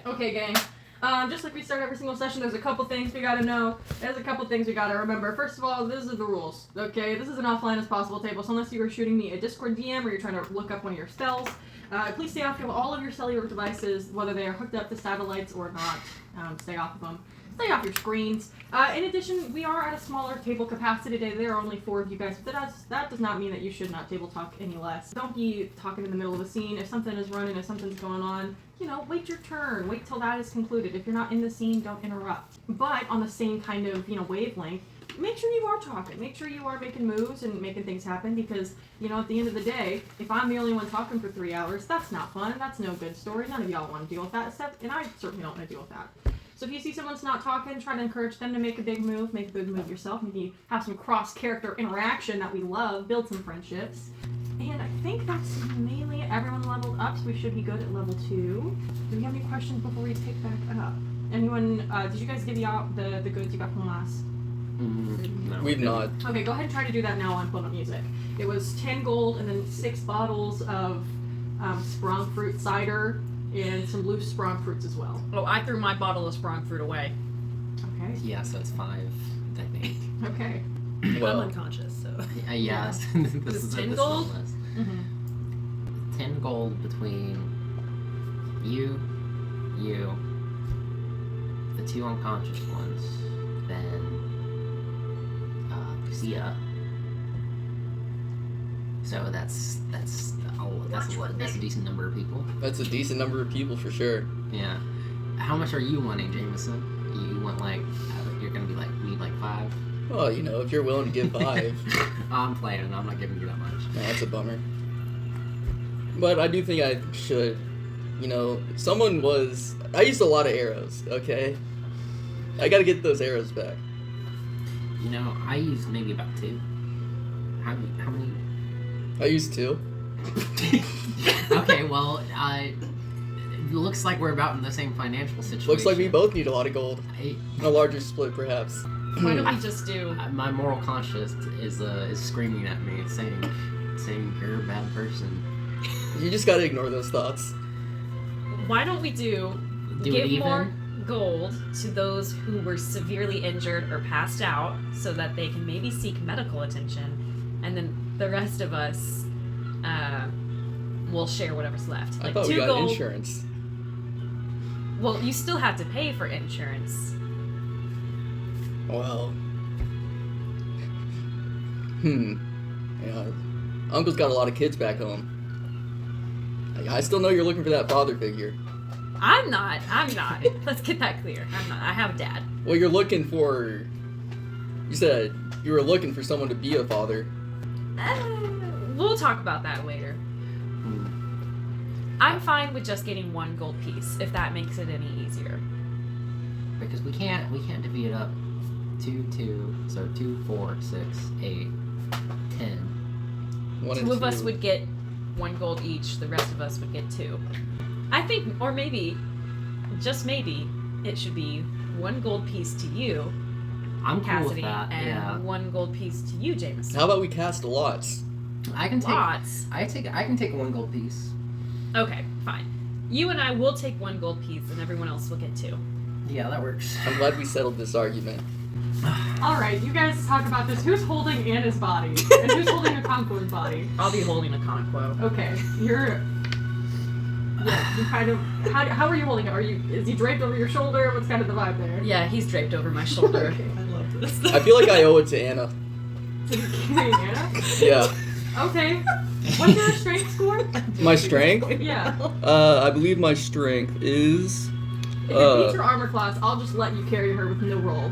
Okay, gang. Just like we start every single session, there's a couple things we gotta know. There's a couple things we gotta remember. First of all, these are the rules, okay? This is an offline as possible table, so unless you are shooting me a Discord DM or you're trying to look up one of your spells, please stay off of all of your cellular devices, whether they are hooked up to satellites or not. Stay off of them. Stay off your screens. In addition, we are at a smaller table capacity today. There are only 4 of you guys, but that does not mean that you should not table talk any less. Don't be talking in the middle of a scene. If something is running, if something's going on, wait your turn. Wait till that is concluded. If you're not in the scene, don't interrupt. But on the same kind of, wavelength, make sure you are talking. Make sure you are making moves and making things happen because, at the end of the day, if I'm the only one talking for 3 hours, that's not fun. That's no good story. None of y'all want to deal with that, and I certainly don't want to deal with that. So if you see someone's not talking, try to encourage them to make a big move. Make a big move yourself. Maybe have some cross-character interaction that we love. Build some friendships. And I think that's mainly everyone leveled up, so we should be good at level 2. Do we have any questions before we pick back up? Anyone, did you guys give out the goods you got from last? No. We've not. Okay, go ahead and try to do that now on Phone Up Music. It was 10 gold and then 6 bottles of sprung fruit cider and some loose sprung fruits as well. Oh, I threw my bottle of sprung fruit away. Okay. Yeah, so it's 5, I think. Okay. Well, I'm unconscious, so. Yeah. This is 10 gold? Mm-hmm. 10 gold between you, the 2 unconscious ones, then Lucia. So that's a decent number of people. That's a decent number of people for sure. Yeah. How much are you wanting, Jameson? You want you're gonna be need 5? Well, if you're willing to give 5. I'm playing. I'm not giving you that much. No, that's a bummer. But I do think I should. I used a lot of arrows. Okay. I gotta get those arrows back. I used maybe about 2. How many? I used 2. Okay, well, it looks like we're about in the same financial situation. Looks like we both need a lot of gold. A larger split, perhaps. Why don't we just do... My moral conscience is screaming at me, saying you're a bad person. You just gotta ignore those thoughts. Why don't we give more gold to those who were severely injured or passed out so that they can maybe seek medical attention, and then the rest of us will share whatever's left. I thought we got insurance. Well, you still have to pay for insurance. Well... Yeah. Uncle's got a lot of kids back home. I still know you're looking for that father figure. I'm not. Let's get that clear. I'm not. I have a dad. Well, you're looking for... You said you were looking for someone to be a father. We'll talk about that later. I'm fine with just getting 1 gold piece, if that makes it any easier. Because we can't divvy it up 2, so 2, 4, 6, 8, 10. 1 and 2 of 2. us would get 1 gold each, the rest of us would get 2. I think, or maybe, just maybe, it should be 1 gold piece to you, I'm Cassidy, cool with that, and 1 gold piece to you, Jameson. How about we cast lots? I can take lots. I can take 1 gold piece. Okay, fine. You and I will take 1 gold piece, and everyone else will get 2. Yeah, that works. I'm glad we settled this argument. Alright, you guys talk about this. Who's holding Anna's body? And who's holding a Conquo's body? I'll be holding a Conquo. Okay, you're... Yeah, you kind of... How are you holding it? Is he draped over your shoulder? What's kind of the vibe there? Yeah, he's draped over my shoulder. Okay. I love this. I feel like I owe it to Anna. So you're carrying Anna? Yeah. Okay. What's your strength score? My strength? Yeah. I believe my strength is... If it beats your armor class, I'll just let you carry her with no roll.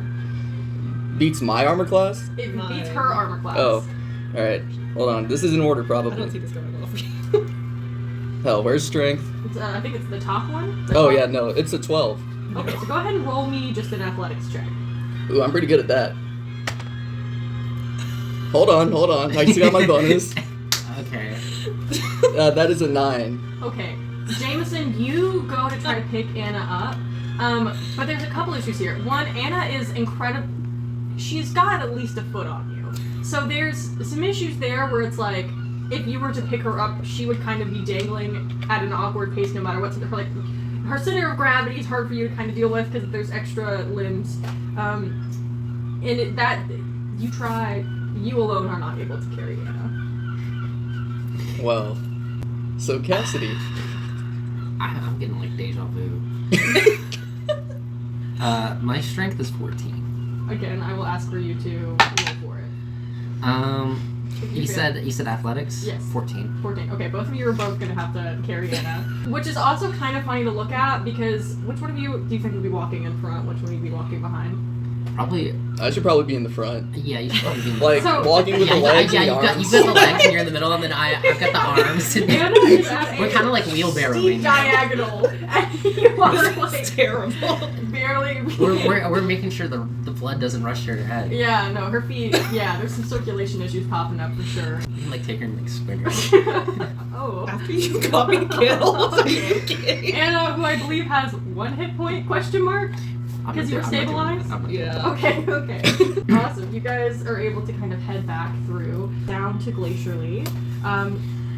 Beats my armor class? It beats her armor class. Oh. Alright. Hold on. This is in order, I probably. don't see this going well for you. Hell, where's strength? It's, I think it's the top one. Oh, yeah, no. It's a 12. Okay, so go ahead and roll me just an athletics check. Ooh, I'm pretty good at that. Hold on. I still got my bonus. Okay. That is a 9. Okay. Jameson, you go to try to pick Anna up. But there's a couple issues here. One, Anna is incredible. She's got at least a foot on you. So there's some issues there where it's like, if you were to pick her up, she would kind of be dangling at an awkward pace no matter what. So her center of gravity is hard for you to kind of deal with because there's extra limbs. And you try, you alone are not able to carry Anna. Well, so Cassidy. I'm getting like deja vu. My strength is 14. Again, I will ask for you to roll for it. You said athletics? Yes. 14. 14. Okay, both of you are both going to have to carry Anna. Which is also kind of funny to look at because which one of you do you think would be walking in front? Which one would you be walking behind? Probably. I should probably be in the front. Yeah, you should probably be in the Like, So- walking with the legs and the arms. you've got the legs and you're in the middle, and then I've got the arms. And Anna is at we're a kind of like wheelbarrowing. steep diagonal. And you are like It's terrible. barely... We're making sure the blood doesn't rush to her head. Yeah, no, her feet, yeah, there's some circulation issues popping up for sure. You can like take her and like spin her. Oh. After you got me killed. Are you okay? Anna, who I believe has 1 hit point, question mark? Because you were stabilized? Yeah. Okay. Awesome. You guys are able to kind of head back through, down to Glacierly.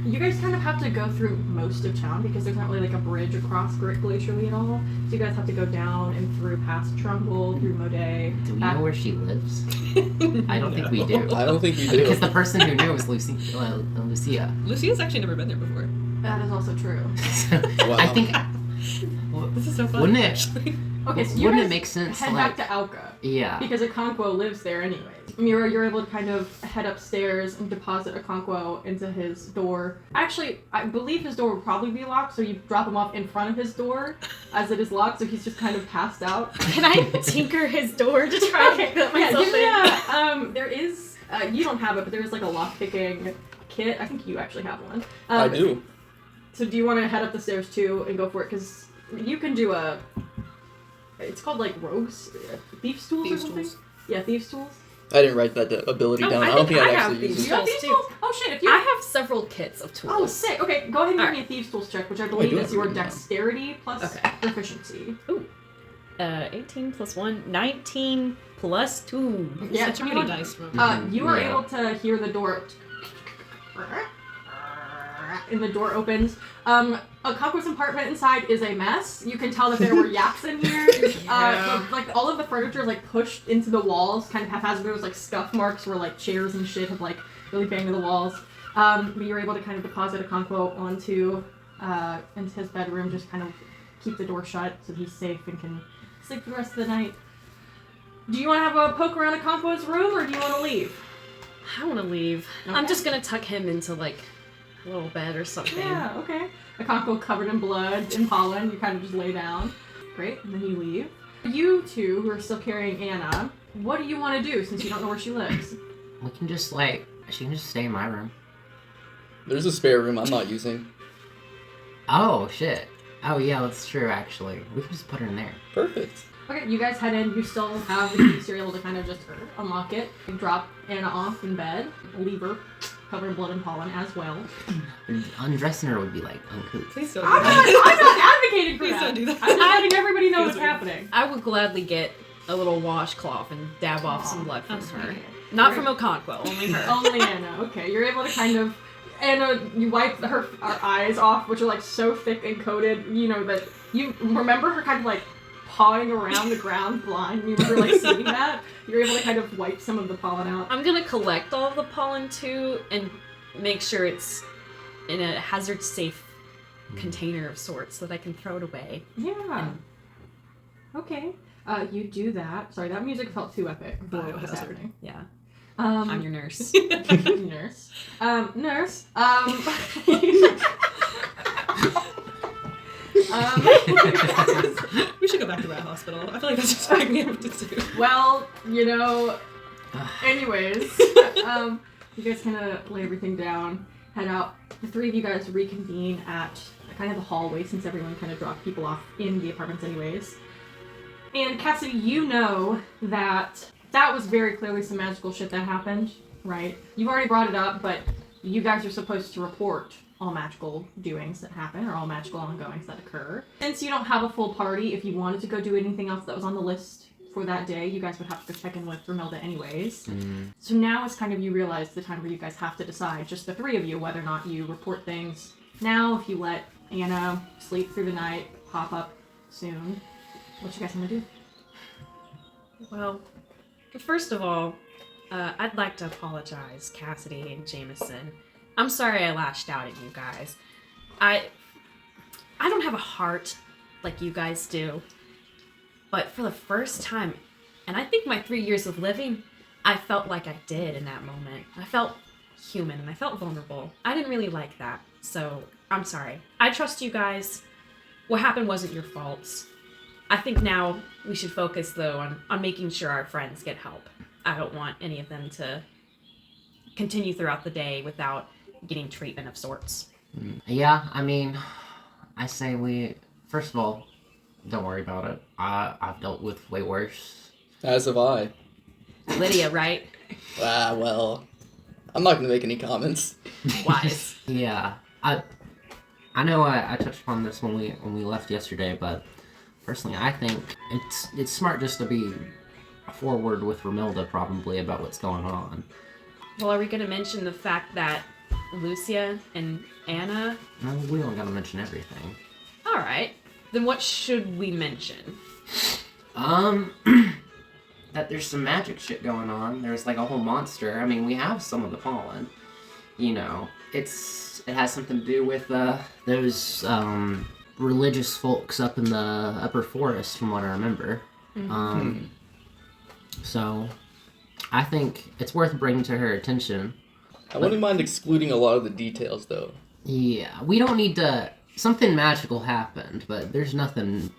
You guys kind of have to go through most of town because there's not really like a bridge across Glacierly at all. So you guys have to go down and through past Trumbull, through Moday. Do we know where she lives? I don't think we do. I don't think you do. Because the person who knew was Lucia. Lucia's actually never been there before. That is also true. Wow. I think. This is so fun. Wouldn't it? actually. Okay, so you Wouldn't guys it make sense head to like? back to Alka. Yeah. Because Okonkwo lives there anyways. You're able to kind of head upstairs and deposit Okonkwo into his door. Actually, I believe his door would probably be locked, so you drop him off in front of his door as it is locked, so he's just kind of passed out. Can I tinker his door to try and let myself give me there is, you don't have it, but there is like a lock-picking kit. I think you actually have one. I do. So do you want to head up the stairs too and go for it? Because you can do it's called like rogues, thieves' tools or something? Yeah, thieves' tools. I didn't write that ability down. I don't think I'd actually use You it. have thieves' tools? Oh shit, if you I have several kits of tools. Oh, sick. Okay, go ahead and give Alright. me a thieves' tools check, which I believe do is have your written down. dexterity plus Okay. proficiency. 18 plus 1, 19 plus 2. Yeah, Such a beauty dice. You are Yeah. able to hear the door and the door opens. Okonkwo's apartment inside is a mess. You can tell that there were yaps in here. Like all of the furniture is like pushed into the walls, kind of haphazard. There's like scuff marks where like chairs and shit have like really banged into the walls. But you're able to kind of deposit Okonkwo onto into his bedroom, just kind of keep the door shut so he's safe and can sleep for the rest of the night. Do you want to have a poke around Okonkwo's room, or do you want to leave? I want to leave. Okay. I'm just gonna tuck him into like a little bed or something. Yeah, okay. Okonkwo covered in blood and pollen, you kind of just lay down. Great, and then you leave. You two, who are still carrying Anna, what do you want to do since you don't know where she lives? We can just she can just stay in my room. There's a spare room I'm not using. Oh shit. Oh yeah, that's true actually. We can just put her in there. Perfect. Okay, you guys head in. You still have the keys, so you're able to kind of just unlock it. You drop Anna off in bed, leave her covered in blood and pollen as well. Undressing her would be like uncouth. Please don't I'm not advocating for Please that. don't do that. I'm just letting everybody know what's Feels weird. happening. I would gladly get a little washcloth and dab off some blood from That's her. sweet. Not from Okonkwo, only her. Only Anna. Okay, you're able to kind of... Anna, you wipe her eyes off, which are like so thick and coated, you know, that you remember her kind of like pawing around the ground blind. You remember like seeing that? You're able to kind of wipe some of the pollen out. I'm gonna collect all of the pollen too and make sure it's in a hazard-safe container of sorts so that I can throw it away. Yeah. Okay. You do that. Sorry, that music felt too epic for what was Biohazard. happening. Yeah. I'm I'm your nurse. nurse. Nurse. We should go back to that hospital. I feel like that's just what we have to do. Well, you know, anyways, you guys kind of lay everything down, head out. The three of you guys reconvene at kind of the hallway since everyone kind of dropped people off in the apartments anyways. And Cassidy, you know that was very clearly some magical shit that happened, right? You've already brought it up, but you guys are supposed to report all magical doings that happen or all magical ongoings that occur. Since you don't have a full party, if you wanted to go do anything else that was on the list for that day, you guys would have to go check in with Romilda anyways. So now it's kind of, you realize the time where you guys have to decide, just the three of you, whether or not you report things now, if you let Anna sleep through the night, pop up soon. What you guys want to do? Well, first of all, I'd like to apologize, Cassidy and Jameson. I'm sorry I lashed out at you guys. I don't have a heart like you guys do. But for the first time, and I think my 3 years of living, I felt like I did in that moment. I felt human and I felt vulnerable. I didn't really like that, so I'm sorry. I trust you guys. What happened wasn't your faults. I think now we should focus, though, on making sure our friends get help. I don't want any of them to continue throughout the day without getting treatment of sorts. Yeah, I mean, I say we... First of all, don't worry about it. I've dealt with way worse. As have I. Lydia, right? Well, I'm not going to make any comments. Wise. Yeah, I know I touched upon this when we left yesterday, but personally, I think it's smart just to be forward with Romilda probably about what's going on. Well, are we going to mention the fact that Lucia and Anna... No, we don't gotta mention everything. All right. Then what should we mention? That there's some magic shit going on. There's like a whole monster. I mean, we have some of the pollen. You know, it has something to do with those religious folks up in the upper forest, from what I remember. So, I think it's worth bringing to her attention. I wouldn't mind excluding a lot of the details, though. Yeah, we don't need to... Something magical happened, but there's nothing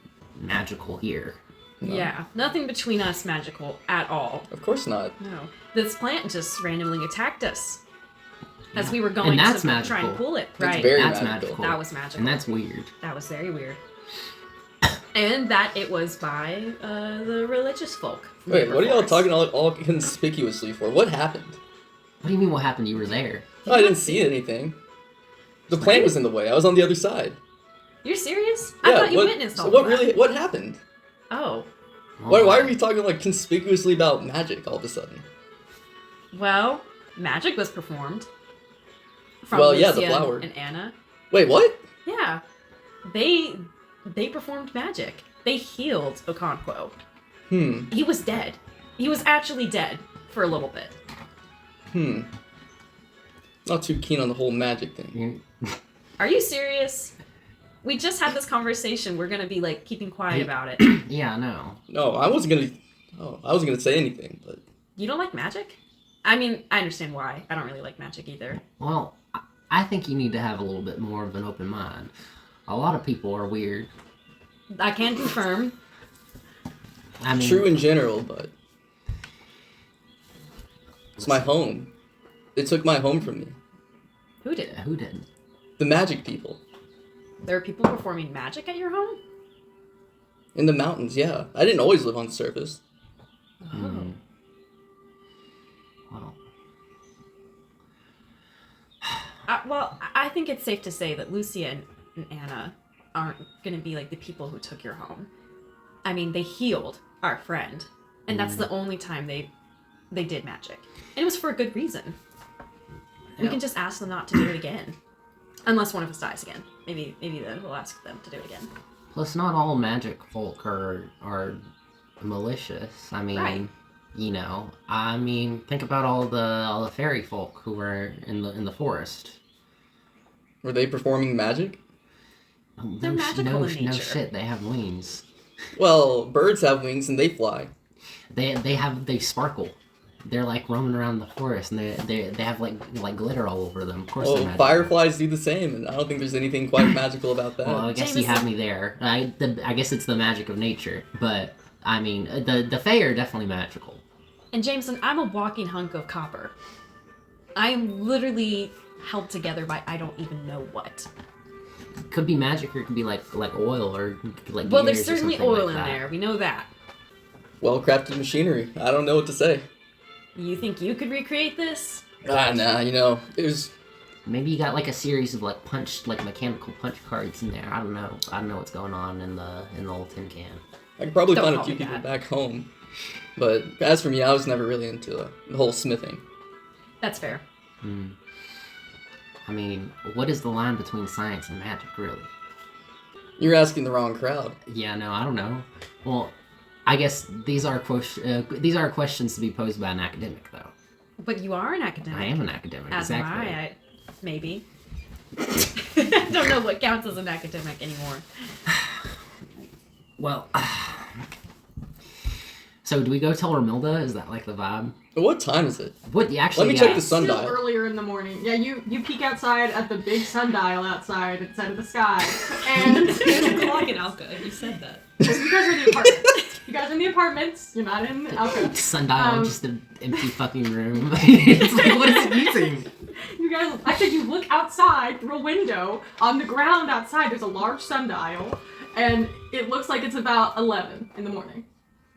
magical here. No. Yeah, nothing between us magical at all. Of course not. No. This plant just randomly attacked us as we were going And that's to try magical. and pull it. That's Right. very That's magical. magical. That was magical. And that's weird. That was very weird. And that it was by the religious folk. from Wait, the what are y'all forest. talking all conspicuously for? What happened? What do you mean what happened? You were there. Oh, I didn't see anything. The plant was in the way. I was on the other side. You're serious? Yeah, I thought you what, witnessed all so what of that. really? What happened? Oh. Why are we talking like conspicuously about magic all of a sudden? Well, magic was performed. From Well, Lucia yeah, the flower. and Anna. Wait, what? Yeah. They performed magic. They healed Okonkwo. He was dead. He was actually dead for a little bit. Not too keen on the whole magic thing. Are you serious? We just had this conversation. We're gonna be like keeping quiet about it. Yeah, no. No, I wasn't gonna. Oh, I wasn't gonna say anything, but You don't like magic? I mean, I understand why. I don't really like magic either. Well, I think you need to have a little bit more of an open mind. A lot of people are weird. I can confirm. I mean, true in general. But it's my home. They took my home from me. Who did? Who did? The magic people There are people performing magic at your home? in the mountains. Yeah, I didn't always live on the surface. Oh. Well, Well, I think it's safe to say that Lucia and Anna aren't going to be like the people who took your home. I mean, they healed our friend, and that's the only time they did magic. And it was for a good reason. We can just ask them not to do it again. Unless one of us dies again. Maybe then we'll ask them to do it again. plus not all magic folk are malicious. I mean, Right. you know, I mean, think about all the fairy folk who were in the forest. Were they performing magic? They're magical in No nature. shit, they have wings. Well, birds have wings and they fly. They sparkle. They're like roaming around the forest, and they have like glitter all over them. Of course, they're Well, magical. fireflies do the same, and I don't think there's anything quite magical about that. Well, I guess you have me there. I guess it's the magic of nature, but I mean, the Fae are definitely magical. And Jameson, I'm a walking hunk of copper. I am literally held together by I don't even know what. It could be magic, or it could be like oil, or like. Well, gears there's or certainly something oil like in that. there. We know that. Well-crafted machinery. I don't know what to say. You think you could recreate this? Nah, you know, there's... Maybe you got like a series of like mechanical punch cards in there. I don't know. I don't know what's going on in the old tin can. I could probably Don't find a call few me people that. back home. But as for me, I was never really into the whole smithing. That's fair. I mean, what is the line between science and magic, really? You're asking the wrong crowd. Yeah, no, I don't know. Well, I guess these are questions to be posed by an academic, though. But you are an academic. I am an academic, As exactly. am I maybe. I don't know what counts as an academic anymore. Well, so do we go tell Romilda? Is that like the vibe? But what time is it? What? Actually, Let me check yeah. the Still sundial. earlier in the morning. Yeah, you peek outside at the big sundial outside instead of the sky. And There's a clock in Alka. You said that. you guys are in the apartments. You guys are in the apartments. You're not in Alka. Sundial, just an empty fucking room. It's like, what is it using? You guys, actually, you look outside through a window. On the ground outside, there's a large sundial, and it looks like it's about 11 in the morning.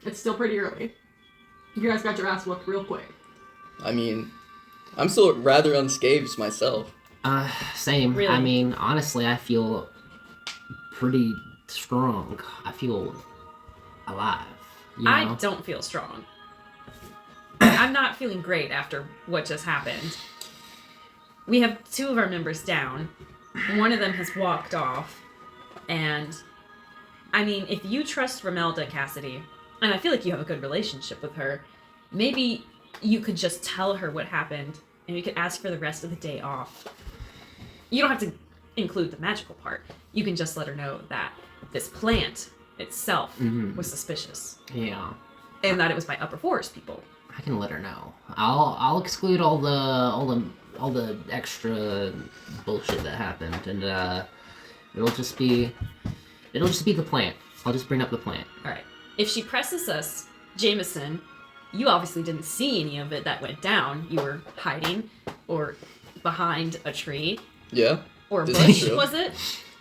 It's still pretty early. You guys got your ass whooped real quick. I mean, I'm still rather unscathed myself. Same. Really? I mean, honestly, I feel pretty strong. I feel alive. You know? I don't feel strong. I'm not feeling great after what just happened. We have 2 of our members down. One of them has walked off. And, I mean, if you trust Romelda, Cassidy, and I feel like you have a good relationship with her, maybe you could just tell her what happened, and we could ask for the rest of the day off. You don't have to include the magical part. You can just let her know that this plant itself was suspicious, Yeah. and that it was by Upper Forest people. I can let her know. I'll exclude all the extra bullshit that happened, and it'll just be the plant. I'll just bring up the plant. All right. If she presses us, Jameson, you obviously didn't see any of it that went down. You were hiding or behind a tree Yeah. or a This is bush, true. was it?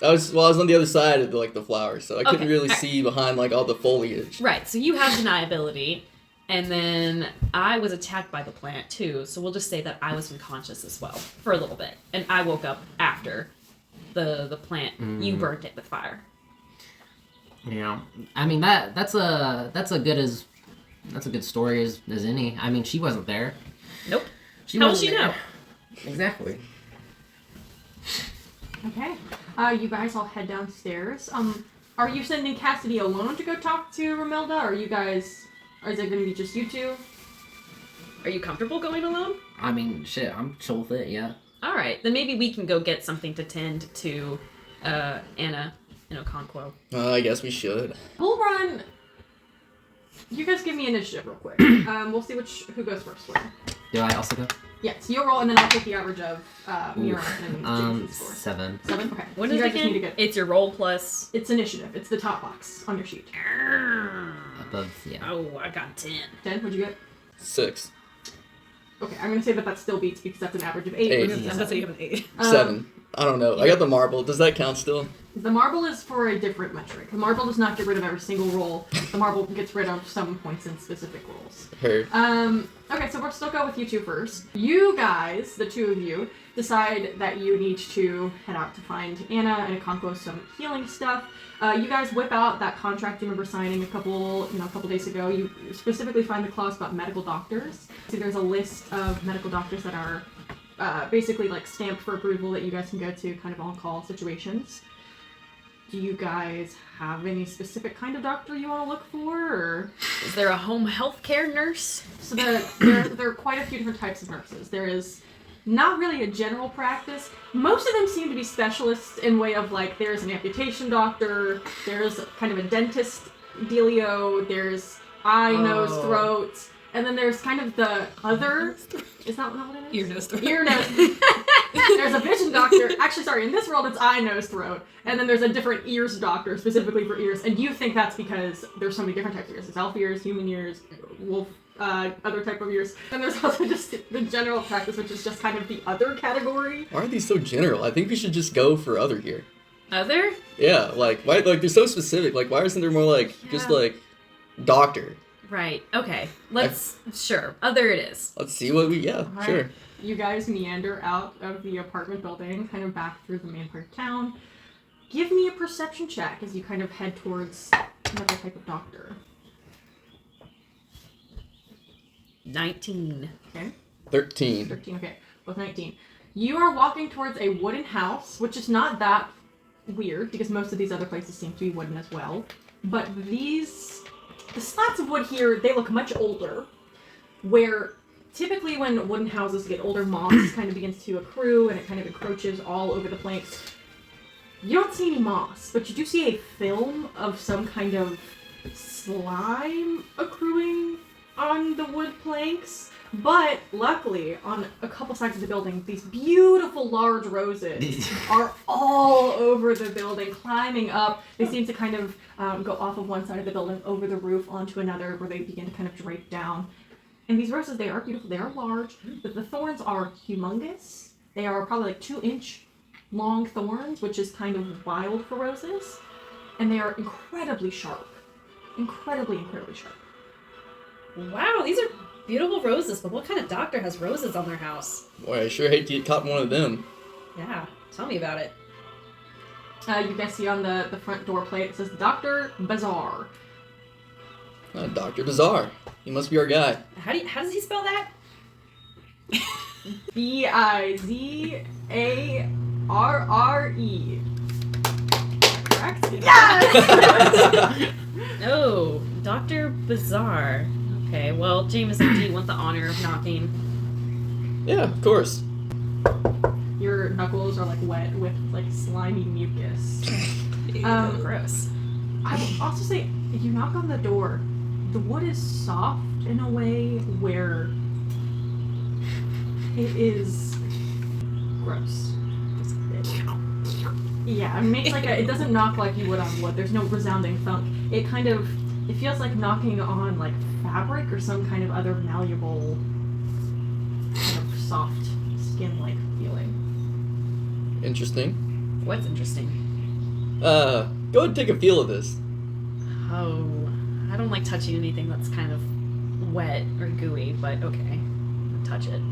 I was on the other side of the flowers, so I couldn't Okay, really alright. see behind all the foliage. Right. So you have deniability, and then I was attacked by the plant too. So we'll just say that I was unconscious as well for a little bit, and I woke up after the plant. You burned it with fire. Yeah. I mean that's a good story as any. I mean, she wasn't there. Nope. She How will wasn't she there. know? Exactly. Okay. You guys all head downstairs. Are you sending Cassidy alone to go talk to Romelda, or is it gonna be just you 2? Are you comfortable going alone? I mean, shit, I'm chill with it, yeah. All right. Then maybe we can go get something to tend to Anna and Okonkwo. I guess we should. We'll run. You guys give me initiative real quick. We'll see who goes first. Where. Do I also go? Yes, you'll roll, and then I'll take the average of Mira and Jason's score. 7. 7? Okay. What So is you it guys just need again? to get. It's your roll plus. It's initiative. It's the top box on your sheet. Above, yeah. Oh, I got 10. 10, what'd you get? 6. Okay, I'm gonna say that still beats because that's an average of 8. 8. which is Yeah, a that's how you 7. have an 8. 7. I don't know. I got the marble. Does that count still? The marble is for a different metric. The marble does not get rid of every single roll. The marble gets rid of some points in specific rolls. Heard. Okay, so we'll still go with you 2 first. You guys, the 2 of you, decide that you need to head out to find Anna and Okonkwo some healing stuff. You guys whip out that contract you remember signing a couple days ago. You specifically find the clause about medical doctors. So there's a list of medical doctors that are basically stamped for approval that you guys can go to kind of on-call situations. Do you guys have any specific kind of doctor you want to look for, or? Is there a home health care nurse? So there are quite a few different types of nurses. There is not really a general practice. Most of them seem to be specialists in way of there's an amputation doctor, there's kind of a dentist dealio, there's eye, nose, throat, and then there's kind of the other. Is that what it is? Ear, nose, throat. Ear, nose. There's a vision doctor. Actually, sorry, in this world it's eye, nose, throat. And then there's a different ears doctor specifically for ears. And you think that's because there's so many different types of ears. There's elf ears, human ears, wolf, other type of ears. And there's also just the general practice, which is just kind of the other category. Why are these so general? I think we should just go for other here. Other? Yeah, why? They're so specific. Why isn't there more just doctor? Right. Okay. Let's. Sure. Other it is. Let's see what we. Yeah, All right. sure. You guys meander out of the apartment building, kind of back through the main part of town. Give me a perception check as you kind of head towards another type of doctor. 19. Okay? 13. 13, okay. Both 19. You are walking towards a wooden house, which is not that weird because most of these other places seem to be wooden as well. But the slats of wood here, they look much older. Where typically when wooden houses get older, moss kind of begins to accrue and it kind of encroaches all over the planks. You don't see any moss, but you do see a film of some kind of slime accruing on the wood planks. But luckily, on a couple sides of the building, these beautiful large roses are all over the building, climbing up. They seem to kind of go off of one side of the building over the roof onto another, where they begin to kind of drape down. And these roses, they are beautiful. They are large, but the thorns are humongous. They are probably like 2-inch long thorns, which is kind of wild for roses. And they are incredibly sharp. Incredibly sharp. Wow, these are beautiful roses, but what kind of doctor has roses on their house? Boy, I sure hate to get caught in one of them. Yeah, tell me about it. You guys see on the front door plate, it says Dr. Bazaar. Dr. Bizarre. He must be our guy. How does he spell that? Bizarre. Correct? Yes! Oh, Dr. Bizarre. Okay, well, Jameson, do you want the honor of knocking? Yeah, of course. Your knuckles are like wet with like slimy mucus. Gross. I will also say, if you knock on the door, the wood is soft in a way where it is gross. Yeah, it makes like it doesn't knock like you would on wood. There's no resounding thunk. It feels like knocking on like fabric or some kind of other malleable, kind of soft skin-like feeling. Interesting. What's interesting? Go ahead and take a feel of this. Oh, I don't like touching anything that's kind of wet or gooey, but okay. I'll touch it.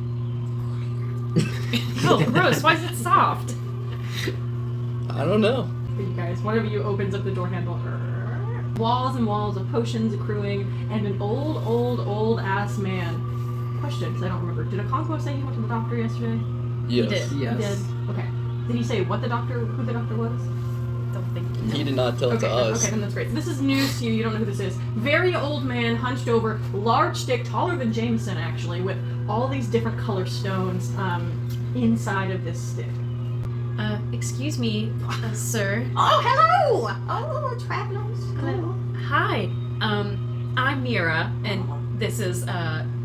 Oh, gross. Why is it soft? I don't know. For you guys, one of you opens up the door handle. Walls and walls of potions accruing, and an old ass man. Question, because I don't remember. Did Okonkwo say he went to the doctor yesterday? Yes. He did. Yes. He did. Okay. Did he say who the doctor was? Don't think He did not tell it to us. Okay, then that's great. This is news to you. You don't know who this is. Very old man, hunched over, large stick, taller than Jameson actually, with all these different color stones inside of this stick. Excuse me, sir. Oh, hello! Oh, travelers. Hello. Hi. I'm Mira, and this is,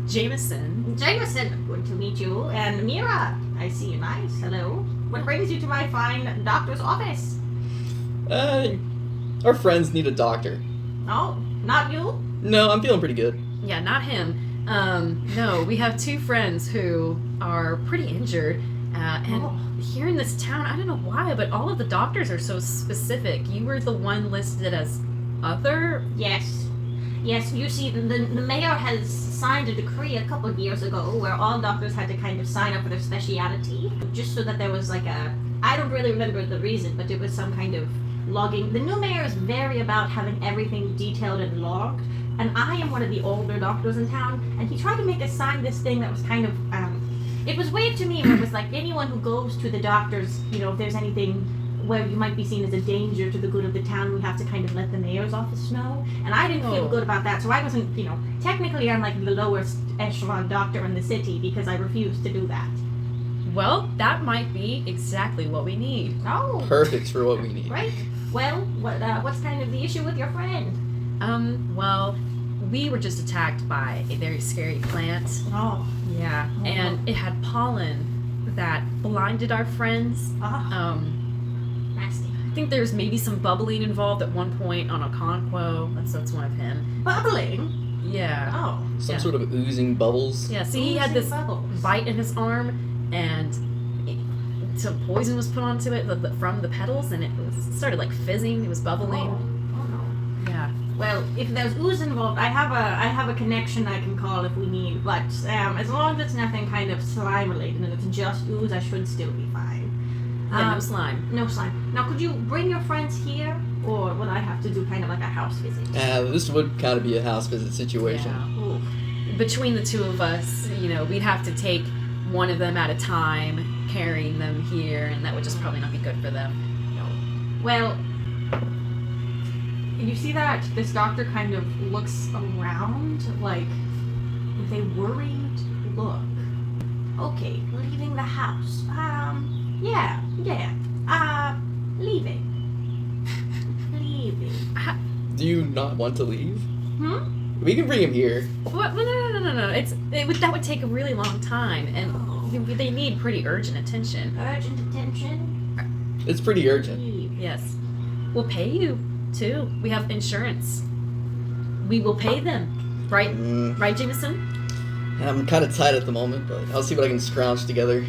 Jameson. Jameson, good to meet you. And Mira, I see you nice. Hello. What brings you to my fine doctor's office? Our friends need a doctor. Oh, not you? No, I'm feeling pretty good. Yeah, not him. No, we have two friends who are pretty injured, and here in this town, I don't know why, but all of the doctors are so specific. You were the one listed as other? Yes. Yes, you see, the mayor has signed a decree a couple of years ago where all doctors had to kind of sign up for their speciality, just so that there was like I don't really remember the reason, but it was some kind of logging. The new mayor is very about having everything detailed and logged, and I am one of the older doctors in town, and he tried to make us sign this thing that was kind of, it was weird to me, where it was like anyone who goes to the doctors, you know, if there's anything where you might be seen as a danger to the good of the town, we have to kind of let the mayor's office know. And I didn't feel good about that, so I wasn't, you know, technically I'm like the lowest echelon doctor in the city because I refused to do that. Well, that might be exactly what we need. Oh, Perfect for what we need. right. Well, what's kind of the issue with your friend? Well, we were just attacked by a very scary plant. Oh. Yeah, and it had pollen that blinded our friends. Nasty. I think there's maybe some bubbling involved at one point on Okonkwo. That's one of him. Bubbling? Yeah. Oh. Some sort of oozing bubbles. Yeah, see, he had this Bubbles. bite in his arm, and some poison was put onto it from the petals, and it started like fizzing. It was bubbling. Oh no. Yeah. Well, if there's ooze involved, I have a connection I can call if we need. But as long as it's nothing kind of slime related and it's just ooze, I should still be fine. Yeah, no slime. No slime. Now, could you bring your friends here, or would I have to do kind of like a house visit? This would kind of be a house visit situation. Yeah. Ooh. Between the two of us, you know, we'd have to take one of them at a time, carrying them here, and that would just probably not be good for them. Well, you see that this doctor kind of looks around, like, with a worried look. Okay, leaving the house. Yeah. Leaving. Do you not want to leave? Hmm? We can bring him here. What? No. That would take a really long time, and they need pretty urgent attention. Urgent attention. It's pretty urgent. Leave. Yes. We'll pay you, too. We have insurance. We will pay them. Right? Right, Jameson? I'm kind of tight at the moment, but I'll see what I can scrounge together.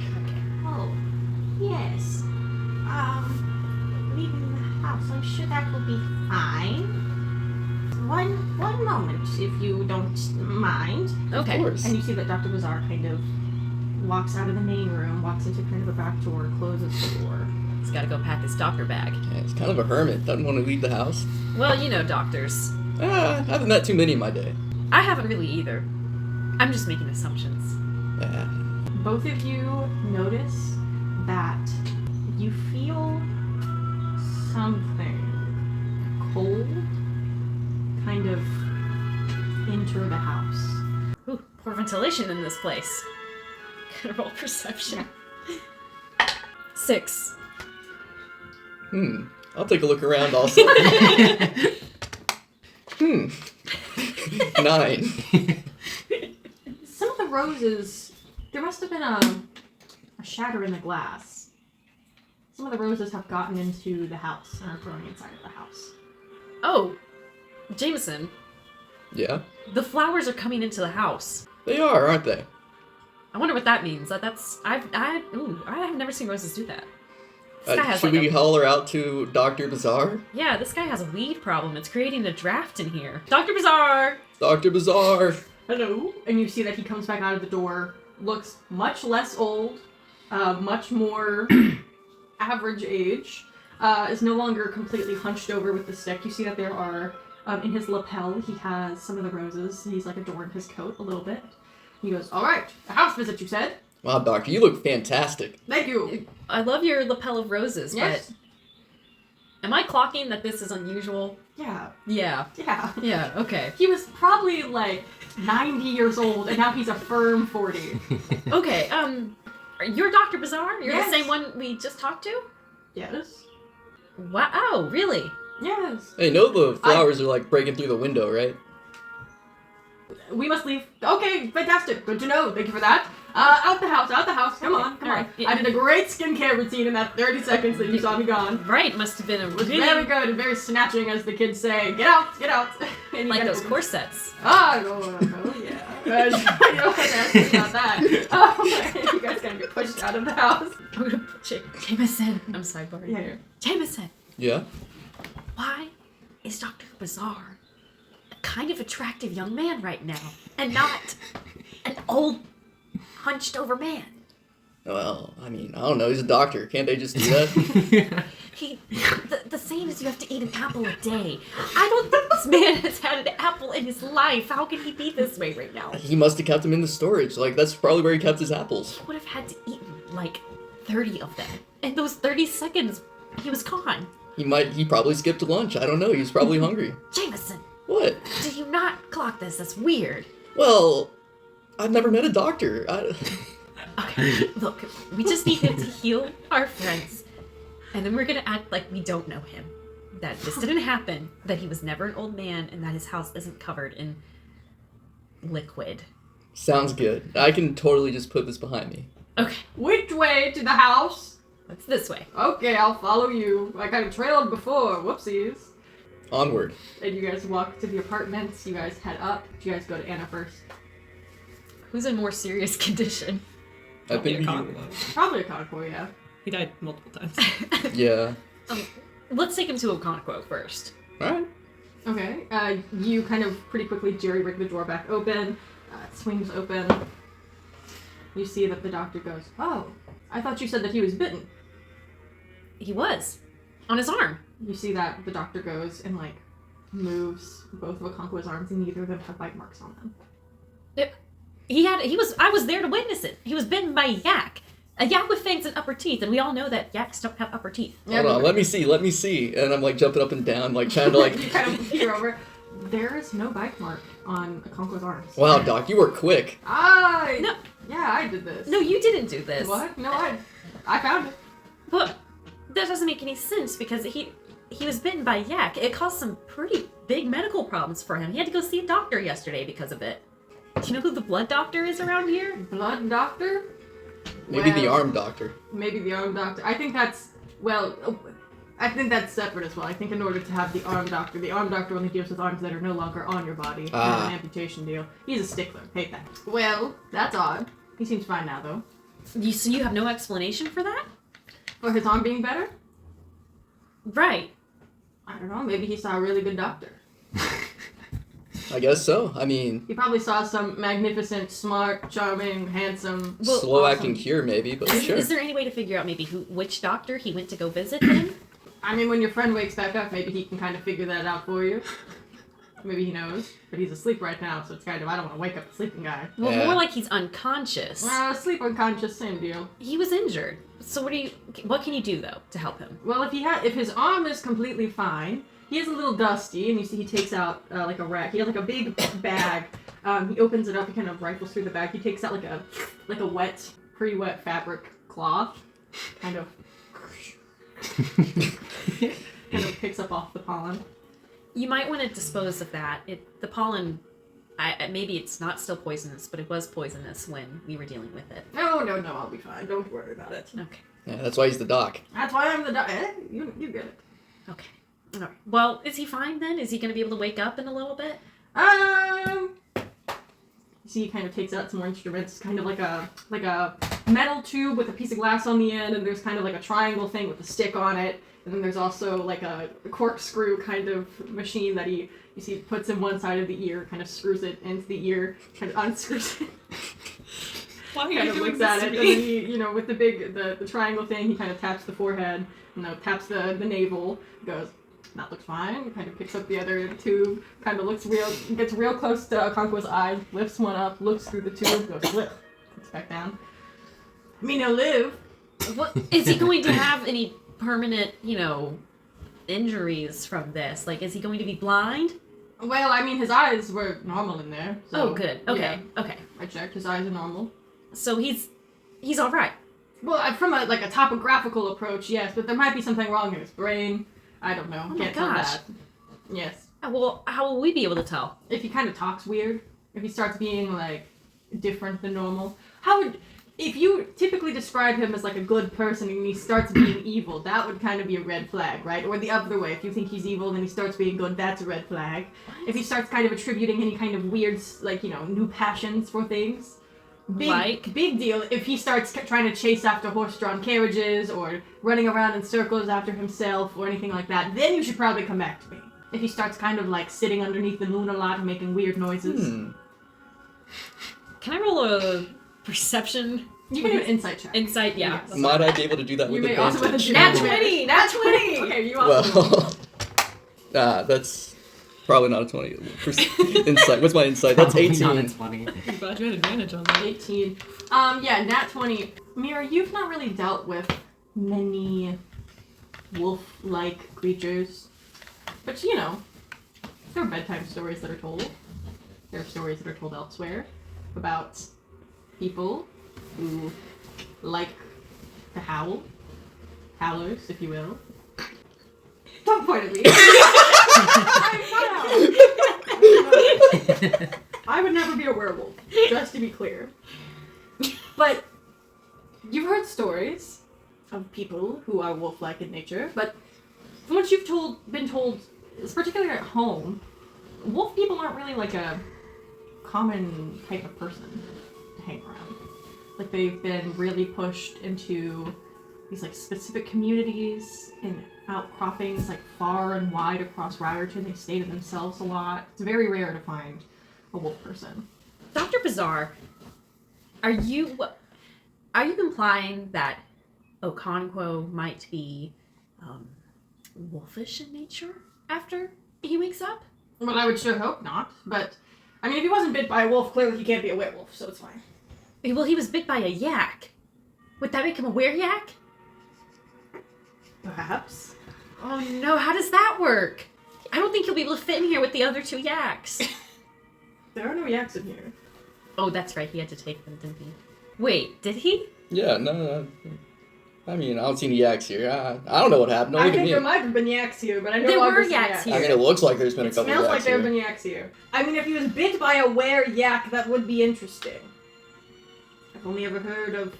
Oh, yes. Leaving the house. I'm sure that will be fine. One moment, if you don't mind. Okay. Of course. And you see that Dr. Bazaar kind of walks out of the main room, walks into kind of a back door, closes the door. He's got to go pack his doctor bag. Yeah, he's kind of a hermit. Doesn't want to leave the house. Well, you know doctors. I haven't met too many in my day. I haven't really either. I'm just making assumptions. Yeah. Both of you notice that you feel something cold kind of enter the house. Ooh, poor ventilation in this place. Gonna roll perception. 6. I'll take a look around also. 9. Some of the roses, there must have been a shatter in the glass. Some of the roses have gotten into the house and are growing inside of the house. Oh, Jameson, Yeah? the flowers are coming into the house. They are, aren't they? I wonder what that means. I have never seen roses do that. This guy has Should like we holler out to Dr. Bazaar? Yeah, this guy has a weed problem. It's creating a draft in here. Dr. Bazaar! Dr. Bazaar! Hello. And you see that he comes back out of the door, looks much less old, much more average age, is no longer completely hunched over with the stick. You see that there are, in his lapel, he has some of the roses. He's like adorned his coat a little bit. He goes, all right, a house visit, you said? Wow, Doctor, you look fantastic. Thank you. I love your lapel of roses, Yes. but am I clocking that this is unusual? Yeah. Yeah. Yeah. Yeah, okay. He was probably like 90 years old, and now he's a firm 40. Okay, you're Dr. Bazaar? You're Yes. the same one we just talked to? Yes. Wow, oh, really? Yes. Hey, know the flowers are like breaking through the window, right? We must leave. Okay, fantastic. Good to know. Thank you for that. Out the house. Come on. All right. I did a great skincare routine in that 30 seconds that you saw me gone. Right, must have been a It was really... very good and very snatching, as the kids say. Get out. And you like gotta- those corsets. Ah, oh yeah. You don't have to ask me about that. You guys gotta get pushed out of the house. I'm gonna put Jameson. I'm sidebarring Yeah. here. Jameson, Yeah? why is Dr. Bazaar a kind of attractive young man right now and not an old, hunched over man? Well, I mean, I don't know. He's a doctor. Can't they just do that? The saying is you have to eat an apple a day. I don't think this man has had an apple in his life. How can he be this way right now? He must have kept them in the storage. Like, that's probably where he kept his apples. He would have had to eat like 30 of them. And those 30 seconds, he was gone. He probably skipped lunch. I don't know. He was probably hungry. Jameson, What? did you not clock this? That's weird. Well, I've never met a doctor. Okay, look, we just need him to heal our friends. And then we're gonna act like we don't know him. That this didn't happen, that he was never an old man, and that his house isn't covered in liquid. Sounds good. I can totally just put this behind me. Okay, Which way to the house? that's this way. Okay, I'll follow you. I kind of trailed before. Whoopsies. Onward. And you guys walk to the apartments. You guys head up. You guys go to Anna first. Who's in more serious condition? I think Probably a Conquo, yeah. He died multiple times. Yeah. Let's take him to Okonkwo first. Alright. Okay. You kind of pretty quickly jerry-rig the door back open. It swings open. You see that the doctor goes, oh, I thought you said that he was bitten. He was. On his arm. You see that the doctor goes and, like, moves both of Okonkwo's arms, and neither of them have bite marks on them. I was there to witness it. He was bitten by a yak. A yak with fangs and upper teeth, and we all know that yaks don't have upper teeth. Hold on, let me see. And I'm like jumping up and down, like trying to like. You kind of peer over. There is no bite mark on Conquo's arms. Wow, Doc, you were quick. No. Yeah, I did this. No, you didn't do this. What? No, I found it. But that doesn't make any sense because he was bitten by a yak. It caused some pretty big medical problems for him. He had to go see a doctor yesterday because of it. Do you know who the blood doctor is around here? Blood doctor? Maybe the arm doctor. Maybe the arm doctor. I think that's separate as well. I think in order to have the arm doctor only deals with arms that are no longer on your body. Not an amputation deal. He's a stickler. Hate that. Well, that's odd. He seems fine now, though. So you have no explanation for that? For his arm being better? Right. I don't know. Maybe he saw a really good doctor. I guess so. I mean... He probably saw some magnificent, smart, charming, handsome... slow-acting cure, maybe, but sure. Is there any way to figure out maybe which doctor he went to go visit then? I mean, when your friend wakes back up, maybe he can kind of figure that out for you. Maybe he knows. But he's asleep right now, so it's kind of, I don't want to wake up the sleeping guy. Well, more like he's unconscious. Sleep unconscious, same deal. He was injured. So what can you do, though, to help him? Well, if his arm is completely fine, he is a little dusty, and you see he takes out like a rack. He has like a big bag. He opens it up, he kind of rifles through the bag. He takes out like a wet, pretty wet fabric cloth, kind of picks up off the pollen. You might want to dispose of that. The pollen, maybe it's not still poisonous, but it was poisonous when we were dealing with it. No, I'll be fine. Don't worry about it. Okay. Yeah, that's why he's the doc. That's why I'm the doc. You get it. Okay. All right. Well, is he fine then? Is he going to be able to wake up in a little bit? You see, he kind of takes out some more instruments, kind of like a metal tube with a piece of glass on the end, and there's kind of like a triangle thing with a stick on it, and then there's also like a corkscrew kind of machine that you see puts in one side of the ear, kind of screws it into the ear, kind of unscrews it. Why are you kind of doing looks this at to it, me? and then he, with the triangle thing, he kind of taps the forehead, taps the navel, goes, that looks fine. Kind of picks up the other tube, kind of gets real close to Conquo's eyes, lifts one up, looks through the tube, goes, lift, puts back down. Me no live. What is he going to have any permanent, injuries from this? Like, is he going to be blind? Well, I mean, his eyes were normal in there. So, oh, good. Okay. Yeah, Okay. I checked. His eyes are normal. So he's all right. Well, from a topographical approach, yes, but there might be something wrong in his brain. I don't know. Oh Can't my tell gosh. that. Yes. Well, how will we be able to tell? If he kind of talks weird, if he starts being different than normal, if you typically describe him as a good person and he starts being evil, that would kind of be a red flag, right? Or the other way, if you think he's evil and he starts being good, that's a red flag. If he starts kind of attributing any kind of weird, new passions for things, big deal. If he starts trying to chase after horse-drawn carriages or running around in circles after himself or anything like that, then you should probably come back to me. If he starts kind of sitting underneath the moon a lot and making weird noises. Can I roll a perception? You can do an insight check. Insight, yeah. Yes. Might I be able to do that You with may also with advantage? a Nat 20! Nat 20! Okay, you also. Well, that's probably not a 20. Insight. What's my insight? That's Probably 18. not a 20. I'm glad you had advantage on that. 18. Yeah, nat 20. Mira, you've not really dealt with many wolf-like creatures. But, there are bedtime stories that are told. There are stories that are told elsewhere about people who like to howl. Howlers, if you will. Don't point at me. I would never be a werewolf, just to be clear. But you've heard stories of people who are wolf-like in nature, but from what you've been told, particularly at home, wolf people aren't really a common type of person to hang around. They've been really pushed into these specific communities and outcroppings far and wide across Ryerton. They stay to themselves a lot. It's very rare to find a wolf person. Dr. Bizarre, are you implying that Okonkwo might be wolfish in nature after he wakes up? Well, I would sure hope not, but I mean, if he wasn't bit by a wolf, clearly he can't be a werewolf, so it's fine. Well, he was bit by a yak. Would that make him a wereyak? Perhaps. Oh no, how does that work? I don't think he'll be able to fit in here with the other 2 yaks. There are no yaks in here. Oh, that's right, he had to take them, didn't he? Wait, did he? Yeah, no. I mean, I don't see any yaks here. I don't know what happened. Don't I look at think me. there might have been yaks here, but I know There longer were see yaks here. I mean, it looks like there's been a It couple smells yaks like there have here. been yaks here. I mean, if he was bit by a were-yak, that would be interesting. I've only ever heard of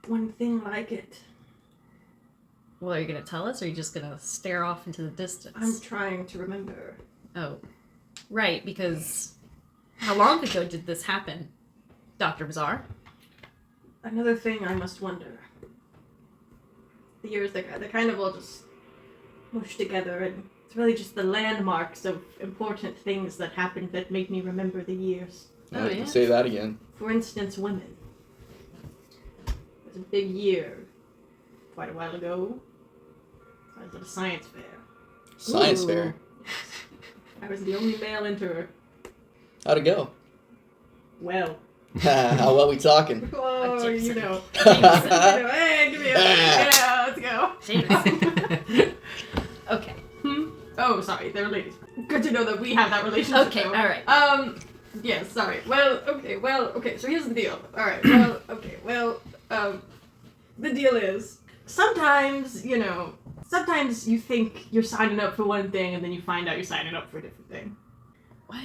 one thing like it. Well, are you gonna tell us, or are you just gonna stare off into the distance? I'm trying to remember. Oh. Right, because how long ago did this happen, Dr. Bazaar? Another thing I must wonder. The years, they kind of all just mush together, and it's really just the landmarks of important things that happened that make me remember the years. Oh, yeah? Say that again. For instance, women. It was a big year quite a while ago. I was at a science fair. Science Ooh. fair. I was the only male enterer. How'd it go? Well. How well we talking? Oh, you know. Jameson. Hey, give me a... Yeah, let's go. Jameson. Okay. Oh, sorry, they're ladies. Good to know that we have that relationship. Okay, though. alright. Yes, sorry. Well, okay, so here's the deal. Alright, the deal is, sometimes you think you're signing up for one thing and then you find out you're signing up for a different thing. What?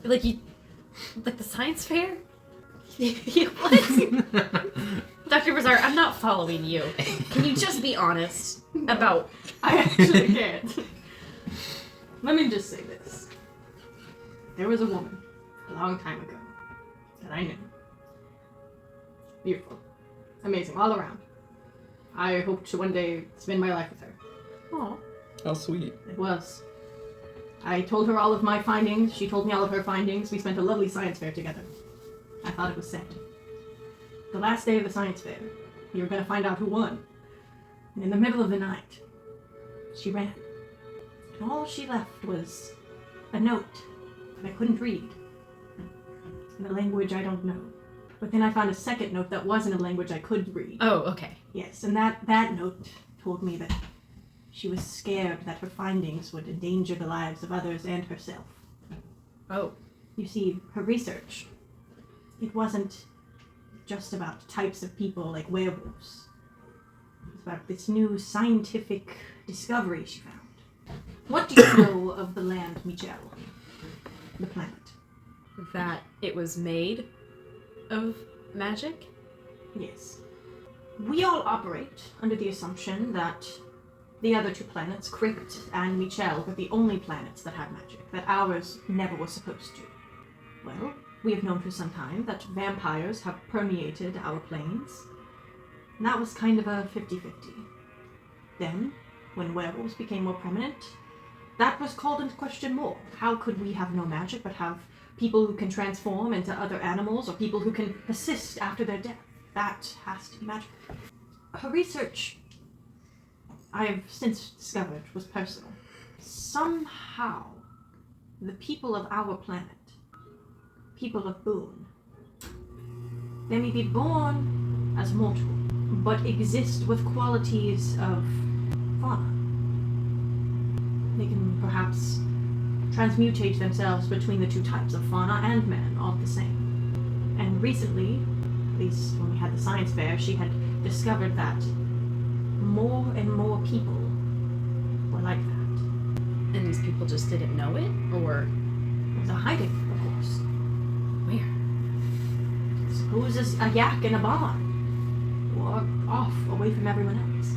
Like the science fair? What? Dr. Bazaar, I'm not following you. Can you just be honest about... I actually can't. Let me just say this. There was a woman, a long time ago, that I knew. Beautiful. Amazing, all around. I hope to one day spend my life with her. Aw. How sweet. It was. I told her all of my findings, she told me all of her findings, we spent a lovely science fair together. I thought it was set. The last day of the science fair, we were going to find out who won. And in the middle of the night, she ran. And all she left was a note that I couldn't read. In a language I don't know. But then I found a second note that was in a language I could read. Oh, okay. Yes, and that note told me that she was scared that her findings would endanger the lives of others and herself. Oh. You see, her research, it wasn't just about types of people like werewolves. It was about this new scientific discovery she found. What do you know of the land, Michel? The planet? That it was made of magic? Yes. We all operate under the assumption that the other 2 planets, Crypt and Michel, were the only planets that had magic, that ours never was supposed to. Well, we have known for some time that vampires have permeated our planes, and that was kind of a 50-50. Then, when werewolves became more prominent, that was called into question more. How could we have no magic but have people who can transform into other animals, or people who can persist after their death? That has to be magic. Her research, I have since discovered, was personal. Somehow, the people of our planet, people of Boone, they may be born as mortal, but exist with qualities of fauna. They can perhaps transmutate themselves between the 2 types of fauna and man, all the same. And recently, at least when we had the science fair, she had discovered that more and more people were like that. And these people just didn't know it? Or It was a hiding, of course. where? Suppose a yak in a barn, or off, away from everyone else.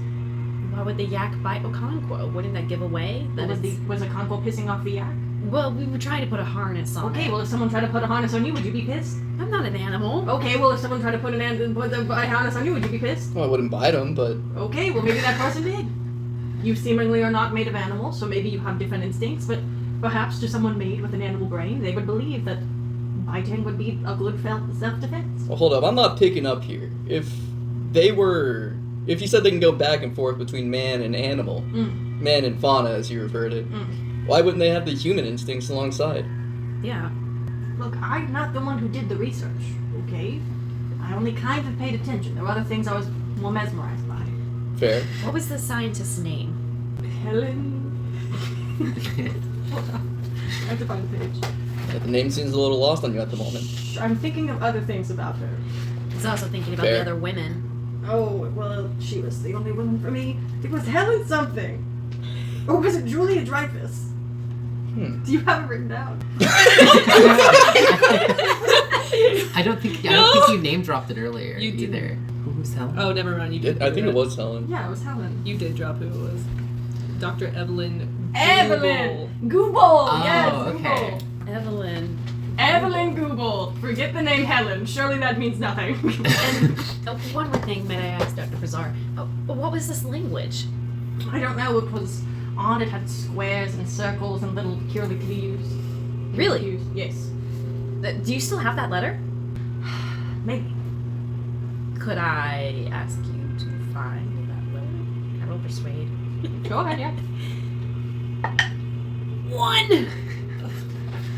Why would the yak bite Okonkwo? Wouldn't that give away that Was a Congo pissing off the yak? Well, we were trying to put a harness on Okay, it. well, if someone tried to put a harness on you, would you be pissed? I'm not an animal. Okay, well, if someone tried to put a harness on you, would you be pissed? Well, I wouldn't bite them, but Okay, well, maybe that person did. You seemingly are not made of animals, so maybe you have different instincts, but perhaps to someone made with an animal brain, they would believe that biting would be a good self-defense. well, hold up. I'm not picking up here. If you said they can go back and forth between man and animal, man and fauna, as you referred it, why wouldn't they have the human instincts alongside? Yeah. Look, I'm not the one who did the research, okay? I only kind of paid attention. There were other things I was more mesmerized by. Fair. What was the scientist's name? Helen. Hold on. I have to find the page. Yeah, the name seems a little lost on you at the moment. I'm thinking of other things about her. I was also thinking about Fair. the other women. Oh, well, she was the only woman for me. It was Helen something. Or was it Julia Dreyfus? Do you have it written down? I don't think you name dropped it earlier You either. didn't. Who's Helen? Oh, never mind. You did. I think it was Helen. Yeah, it was Helen. You did drop who it was. Dr. Evelyn. Evelyn Goobel! Oh, Yes, okay. Goobel. Evelyn. Evelyn Goobel. Forget the name Helen. Surely that means nothing. And one more thing, may I ask, Dr. Bazar? What was this language? I don't know. It was odd. It had squares and circles and little curlicues. Really? Yes. Do you still have that letter? Maybe. Could I ask you to find that letter? I will persuade. Go ahead, yeah. 1!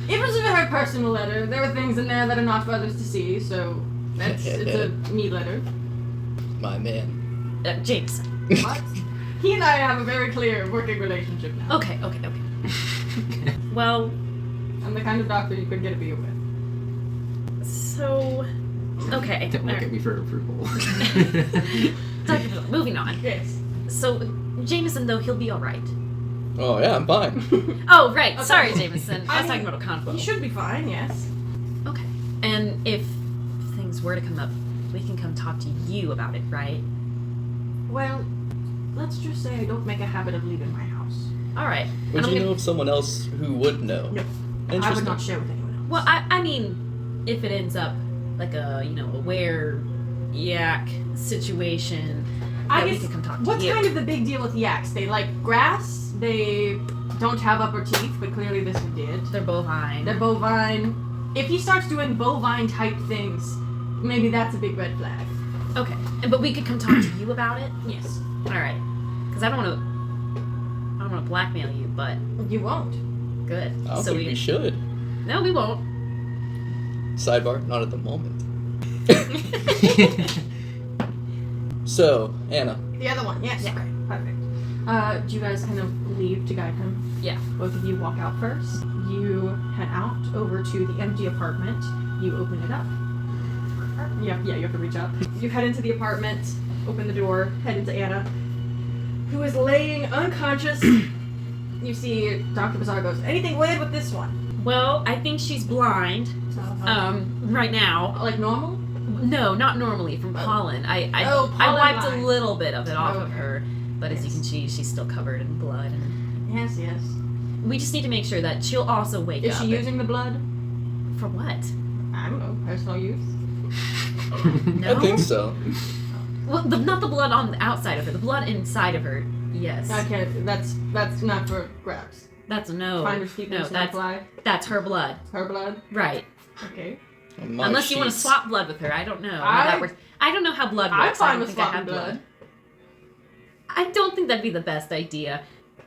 It was a very personal letter. There were things in there that are not for others to see, so it's a me letter. My man. Jameson. What? He and I have a very clear working relationship now. Okay. Well, I'm the kind of doctor you could get a beer with. so... Okay. Don't look at me for approval. Dr. Bazar, moving on. Yes. So, Jameson, though, he'll be alright. Oh, yeah, I'm fine. Oh, right. Okay. Sorry, Jameson. I was I talking about Okonkwo. You should be fine, yes. Okay. And if things were to come up, we can come talk to you about it, right? Well, let's just say I don't make a habit of leaving my house. Alright. Would you know of someone else who would know? No. Interesting. I would not share with anyone else. Well, I mean, if it ends up like a, a were-yak situation, I we guess, could come talk to what's you. kind of the big deal with yaks? They like grass, they don't have upper teeth, but clearly this one did. They're bovine. They're bovine. If he starts doing bovine-type things, maybe that's a big red flag. Okay. But we could come talk to you about it? Yes. Alright. Because I don't want to blackmail you, but You won't. good. I don't So think we should. No, we won't. Sidebar, not at the moment. So, Anna. The other one, yes. Yeah. Okay, perfect. Do you guys kind of leave to guide him? Yeah. Both of you walk out first. You head out over to the empty apartment. You open it up. Yeah, you have to reach up. You head into the apartment, open the door, head into Anna, who is laying unconscious. You see Dr. Bazar goes, anything weird with this one? Well, I think she's blind. Right now. Like normal? No, not normally, from pollen. I Oh, I pollen wiped line. a little bit of it off of Okay. her, but as you can see, she's still covered in blood. And Yes. we just need to make sure that she'll also wake Is up. she using the blood? For what? I don't know, personal use? No. I think so. Well, not the blood on the outside of her. The blood inside of her. Yes. Okay, that's not for grabs. That's no. Finders keepers, No, no that's fly. that's her blood. Her blood? Right. Okay. On my Unless you want to sheets. swap blood with her. I don't know how that works. I don't know how blood works. I'm I fine don't with think I swapping have blood. I don't think that'd be the best idea.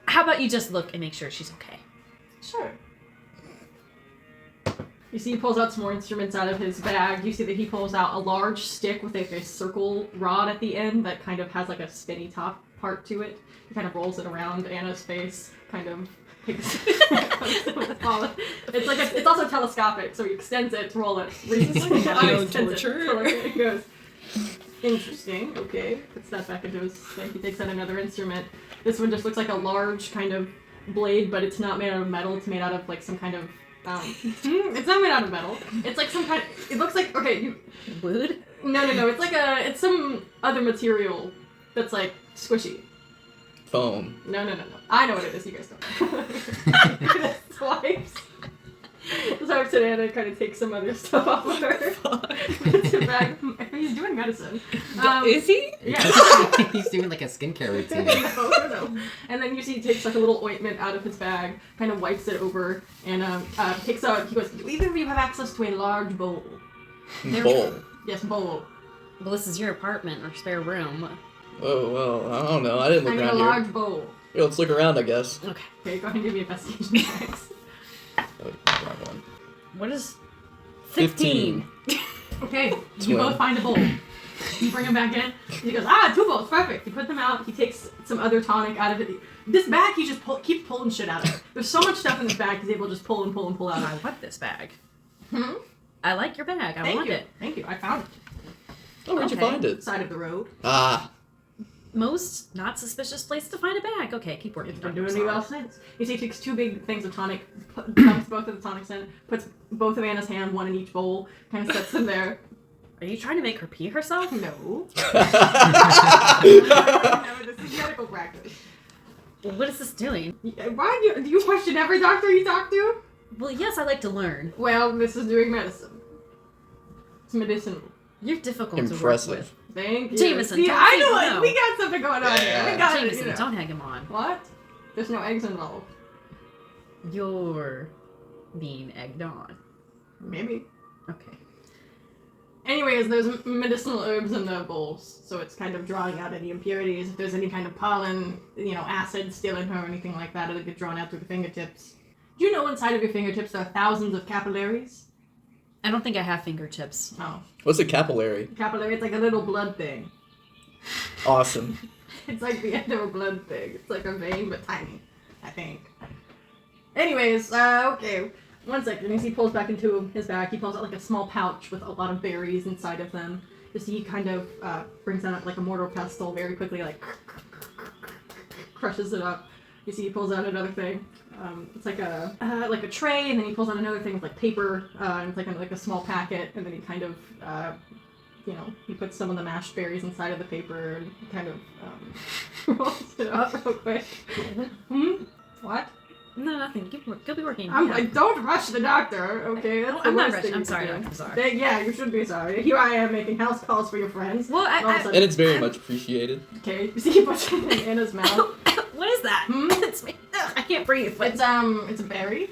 How about you just look and make sure she's okay? Sure. You see he pulls out some more instruments out of his bag. You see that he pulls out a large stick with a circle rod at the end that kind of has like a spinny top part to it. He kind of rolls it around Anna's face, kind of takes it's like it's also telescopic, so he extends it to roll it. Reasonably. Audio Extends it. torture. So like, it goes, interesting, okay. Puts that back into his thing. He takes out another instrument. This one just looks like a large kind of blade, but it's not made out of metal. It's made out of like some kind of it's not made out of metal. It's like some kind. It looks like Wood? No. It's some other material that's like squishy. Phone. No. I know what it is. You guys don't. Swipes. Swipes at Anna and kind of takes some other stuff off of her. Puts it back. He's doing medicine. Is he? Yeah. He's doing like a skincare routine. No. And then you see he takes like a little ointment out of his bag, kind of wipes it over, and takes out. He goes, "Do either of you have access to a large bowl?" Bowl. Yes, bowl. Well, this is your apartment or spare room. Oh, well, I don't know. I didn't I look mean, a around here. large bowl. Here, let's look around, I guess. Okay. Okay, go ahead and give me investigation checks. Oh, wrong one. What is 15. Okay, you Swim. both find a bowl. You bring him back in. He goes, 2 bowls, perfect. You put them out. He takes some other tonic out of it. This bag, he just keeps pulling shit out of it. There's so much stuff in this bag, he's able to just pull and pull and pull out. I want this bag. Hmm? I like your bag. I want it. Thank you. I found it. Oh, where'd you Okay. find it? Side of the road. Ah. Most not suspicious place to find a bag. Okay, keep working. It's been Dr. doing me Bizarre. well since. You see, he takes 2 big things of tonic, dumps both of the tonics in, puts both of Anna's hand, one in each bowl, kind of sets them there. Are you trying to make her pee herself? No. No, this is medical practice. What is this doing? Why do you question every doctor you talk to? Well, yes, I like to learn. Well, this is doing medicine. It's medicinal. You're difficult Impressive. to work Thank you. Jameson, See, don't I say know no. it. We got something going on here. We with. got it. Jameson, You know. don't hang him on. What? There's no eggs involved. You're being egged on. Maybe. Okay. Anyways, there's medicinal herbs in the bowls, so it's kind of drawing out any impurities. If there's any kind of pollen, acid still in her or anything like that, it'll get drawn out through the fingertips. Do you know inside of your fingertips there are thousands of capillaries? I don't think I have fingertips. Oh. What's a capillary? Capillary, it's like a little blood thing. Awesome. It's like the end of a blood thing. It's like a vein, but tiny, I think. Anyways, okay. 1 second, as he pulls back into his bag, he pulls out like a small pouch with a lot of berries inside of them. Just he kind of brings out like a mortar pestle very quickly, like crushes it up. You see, he pulls out another thing. It's like a tray, and then he pulls out another thing with like paper, and it's like a small packet, and then he kind of he puts some of the mashed berries inside of the paper and kind of rolls it up real quick. What? No, nothing. Go be working. I'm Yeah. like, don't rush the doctor, okay? That's Oh, the I'm not worst rushing. thing I'm you sorry, can do. Dr. Bizarre. Yeah, you should be sorry. Here I am making house calls for your friends. Well, All of a I sudden- And it's very much appreciated. Okay, you see he puts it in Anna's mouth. what is that? Hmm? It's me. Ugh, I can't breathe. It's a berry.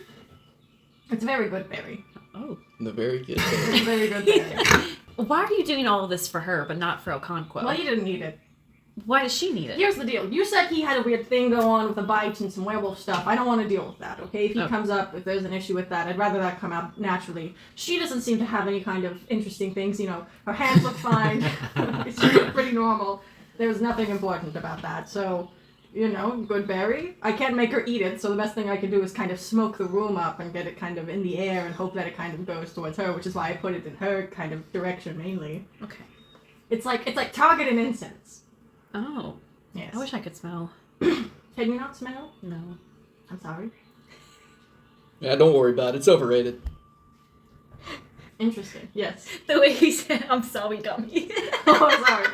It's a very good berry. Oh. The very good. It's a very good berry. Why are you doing all of this for her, but not for Okonkwo? Well, you didn't need it. Why does she need it? Here's the deal. You said he had a weird thing go on with a bite and some werewolf stuff. I don't want to deal with that, okay? If he Okay. comes up, if there's an issue with that, I'd rather that come out naturally. She doesn't seem to have any kind of interesting things, her hands look fine. She's pretty normal. There's nothing important about that. So, good berry. I can't make her eat it, so the best thing I can do is kind of smoke the room up and get it kind of in the air and hope that it kind of goes towards her, which is why I put it in her kind of direction mainly. Okay. It's like target and incense. Oh. Yes. I wish I could smell. Can you not smell? No. I'm sorry. Yeah, don't worry about it. It's overrated. Interesting. Yes. The way he said, I'm sorry, dummy. Oh, sorry.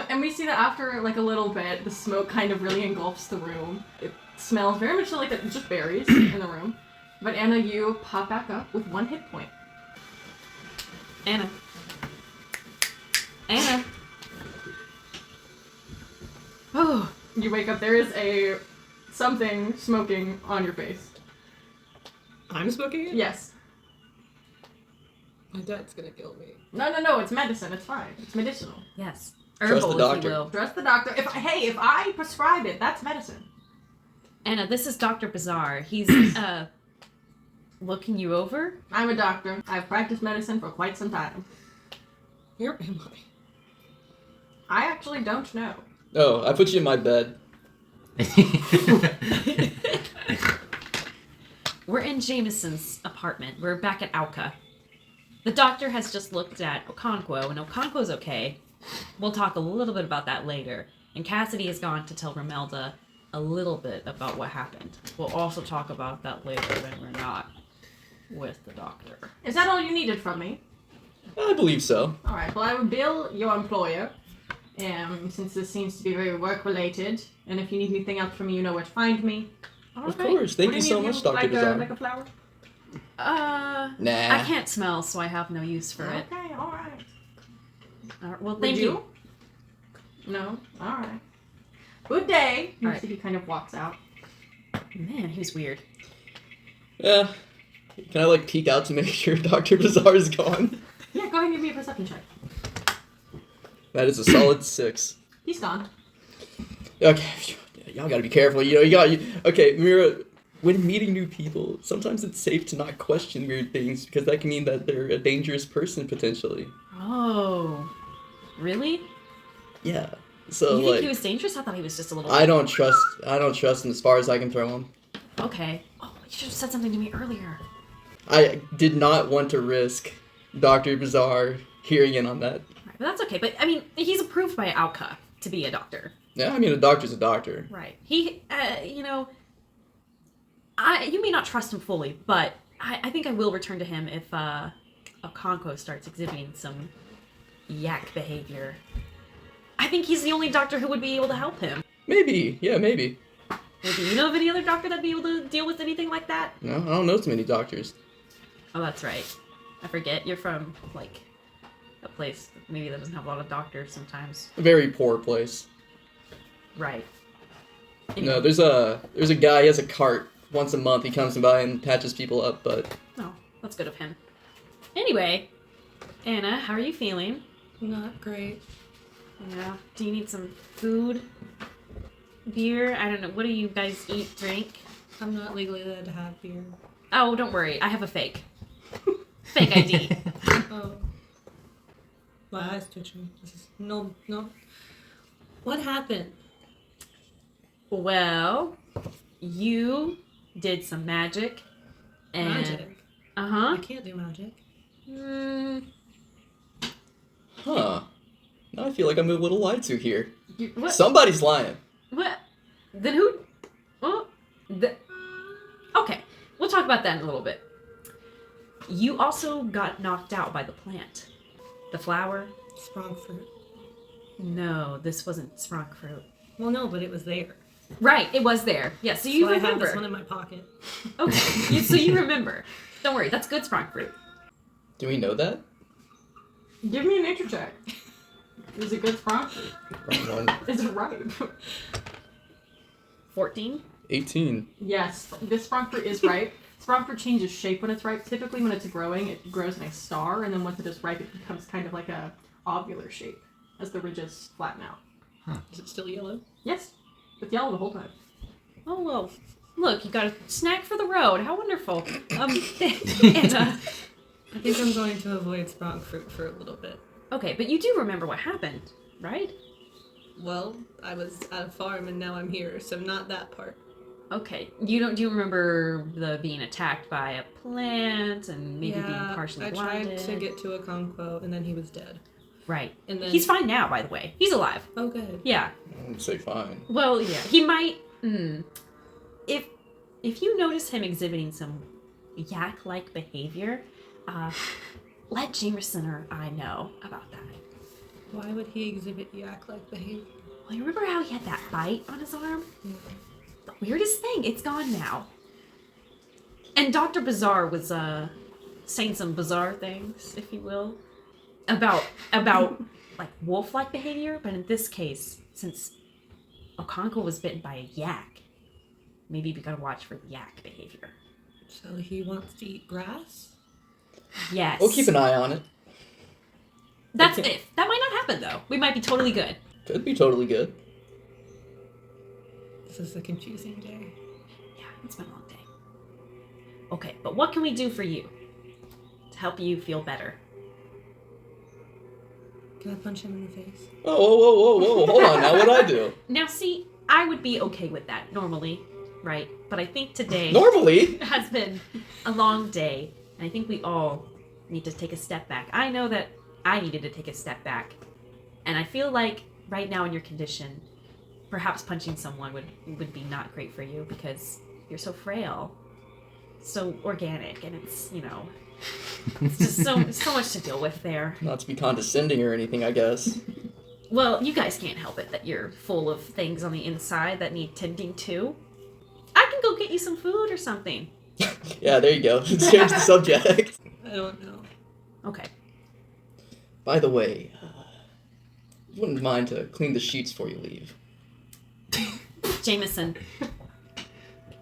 And we see that after like a little bit, the smoke kind of really engulfs the room. It smells very much like it's just berries in the room. But Anna, you pop back up with 1 hit point. Anna. Anna. Oh. You wake up. There is something smoking on your face. I'm smoking it? Yes. My dad's gonna kill me. No. It's medicine. It's fine. It's medicinal. Yes. Trust Herbal, the if doctor. you will. Trust the doctor. If I prescribe it, that's medicine. Anna, this is Dr. Bizarre. He's, looking you over? I'm a doctor. I've practiced medicine for quite some time. Where am I actually don't know. Oh, I put you in my bed. We're in Jameson's apartment. We're back at Auka. The doctor has just looked at Okonkwo, and Okonkwo's okay. We'll talk a little bit about that later. And Cassidy has gone to tell Romelda a little bit about what happened. We'll also talk about that later when we're not with the doctor. Is that all you needed from me? I believe so. All right. Well, I will bill your employer, since this seems to be very work-related. And if you need anything else from me, you know where to find me. All Of right. course. Thank What you do so need? much, Dr. Like Bizarre. like a flower? Nah. I can't smell, so I have no use for it. Okay. All right. All right, well, Would thank you. No. All right. Good day. You All right. see he kind of walks out. Man, he's weird. Yeah. Can I, peek out to make sure Dr. Bizarre is gone? Yeah. Go ahead and give me a perception check. That is a solid 6. He's gone. Okay. Y'all gotta be careful. Okay, Mira, when meeting new people, sometimes it's safe to not question weird things because that can mean that they're a dangerous person potentially. Oh, really? Yeah. So You think he was dangerous? I thought he was just a little. I don't trust him as far as I can throw him. Okay. Oh, you should have said something to me earlier. I did not want to risk Dr. Bizarre hearing in on that. Right, but that's okay. But I mean, he's approved by Alka to be a doctor. Yeah, I mean, a doctor's a doctor. Right. He, you know, you may not trust him fully, but I think I will return to him if Okonkwo starts exhibiting some yak behavior. I think he's the only doctor who would be able to help him. Maybe. Yeah, maybe. Well, do you know of any other doctor that'd be able to deal with anything like that? No, I don't know too many doctors. Oh, that's right. I forget. You're from, like, a place maybe that doesn't have a lot of doctors sometimes. A very poor place. Right. No, there's a guy, he has a cart. Once a month he comes by and patches people up, but... Oh, that's good of him. Anyway, Anna, how are you feeling? Not great. Yeah. Do you need some food? Beer? I don't know. What do you guys eat, drink? I'm not legally allowed to have beer. Oh, don't worry. I have a fake. Fake ID. Oh. My eyes twitching. No. What happened? Well, you did some magic. And... Magic? Uh-huh. I can't do magic. Huh. Now I feel like I'm a little lied to here. What? Somebody's lying. What? Then who? Oh, okay, we'll talk about that in a little bit. You also got knocked out by the plant. The flower? Sprung fruit. No, this wasn't sprung fruit. Well, no, but it was there. Right, it was there. Yeah, so you I remember. have this one in my pocket. Okay, so you remember. Don't worry, that's good sprung fruit. Do we know that? Give me a nature check. Is it good sprung? Wrong one. Is it right? 14? 18. Yes, this sprung fruit is ripe. Sprung fruit changes shape when it's ripe. Typically when it's growing, it grows in a star, and then once it is ripe, it becomes kind of like a ovular shape as the ridges flatten out. Is it still yellow? Yes, it's yellow the whole time. Oh, well, look, you got a snack for the road. How wonderful. And, I think I'm going to avoid sprung fruit for a little bit. okay, but you do remember what happened, right? Well, I was at a farm and now I'm here, so not that part. Okay. Do you remember the being attacked by a plant and maybe being partially I blinded? tried to get to Okonkwo and then he was dead. Right. And then He's fine now, by the way. He's alive. Oh, good. Yeah. I'd say fine. Well, yeah. He might. If you notice him exhibiting some yak-like behavior, let Jamerson or I know about that. Why would he exhibit yak-like behavior? Well, you remember how he had that bite on his arm? Yeah. The weirdest thing. It's gone now. And Dr. Bizarre was saying some bizarre things, if you will, about like wolf-like behavior. But in this case, since Okonkwo was bitten by a yak, maybe we gotta watch for yak behavior. So he wants to eat grass? Yes. We'll keep an eye on it. That's if. That might not happen though. We might be totally good. Could be totally good. This is a confusing day. Yeah, it's been a long day. Okay, but what can we do for you to help you feel better? Can I punch him in the face? Whoa. Hold on now, what'd I do? Now, see, I would be okay with that normally, right? But I think today Normally? has been a long day, and I think we all need to take a step back. I know that I needed to take a step back, and I feel like right now in your condition, perhaps punching someone would be not great for you because you're so frail, so organic, and it's, it's just so much to deal with there. Not to be condescending or anything, I guess. Well, you guys can't help it that you're full of things on the inside that need tending to. I can go get you some food or something. Yeah, there you go. Let's change the subject. I don't know. Okay. By the way, you wouldn't mind to clean the sheets before you leave. Jameson,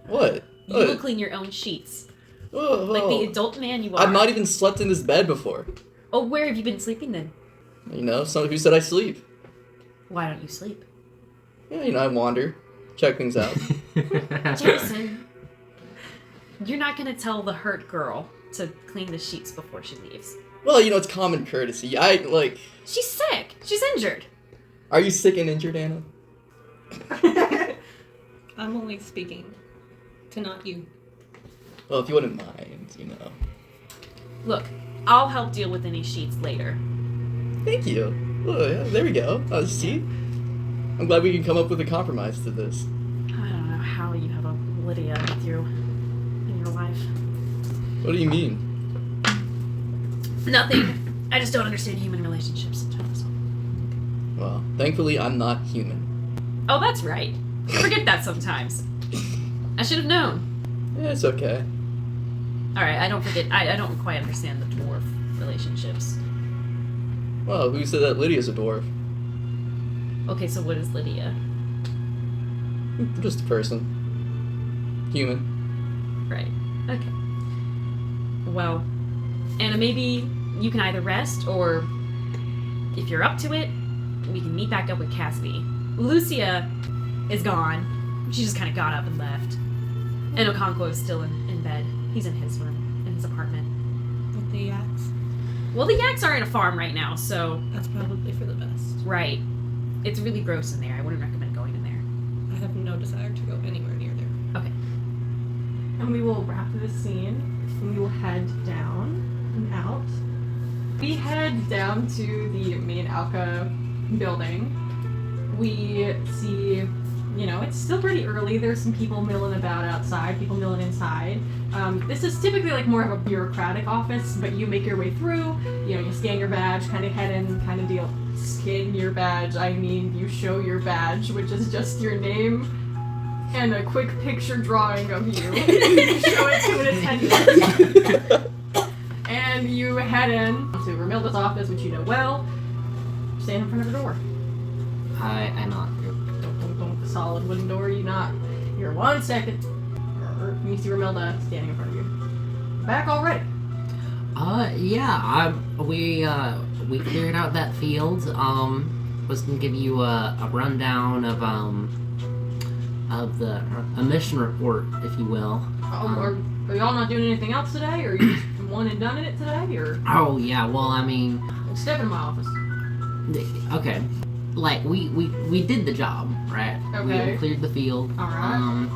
What? you will clean your own sheets. Whoa. Like the adult man you are. I've not even slept in this bed before. Oh, where have you been sleeping then? Who said I sleep? Why don't you sleep? Yeah, I wander, check things out. Jameson, You're not gonna tell the hurt girl to clean the sheets before she leaves. Well, it's common courtesy. She's sick. She's injured. Are you sick and injured, Anna? I'm only speaking to not you. Well, if you wouldn't mind, Look, I'll help deal with any sheets later. Thank you. Oh, yeah, there we go. See? I'm glad we can come up with a compromise to this. I don't know how you have a Lydia with you in your life. What do you mean? Nothing. I just don't understand human relationships sometimes. Well, thankfully, I'm not human. Oh, that's right. I forget that sometimes. I should have known. Yeah, it's okay. Alright, I don't forget. I don't quite understand the dwarf relationships. Well, who said that Lydia's a dwarf? Okay, so what is Lydia? Just a person. Human. Right. Okay. Well, Anna, maybe you can either rest, or if you're up to it, we can meet back up with Cassidy. Lucia is gone. She just kind of got up and left. And Okonkwo is still in bed. He's in his room, in his apartment. With the yaks. Well, the yaks are in a farm right now, so... That's probably for the best. Right. It's really gross in there. I wouldn't recommend going in there. I have no desire to go anywhere near there. Okay. And we will wrap this scene, and we will head down and out. We head down to the main Alka building. We see, it's still pretty early. There's some people milling about outside, people milling inside. This is typically like more of a bureaucratic office, but you make your way through, you scan your badge, kind of head in, kind of deal. Scan your badge, you show your badge, which is just your name and a quick picture drawing of you. You show it to an attendant. And you head in to Romilda's office, which you know well. Stand in front of the door. I knock. Don't. Solid wooden door, you knock. Here, 1 second. You see Romilda standing in front of you. Back already. Yeah, we cleared out that field. Was gonna give you a rundown of a mission report, if you will. Are y'all not doing anything else today, or you just one and done in it today, or? Oh yeah, well I mean. Step into my office. Okay, like we did the job, right? Okay. We cleared the field. All right.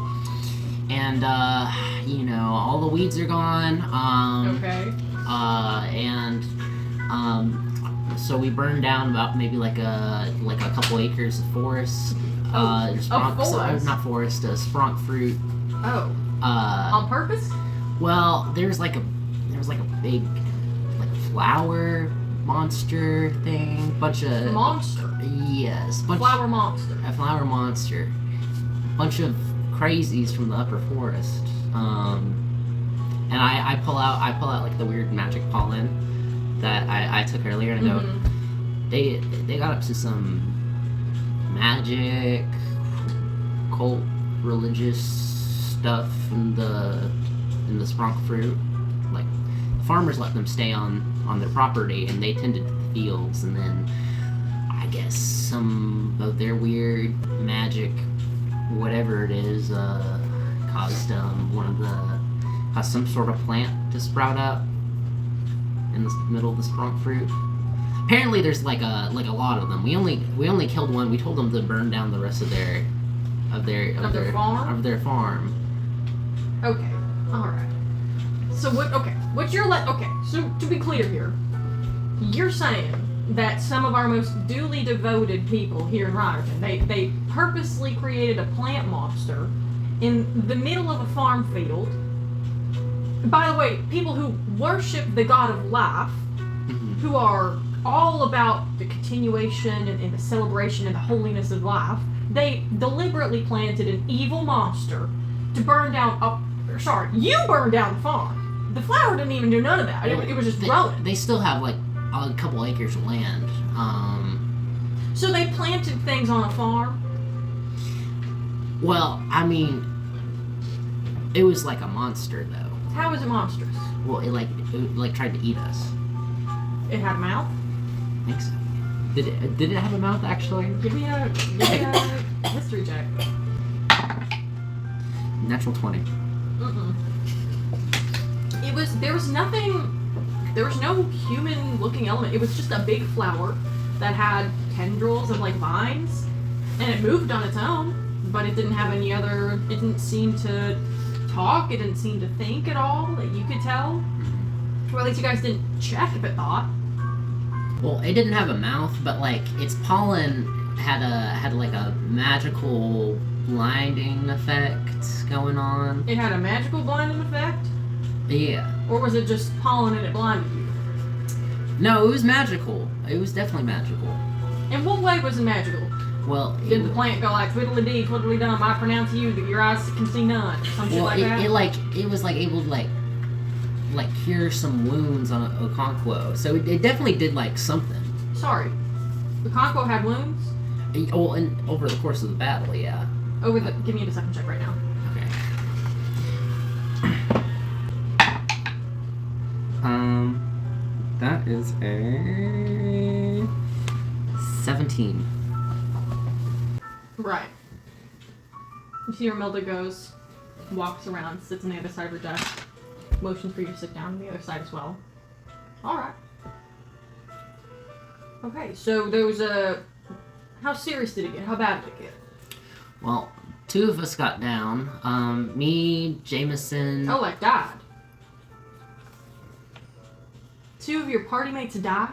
And all the weeds are gone. Okay. So we burned down about maybe like a couple acres of forest. Forest? Spronk fruit. Oh. On purpose? Well, there's like a big flower monster thing. Bunch of monster. Yes. Flower monster. A flower monster. Bunch of crazies from the upper forest. And I pull out like the weird magic pollen that I took earlier, and I go, they got up to some magic, cult, religious stuff in the spronk fruit. Like the farmers let them stay on their property, and they tended the fields, and then I guess some of their weird magic, whatever it is, caused some sort of plant to sprout up in the middle of the spronk fruit. Apparently, there's like a lot of them. We only killed one. We told them to burn down the rest of their farm. Okay. All right. So what? Okay. What you're like? Okay. So to be clear here, you're saying that some of our most duly devoted people here in Ryerton, they purposely created a plant monster in the middle of a farm field. By the way, people who worship the god of life, who are all about the continuation and the celebration and the holiness of life, they deliberately planted an evil monster to burn down you burned down the farm. The flower didn't even do none of that. It was just growing. They still have like a couple acres of land. So they planted things on a farm? Well, I mean, it was like a monster though. How is it monstrous? Well, it tried to eat us. It had a mouth? I think so. Did it have a mouth actually? Give me a history check. Natural 20. There was nothing. There was no human-looking element. It was just a big flower that had tendrils of like vines, and it moved on its own. But it didn't have any other. It didn't seem to talk. It didn't seem to think at all. That you could tell. Or at least you guys didn't check if it thought. Well, it didn't have a mouth, but like its pollen had like a magical blinding effect going on. It had a magical blinding effect? Yeah. Or was it just pollen and it blinded you? No, it was magical. It was definitely magical. In what way was it magical? Well, Did the plant go like twiddly-dee, twiddly-dum, I pronounce you, that your eyes can see none? Some shit like that? It was like able to like cure some wounds on Okonkwo. So it definitely did like something. Sorry. The Conquo had wounds? Oh, and over the course of the battle, yeah. Give me a second check right now. Okay. That is a 17. Right. You see where Milda goes, walks around, sits on the other side of her desk, motions for you to sit down on the other side as well. Alright. Okay, so there was how serious did it get? How bad did it get? Well, 2 of us got down. Me, Jameson. Oh, like died. 2 of your party mates died?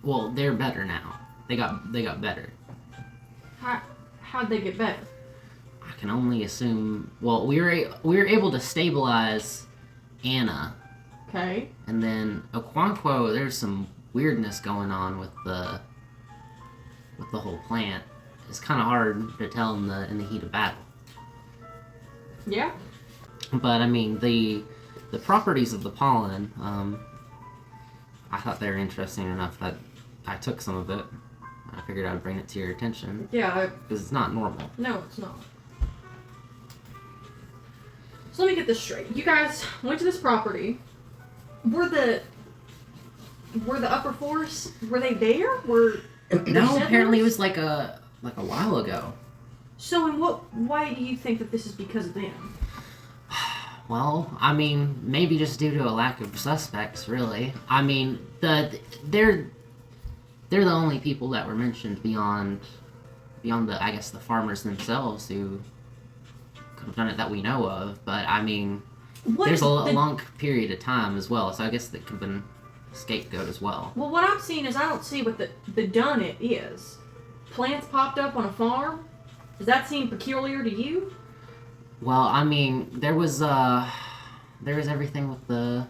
Well, they're better now. They got better. How'd they get better? I can only assume. Well, we were able to stabilize Anna. Okay. And then Okonkwo, there's some weirdness going on with the whole plant. It's kind of hard to tell in the heat of battle. Yeah. But I mean, the properties of the pollen, I thought they were interesting enough that I took some of it. I figured I'd bring it to your attention. Yeah. Because it's not normal. No, it's not. So let me get this straight. You guys went to this property. Were the upper force, were they there? No, apparently it was like a while ago. So in what way do you think that this is because of them? Well, I mean, maybe just due to a lack of suspects, really. I mean, they're the only people that were mentioned beyond the, I guess, the farmers themselves who could have done it that we know of. But I mean, there's a long period of time as well, so I guess that could have been a scapegoat as well. Well, what I'm seeing is I don't see what the done it is. Plants popped up on a farm? Does that seem peculiar to you? Well, I mean, there was everything with the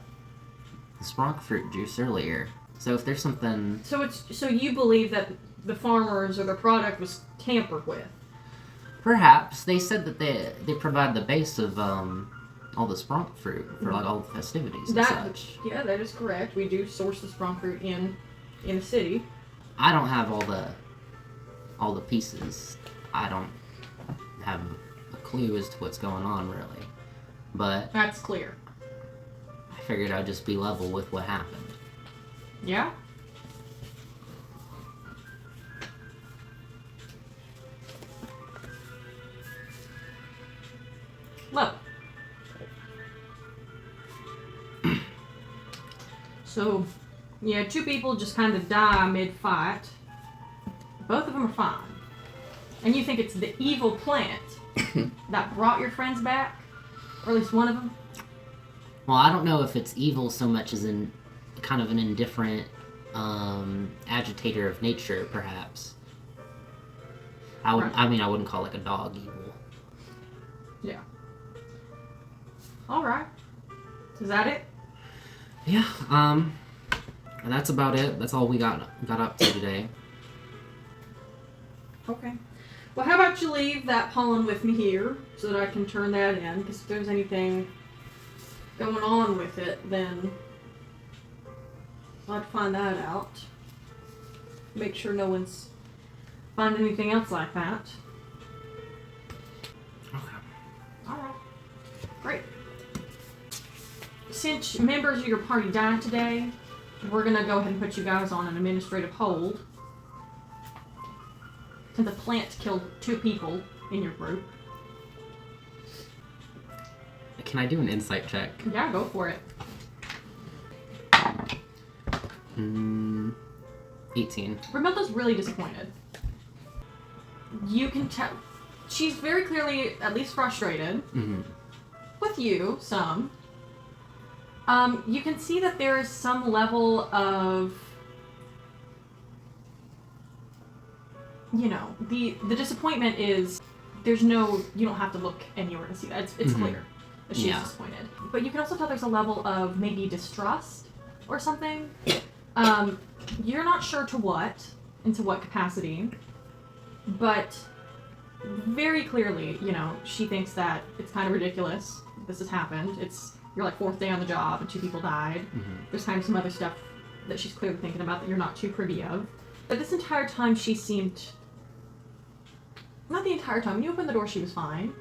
spronk fruit juice earlier. So if there's something... So you believe that the farmers or the product was tampered with? Perhaps. They said that they provide the base of all the spronk fruit for like all the festivities and such. Yeah, that is correct. We do source the spronk fruit in the city. I don't have all the pieces. I don't have a clue as to what's going on, really. But... That's clear. I figured I'd just be level with what happened. Yeah? Well. So, yeah, 2 people just kind of die mid-fight. Both of them are fine. And you think it's the evil plant that brought your friends back? Or at least one of them? Well, I don't know if it's evil so much as in kind of an indifferent agitator of nature, perhaps. I wouldn't call like a dog evil. Yeah. Alright. Is that it? Yeah, and that's about it. That's all we got up to today. Okay. Well, how about you leave that pollen with me here so that I can turn that in, because if there's anything going on with it, then I'd find that out. Make sure no one's finding anything else like that. Okay. Alright. Great. Since members of your party died today, we're gonna go ahead and put you guys on an administrative hold. Since the plant killed 2 people in your group. Can I do an insight check? Yeah, go for it. 18. Ramelda's really disappointed. You can tell she's very clearly at least frustrated with you. Some. You can see that there is some level of, you know, the disappointment is there's no, you don't have to look anywhere to see that. It's clear that she's disappointed. But you can also tell there's a level of maybe distrust or something. You're not sure to what, into what capacity, but very clearly, you know, she thinks that it's kind of ridiculous this has happened. You're like 4th day on the job and 2 people died. There's kind of some other stuff that she's clearly thinking about that you're not too privy of. But this entire time she seemed, not the entire time, when you opened the door she was fine.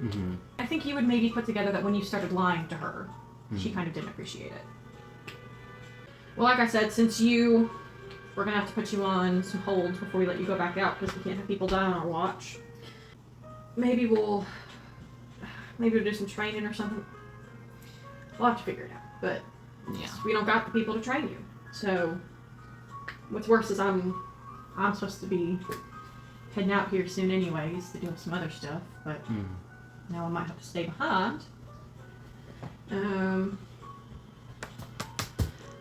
I think you would maybe put together that when you started lying to her, she kind of didn't appreciate it. Well, like I said, since we're going to have to put you on some holds before we let you go back out because we can't have people die on our watch. Maybe we'll do some training or something. We'll have to figure it out, but we don't got the people to train you. So, what's worse is I'm supposed to be heading out here soon anyways to do some other stuff, but now I might have to stay behind.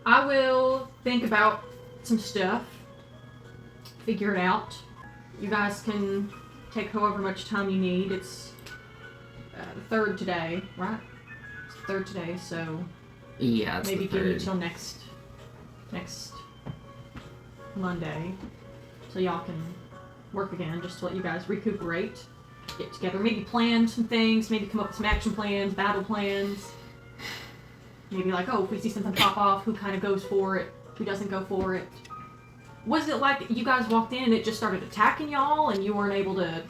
I will think about some stuff, figure it out. You guys can take however much time you need. It's the 3rd today, right? It's the 3rd today, so yeah, it's maybe the give you 3rd. till next Monday, so y'all can work again, just to let you guys recuperate, get together, maybe plan some things, maybe come up with some action plans, battle plans. Maybe like, oh, if we see something pop off, who kind of goes for it, who doesn't go for it. Was it like you guys walked in and it just started attacking y'all and you weren't able to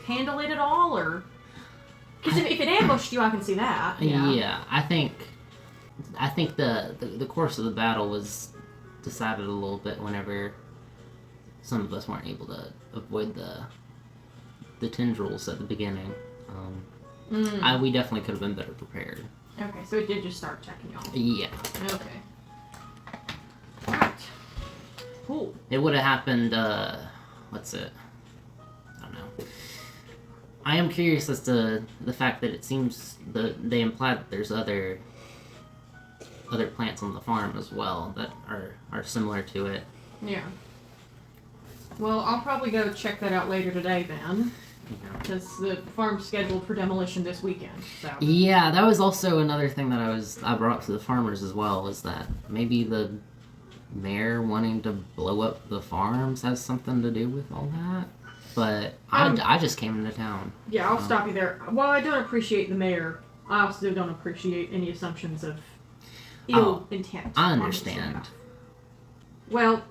handle it at all, or? Because if it ambushed you, I can see that. Yeah, I think the course of the battle was decided a little bit whenever some of us weren't able to avoid the tendrils at the beginning. We definitely could have been better prepared. Okay, so it did just start attacking y'all. Yeah. Okay. Alright. Cool. It would have happened, what's it? I don't know. I am curious as to the fact that it seems that they implied that there's other plants on the farm as well that are similar to it. Yeah. Well, I'll probably go check that out later today then. Because the farm's scheduled for demolition this weekend, so. Yeah, that was also another thing that I brought up to the farmers as well, is that maybe the mayor wanting to blow up the farms has something to do with all that. But I just came into town. Yeah, I'll stop you there. While I don't appreciate the mayor, I also don't appreciate any assumptions of ill intent. I understand. Well,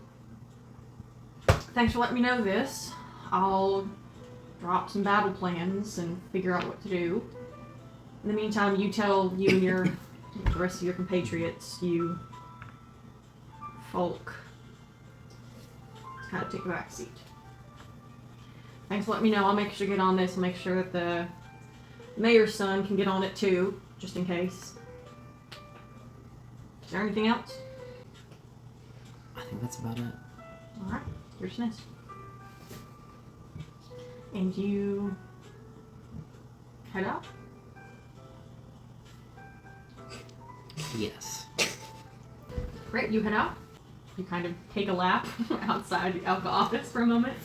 thanks for letting me know this. I'll drop some battle plans and figure out what to do. In the meantime, you tell you and the rest of your compatriots, you folk, to kind of take a back seat. Thanks for letting me know. I'll make sure to get on this. I'll make sure that the mayor's son can get on it too, just in case. Is there anything else? I think that's about it. Alright, you're dismissed. And you head out? Yes. Great, you head out. You kind of take a lap outside the office for a moment.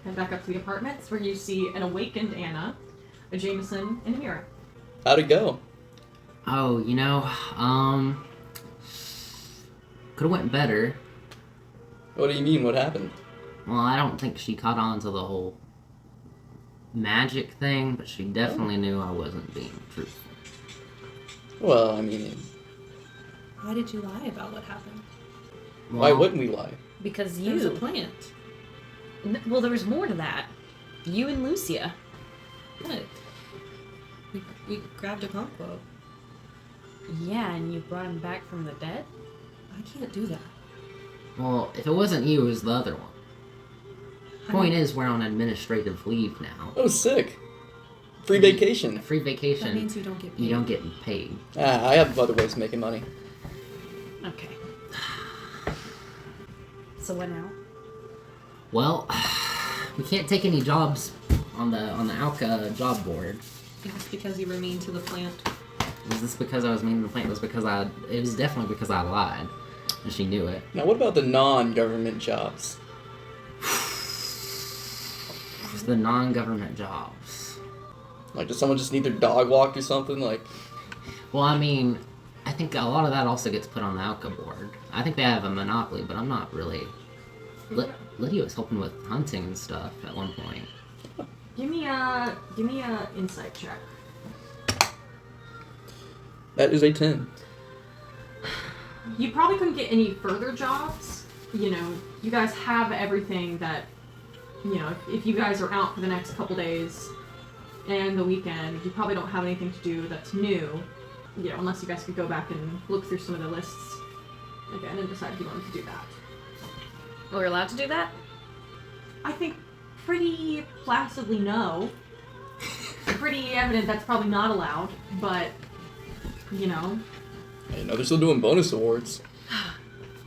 Head back up to the apartments where you see an awakened Anna, a Jameson, and a Mira. How'd it go? Oh, could have went better. What do you mean? What happened? Well, I don't think she caught on to the whole magic thing, but she definitely knew I wasn't being truthful. Well, I mean, Why did you lie about what happened? why wouldn't we lie? Because It was a you. plant. Well, there was more to that. You and Lucia. What? We grabbed a convo. Yeah, and you brought him back from the dead? I can't do that. Well, if it wasn't you, it was the other one. Point is, we're on administrative leave now. Oh, sick. Free vacation. Free vacation. That means you don't get paid. You don't get paid. I have other ways of making money. Okay. So what now? Well, we can't take any jobs on the Alka job board. It was because you were mean to the plant. Was this because I was mean to the plant? It was definitely because I lied. And she knew it. Now, what about the non-government jobs? The non-government jobs. Like, does someone just need their dog walked or something? Like, Well, I mean, I think a lot of that also gets put on the Alka board. I think they have a monopoly, but I'm not really... Lydia was helping with hunting and stuff at one point. Give me a insight check. that is a 10. You probably couldn't get any further jobs. You know, you guys have everything that, you know, if you guys are out for the next couple days and the weekend, you probably don't have anything to do that's new. You know, unless you guys could go back and look through some of the lists again and decide if you wanted to do that. We're allowed to do that? I think pretty placidly no. Pretty evident that's probably not allowed, but, you know. You know, they're still doing bonus awards.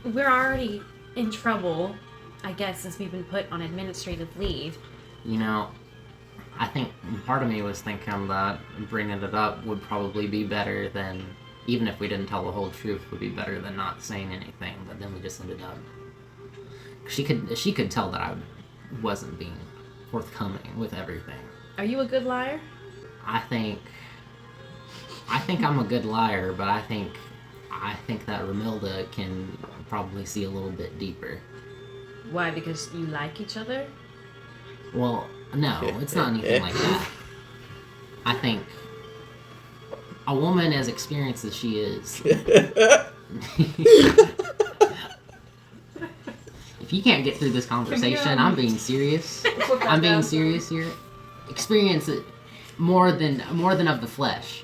We're already in trouble, I guess, since we've been put on administrative leave. You know, I think part of me was thinking that bringing it up would probably be better than, even if we didn't tell the whole truth, would be better than not saying anything, but then we just ended up... She could tell that I wasn't being forthcoming with everything. Are you a good liar? I think I'm a good liar, but I think that Romilda can probably see a little bit deeper. Why? Because you like each other? Well, no, it's not anything like that. I think a woman as experienced as she is... If you can't get through this conversation, I'm being serious. I'm being serious here. Experience it more than of the flesh.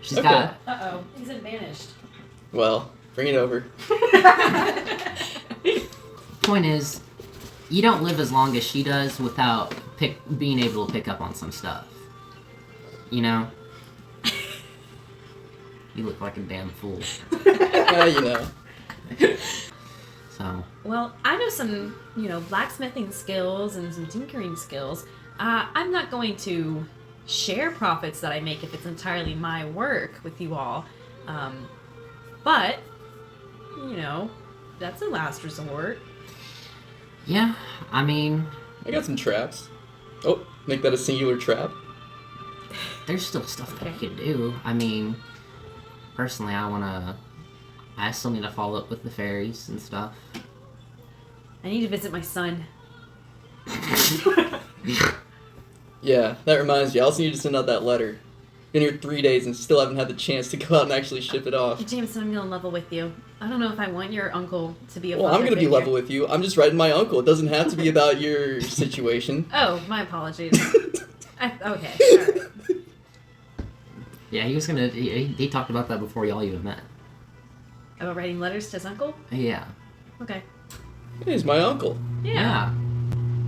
She's Okay. got... Uh-oh. He's advantaged. Well, bring it over. Point is, you don't live as long as she does without being able to pick up on some stuff. You know? You look like a damn fool. You know. So... Well, I know some, blacksmithing skills and some tinkering skills. I'm not going to share profits that I make if it's entirely my work with you all. But, that's a last resort. Yeah, I mean... I got some traps. Oh, make that a singular trap. There's still stuff that I could do. I mean, personally, I still need to follow up with the fairies and stuff. I need to visit my son. Yeah, that reminds me. I also need to send out that letter. Been here 3 days and still haven't had the chance to go out and actually ship it off. Jameson, I'm gonna level with you. I don't know if I want your uncle to be a Well, I'm father gonna be figure. level with you. I'm just writing my uncle. It doesn't have to be about your situation. Oh, my apologies. Okay, alright. Yeah, he was gonna... He talked about that before y'all even met. About writing letters to his uncle? Yeah. Okay. He's my uncle. Yeah.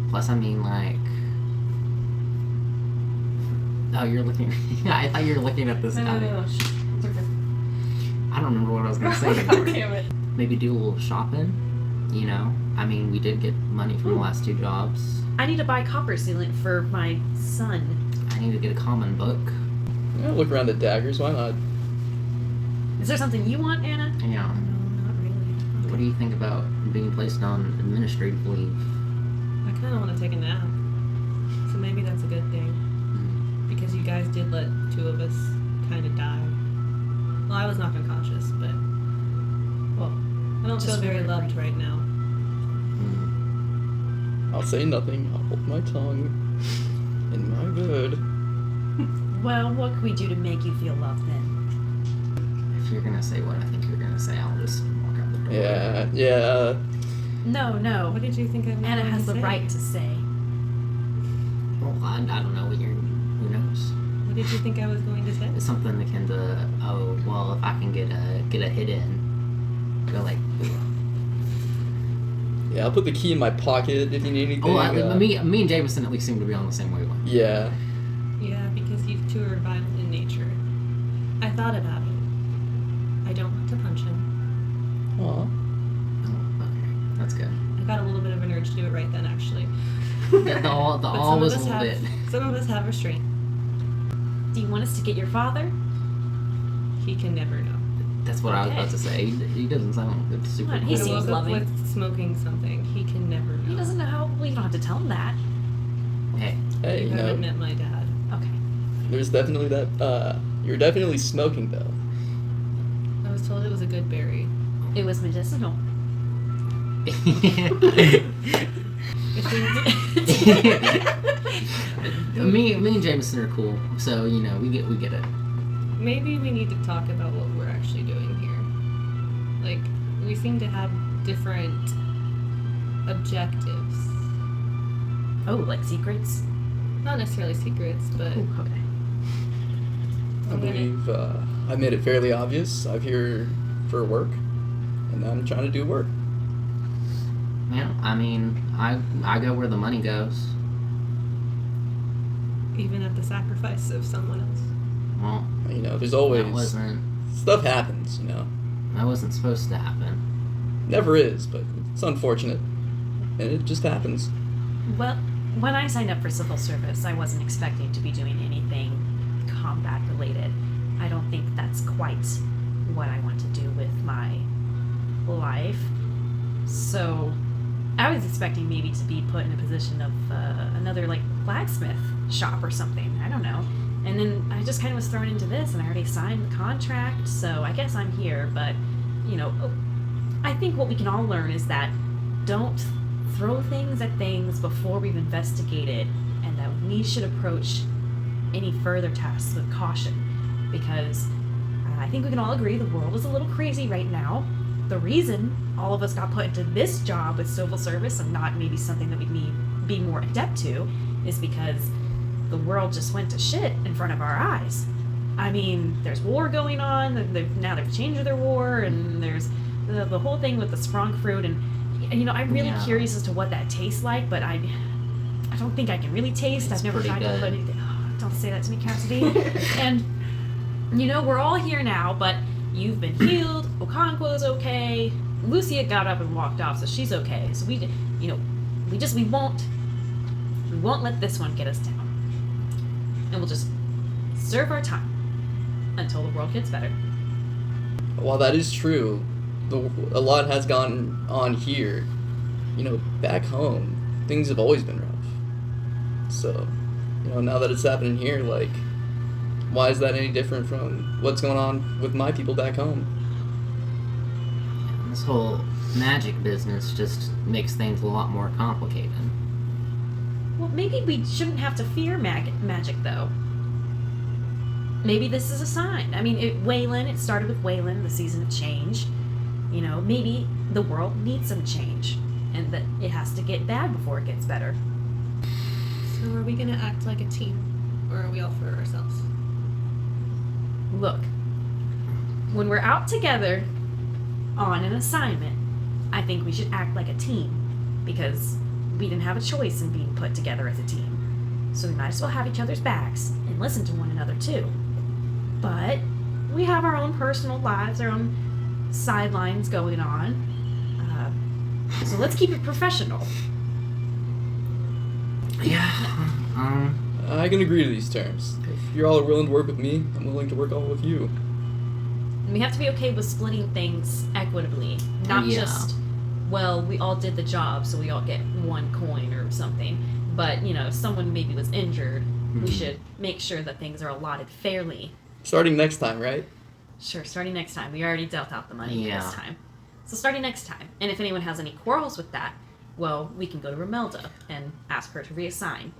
Plus, I mean, like... Oh, you're looking... I thought you were looking at this... No. It's okay. I don't remember what I was gonna say anymore. Damn it. Maybe do a little shopping, I mean, we did get money from the last 2 jobs. I need to buy copper sealant for my son. I need to get a common book. Yeah, look around at daggers. Why not? Is there something you want, Anna? Yeah. No, not really. What do you think about being placed on administrative leave? I kind of want to take a nap. So maybe that's a good thing. Because you guys did let 2 of us kind of die. Well, I was knocked unconscious, but... Well, I don't Just feel very very loved right now. I'll say nothing. I'll hold my tongue in my bed. Well, what can we do to make you feel loved then? If you're gonna say what I think you're gonna say, I'll just walk out the door. Yeah. No. What did you think I was Anna going has to the say? right to say. Well, I don't know what who knows? What did you think I was going to say? It's something akin to, oh, well, if I can get a hit in, go like... Yeah, I'll put the key in my pocket if you need anything. Oh, me and Jameson at least seem to be on the same wavelength. Yeah. Yeah, because you 2 are violent in nature. I thought about it. I don't want to punch him. Aw. Oh, okay. That's good. I got a little bit of an urge to do it right then, actually. Yeah, the all But was a little bit. Some of us have restraint. Do you want us to get your father? He can never know. That's what I was about to say. He doesn't sound super What? cool. He I seems woke up loving. with smoking something. He can never know. He doesn't know how. Well, you don't have to tell him that. Hey, Hey, You you haven't know, met my dad. Okay. there's definitely that. You're definitely smoking though. I was told it was a good berry. It was medicinal. Which means me and Jameson are cool, so you know we get it. maybe we need to talk about what we're actually doing here. Like, we seem to have different objectives. Oh, like secrets? Not necessarily secrets, but Ooh, okay. I believe I made it fairly obvious. I'm here for work, and I'm trying to do work. Yeah, I mean, I go where the money goes. even at the sacrifice of someone else. Well, You know, there's always that wasn't stuff happens. You know, supposed to happen. never is, but it's unfortunate, and it just happens. Well, when I signed up for civil service, I wasn't expecting to be doing anything combat related. I don't think that's quite what I want to do with my life. So, I was expecting maybe to be put in a position of another like blacksmith shop or something. I don't know. And then I just kind of was thrown into this, and I already signed the contract, so I guess I'm here. But, you know, I think what we can all learn is that don't throw things at things before we've investigated, and that we should approach any further tasks with caution, because I think we can all agree the world is a little crazy right now. The reason all of us got put into this job with civil service and not maybe something that we'd be more adept to is because the world just went to shit in front of our eyes. I mean, there's war going on, now they've changed their war, and there's the whole thing with the sprung fruit, and you know, I'm really curious as to what that tastes like, but I don't think I can really taste. It's I've never pretty tried to put good. anything. Oh, don't say that to me, Cassidy. And you know, we're all here now, but you've been healed. Okonkwo's okay. Lucia got up and walked off, so she's okay. So we won't let this one get us down, and we'll just serve our time until the world gets better. While that is true, a lot has gone on here. You know, back home, things have always been rough. So, you know, now that it's happening here, like, why is that any different from what's going on with my people back home? This whole magic business just makes things a lot more complicated. Well, maybe we shouldn't have to fear magic, though. Maybe this is a sign. I mean, it started with Waylon, the season of change. You know, maybe the world needs some change, and that it has to get bad before it gets better. So are we gonna act like a team, or are we all for ourselves? Look, when we're out together on an assignment, I think we should act like a team, because we didn't have a choice in being put together as a team. So we might as well have each other's backs and listen to one another too. But we have our own personal lives, our own sidelines going on. So let's keep it professional. Yeah. I can agree to these terms. If you're all willing to work with me, I'm willing to work all with you. And we have to be okay with splitting things equitably, not just, well, we all did the job, so we all get one coin or something. But, you know, if someone maybe was injured, we should make sure that things are allotted fairly. Starting next time, right? Sure, starting next time. We already dealt out the money Yeah. this time. So starting next time. And if anyone has any quarrels with that, well, we can go to Romelda and ask her to reassign.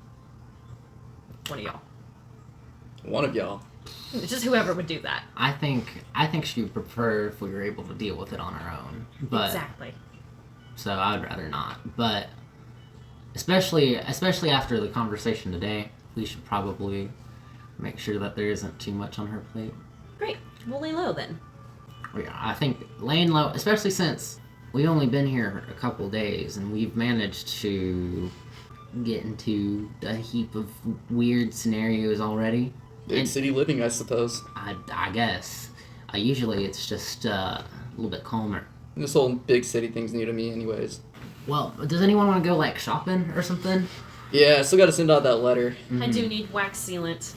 One of y'all. One of y'all. Just whoever would do that. I think she would prefer if we were able to deal with it on our own. But Exactly. so I'd rather not. But especially after the conversation today, we should probably make sure that there isn't too much on her plate. Great. We'll lay low then. Yeah, I think laying low, especially since we've only been here a couple days and we've managed to get into a heap of weird scenarios already. Big city living, I suppose. I guess. Usually it's just a little bit calmer. This whole big city thing's new to me anyways. Well, does anyone want to go, like, shopping or something? Yeah, I still gotta send out that letter. I do need wax sealant.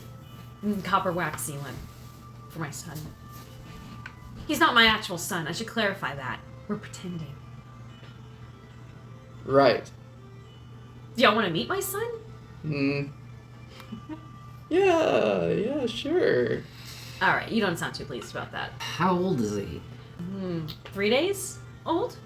Copper wax sealant. For my son. He's not my actual son. I should clarify that. We're pretending. Right. Do y'all want to meet my son? Yeah, sure. Alright, you don't sound too pleased about that. How old is he? 3 days old?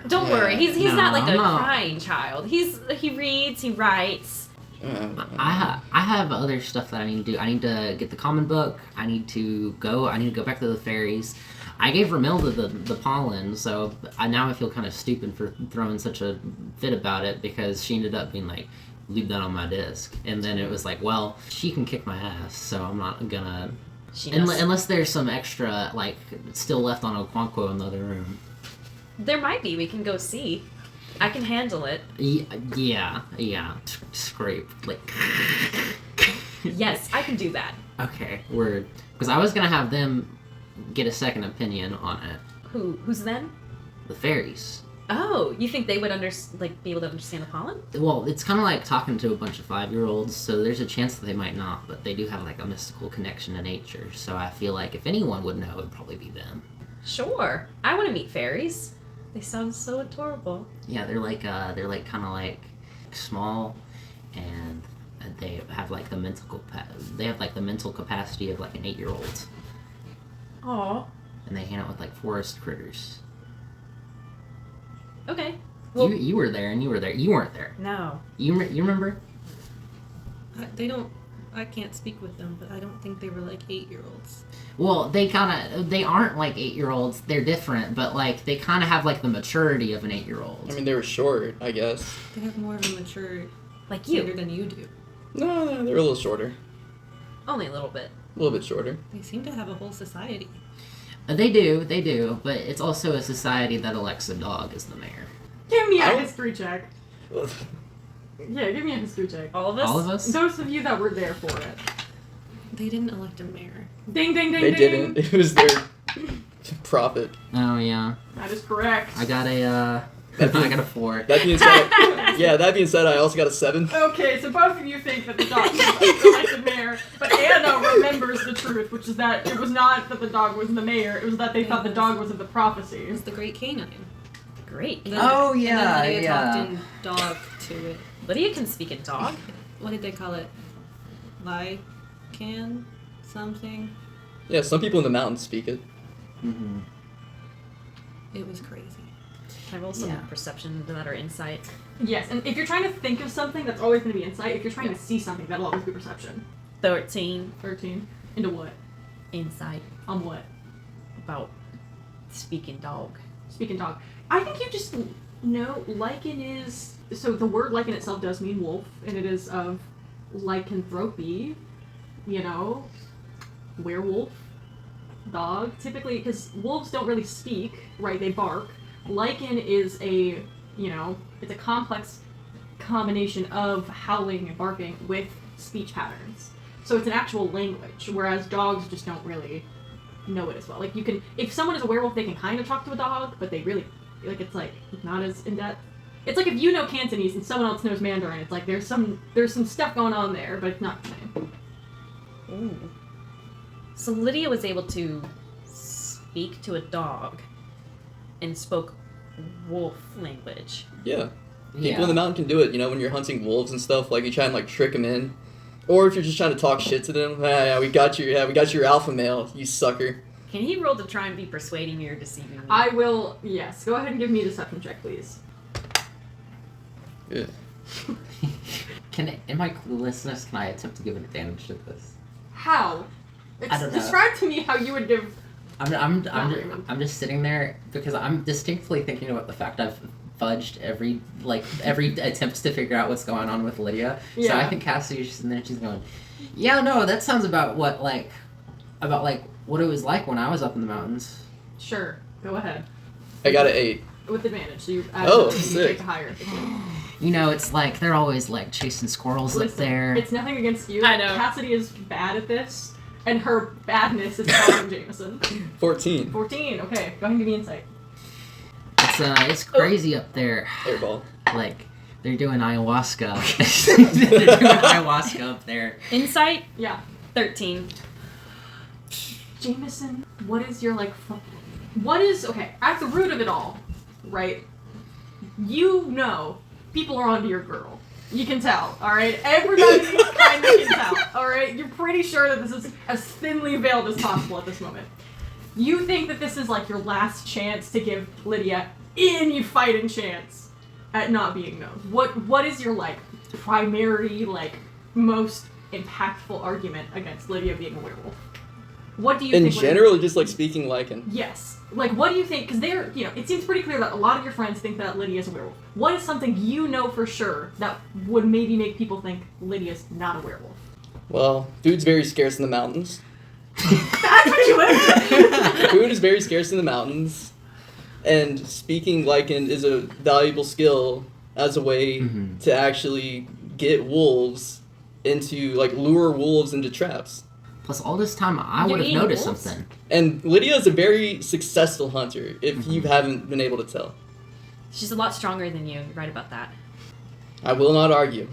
Don't worry, he's not like a crying child. He reads, he writes. I have other stuff that I need to do. I need to get the common book. I need to go back to the fairies. I gave Romilda the pollen, so now I feel kind of stupid for throwing such a fit about it because she ended up being like, leave that on my disc. And then it was like, well, she can kick my ass, so I'm not gonna... Unless there's some extra, like, still left on Oquanquo in the other room. There might be. We can go see. I can handle it. Yeah. Scrape. Like... Yes, I can do that. Okay, word. Because I was gonna have them get a second opinion on it. Who's them? The fairies. Oh, you think they would be able to understand the pollen? Well, it's kind of like talking to a bunch of 5-year-olds, so there's a chance that they might not, but they do have like a mystical connection to nature. So I feel like if anyone would know, it would probably be them. Sure, I want to meet fairies. They sound so adorable. Yeah, they're kind of like small, and they have like the mental capacity of like an 8-year-old. Aw. And they hang out with like forest critters. Okay. Well, you were there, and you were there. You weren't there. No. You remember? I can't speak with them, but I don't think they were like 8-year-olds. Well, they aren't like 8-year-olds. They're different, but like they kind of have like the maturity of an 8-year-old. I mean, they were short, I guess. They have more of a mature like you than you do. No, they're a little shorter. Only a little bit. A little bit shorter. They seem to have a whole society. They do, but it's also a society that elects a dog as the mayor. Give me a history check. Yeah, give me a history check. All of us? All of us? Those of you that were there for it. They didn't elect a mayor. Ding, ding, ding, They ding. didn't. It was their profit. Oh yeah. That is correct. I got a 4. That being said, I also got a 7. Okay, so both of you think that the dog was the elected mayor, but Anna remembers the truth, which is that it was not that the dog was the mayor, it was that they thought the dog was of the prophecy. It was the Great Canine. Great. Oh, And yeah, then Lydia yeah. talked in dog to it. Lydia can speak in dog. What did they call it? Lycan? Something? Yeah, some people in the mountains speak it. Mm-hmm. It was crazy. Can I roll some Yeah. perception to that or insight? Yes, and if you're trying to think of something, that's always going to be insight. If you're trying to see something, that'll always be perception. 13 13. Into what? insight On what? about speaking dog. Speaking dog. I think you just know lichen is... So the word lichen itself does mean wolf, and it is of lycanthropy, you know, werewolf, dog. Typically, because wolves don't really speak, right? They bark. Lichen is a, you know, it's a complex combination of howling and barking with speech patterns. So it's an actual language, whereas dogs just don't really know it as well. Like, you can, if someone is a werewolf, they can kind of talk to a dog, but they really, like, it's like not as in-depth. It's like if you know Cantonese and someone else knows Mandarin, it's like there's some stuff going on there, but it's not the same. Ooh. So Lydia was able to speak to a dog and spoke wolf language. Yeah. People in the mountain can do it, you know, when you're hunting wolves and stuff, like you try and like trick them in. Or if you're just trying to talk shit to them, we got your alpha male, you sucker. Can he roll to try and be persuading me or deceiving me? I will, yes. Go ahead and give me a deception check, please. Yeah. In my cluelessness, can I attempt to give an advantage to this? How? I don't know. Describe to me how you would give... I'm just sitting there because I'm distinctly thinking about the fact I've fudged every attempt to figure out what's going on with Lydia. Yeah. So I think Cassie's just in there, she's going, yeah, no, that sounds about what it was like when I was up in the mountains. Sure. Go ahead. I got an 8. With advantage, so you add Oh, you sick. take higher. You know, it's like they're always like chasing squirrels up there. It's nothing against you. I know. Cassidy is bad at this, and her badness is following Jameson. 14. 14. Okay, go ahead and give me insight. It's crazy up there. Airball. Like, they're doing ayahuasca. They're doing ayahuasca up there. Insight Yeah. 13. Jameson, what is your, like, what is, okay, at the root of it all, right, you know people are onto your girl. You can tell, alright? Everybody kind of can tell, alright? You're pretty sure that this is as thinly veiled as possible at this moment. You think that this is, like, your last chance to give Lydia any fighting chance at not being known. What is your, like, primary, like, most impactful argument against Lydia being a werewolf? What do you think? In general, just like speaking Lycan. Yes. Like, what do you think? Because they're, it seems pretty clear that a lot of your friends think that Lydia's a werewolf. What is something you know for sure that would maybe make people think Lydia's not a werewolf? Well, food's very scarce in the mountains. That's what you would. Food is very scarce in the mountains. And speaking Lycan is a valuable skill as a way to actually get wolves into, like, lure wolves into traps. Plus, all this time, I You're would have eating noticed wolves? something. And Lydia is a very successful hunter, if you haven't been able to tell. She's a lot stronger than you. You're right about that. I will not argue.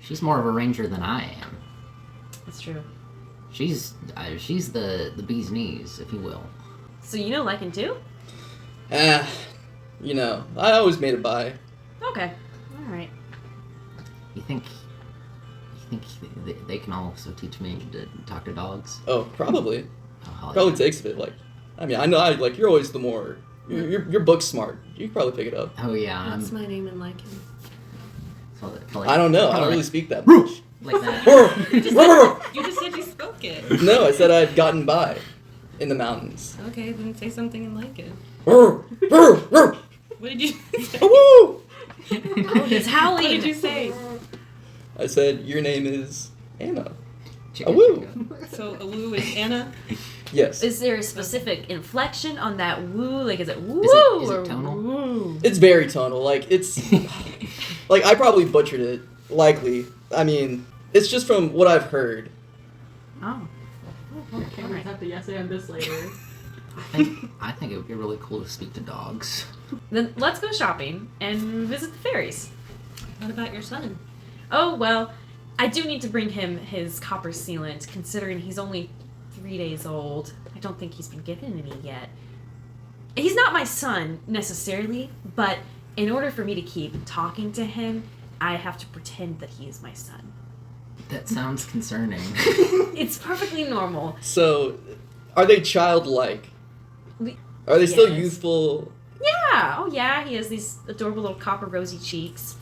She's more of a ranger than I am. That's true. She's the bee's knees, if you will. So you know Lycan too? I always made it by. Okay. Alright. You think they can also teach me to talk to dogs? Oh, probably. Oh, Probably takes a bit. Like, I mean, I know, you're always the more. Your book's smart. You can probably pick it up. Oh yeah. What's my name in Lycan? I don't know. I don't like, really speak that much. like that. You just said you spoke it. No, I said I've gotten by in the mountains. Okay, then say something in Lycan. What What did you say? Oh, he's howling. What did you say? I said, your name is Anna. Chicken, Awoo. chicken. So Awoo is Anna. Yes. Is there a specific inflection on that woo? Like, is it woo Is it or tonal? woo? It's very tonal. Like, it's... like, I probably butchered it. Likely. I mean, it's just from what I've heard. Oh. Okay, we have to yes and this later. I think it would be really cool to speak to dogs. Then let's go shopping and visit the fairies. What about your son? Oh, well, I do need to bring him his copper sealant, considering he's only 3 days old. I don't think he's been given any yet. He's not my son, necessarily, but in order for me to keep talking to him, I have to pretend that he is my son. That sounds concerning. It's perfectly normal. So, are they childlike? Are they still Yes. youthful? Yeah, oh yeah, he has these adorable little copper rosy cheeks.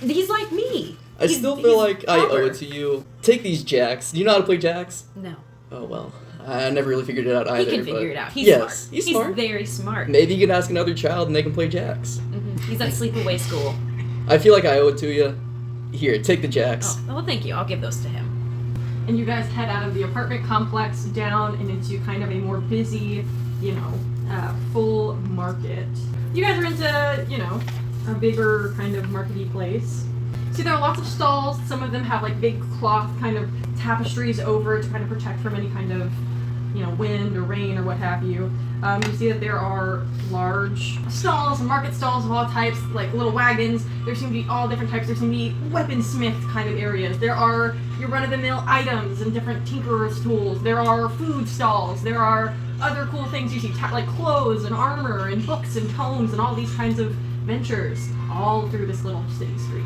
He's like me. I still feel like I owe copper. it to you. Take these jacks. Do you know how to play jacks? No, Oh, well. I never really figured it out he either. can figure but it out. He's yes, smart. he's smart. Very smart. Maybe you can ask another child and they can play jacks. He's at sleepaway school. I feel like I owe it to you. Here, take the jacks. Oh, well, thank you. I'll give those to him. And you guys head out of the apartment complex down and into kind of a more busy, full market. You guys are into, a bigger kind of markety place. See, there are lots of stalls. Some of them have like big cloth kind of tapestries over to kind of protect from any kind of, wind or rain or what have you. You see that there are large stalls, market stalls of all types, like little wagons. There seem to be all different types. There seem to be weaponsmith kind of areas. There are your run-of-the-mill items and different tinkerer's tools. There are food stalls. There are other cool things you see, like clothes and armor and books and tomes and all these kinds of ventures all through this little city street.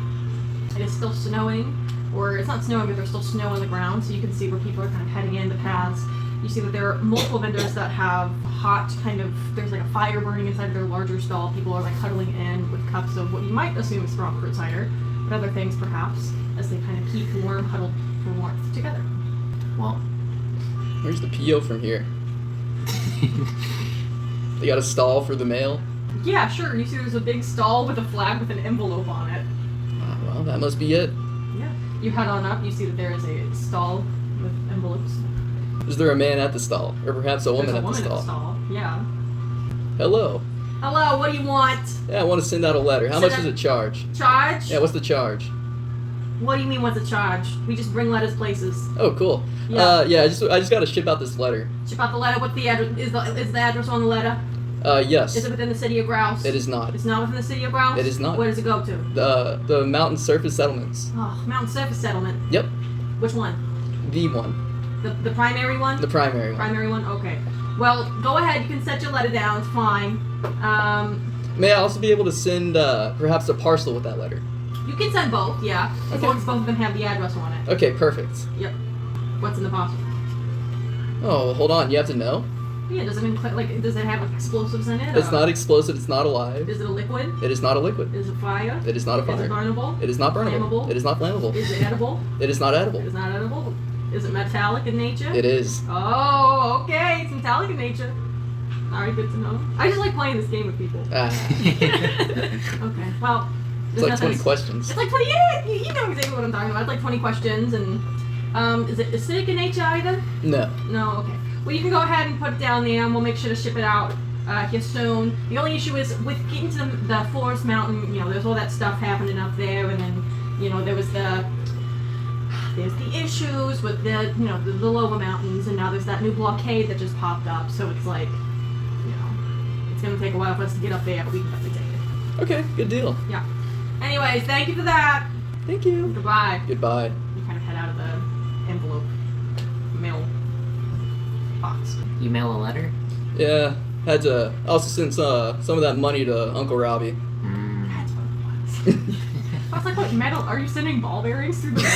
It is still snowing, or it's not snowing, but there's still snow on the ground, so you can see where people are kind of heading in the paths. You see that there are multiple vendors that have hot there's like a fire burning inside of their larger stall. People are like huddling in with cups of what you might assume is strong fruit cider, but other things perhaps, as they kind of keep warm, huddled for warmth together. Well, Where's the PO from here? They got a stall for the mail? Yeah, sure. You see there's a big stall with a flag with an envelope on it. Well, that must be it. Yeah. You head on up, you see that there is a stall with envelopes. Is there a man at the stall? Or perhaps a woman There's a at woman the at the stall? stall. Yeah. Hello. Hello, what do you want? Yeah, I want to send out a letter. How Send much out- does it charge? Charge? Yeah, what's the charge? What do you mean what's the charge? We just bring letters places. Oh, cool. Yeah. I just got to ship out this letter. Ship out the letter. What's the address? Is the address on the letter? Yes. Is it within the city of Grouse? It is not. It's not within the city of Grouse? It is not. Where does it go to? The mountain surface settlements. Oh, Mountain Surface Settlement. Yep. Which one? The one. The primary one? The primary one. Primary one? Okay. Well, go ahead. You can set your letter down. It's fine. May I also be able to send perhaps a parcel with that letter? You can send both, yeah. As Okay. long as both of them have the address on it. Okay, perfect. Yep. What's in the parcel? Oh, hold on. You have to know? Yeah, does it does it have explosives in it? It's not explosive. It's not alive. Is it a liquid? It is not a liquid. Is it fire? It is not a Is it fire. burnable? It is not burnable. Flammable? It is not flammable. Is it edible? It is not edible. It is not edible. Is it metallic in nature? It is. Oh, okay. It's metallic in nature. Alright, good to know. I just like playing this game with people. Ah. Okay, well. It's there's like 20 nothing- questions. It's like 20, yeah, you know exactly what I'm talking about. It's like 20 questions, and, is it acidic in nature either? No. No, okay. Well, you can go ahead and put it down there, and we'll make sure to ship it out, here soon. The only issue is, with getting to the Forest Mountain, you know, there's all that stuff happening up there, and then, you know, there's the issues with the lower mountains, and now there's that new blockade that just popped up, so it's like, you know, it's gonna take a while for us to get up there, but we can definitely take it. Okay, good deal. Yeah. Anyways, thank you for that. Thank you. Goodbye. Goodbye. You kind of head out of the envelope mail box. You mail a letter? Yeah, had to also send some of that money to Uncle Robbie. Mm. That's what it was. I was like, what metal? Are you sending ball bearings through the mail?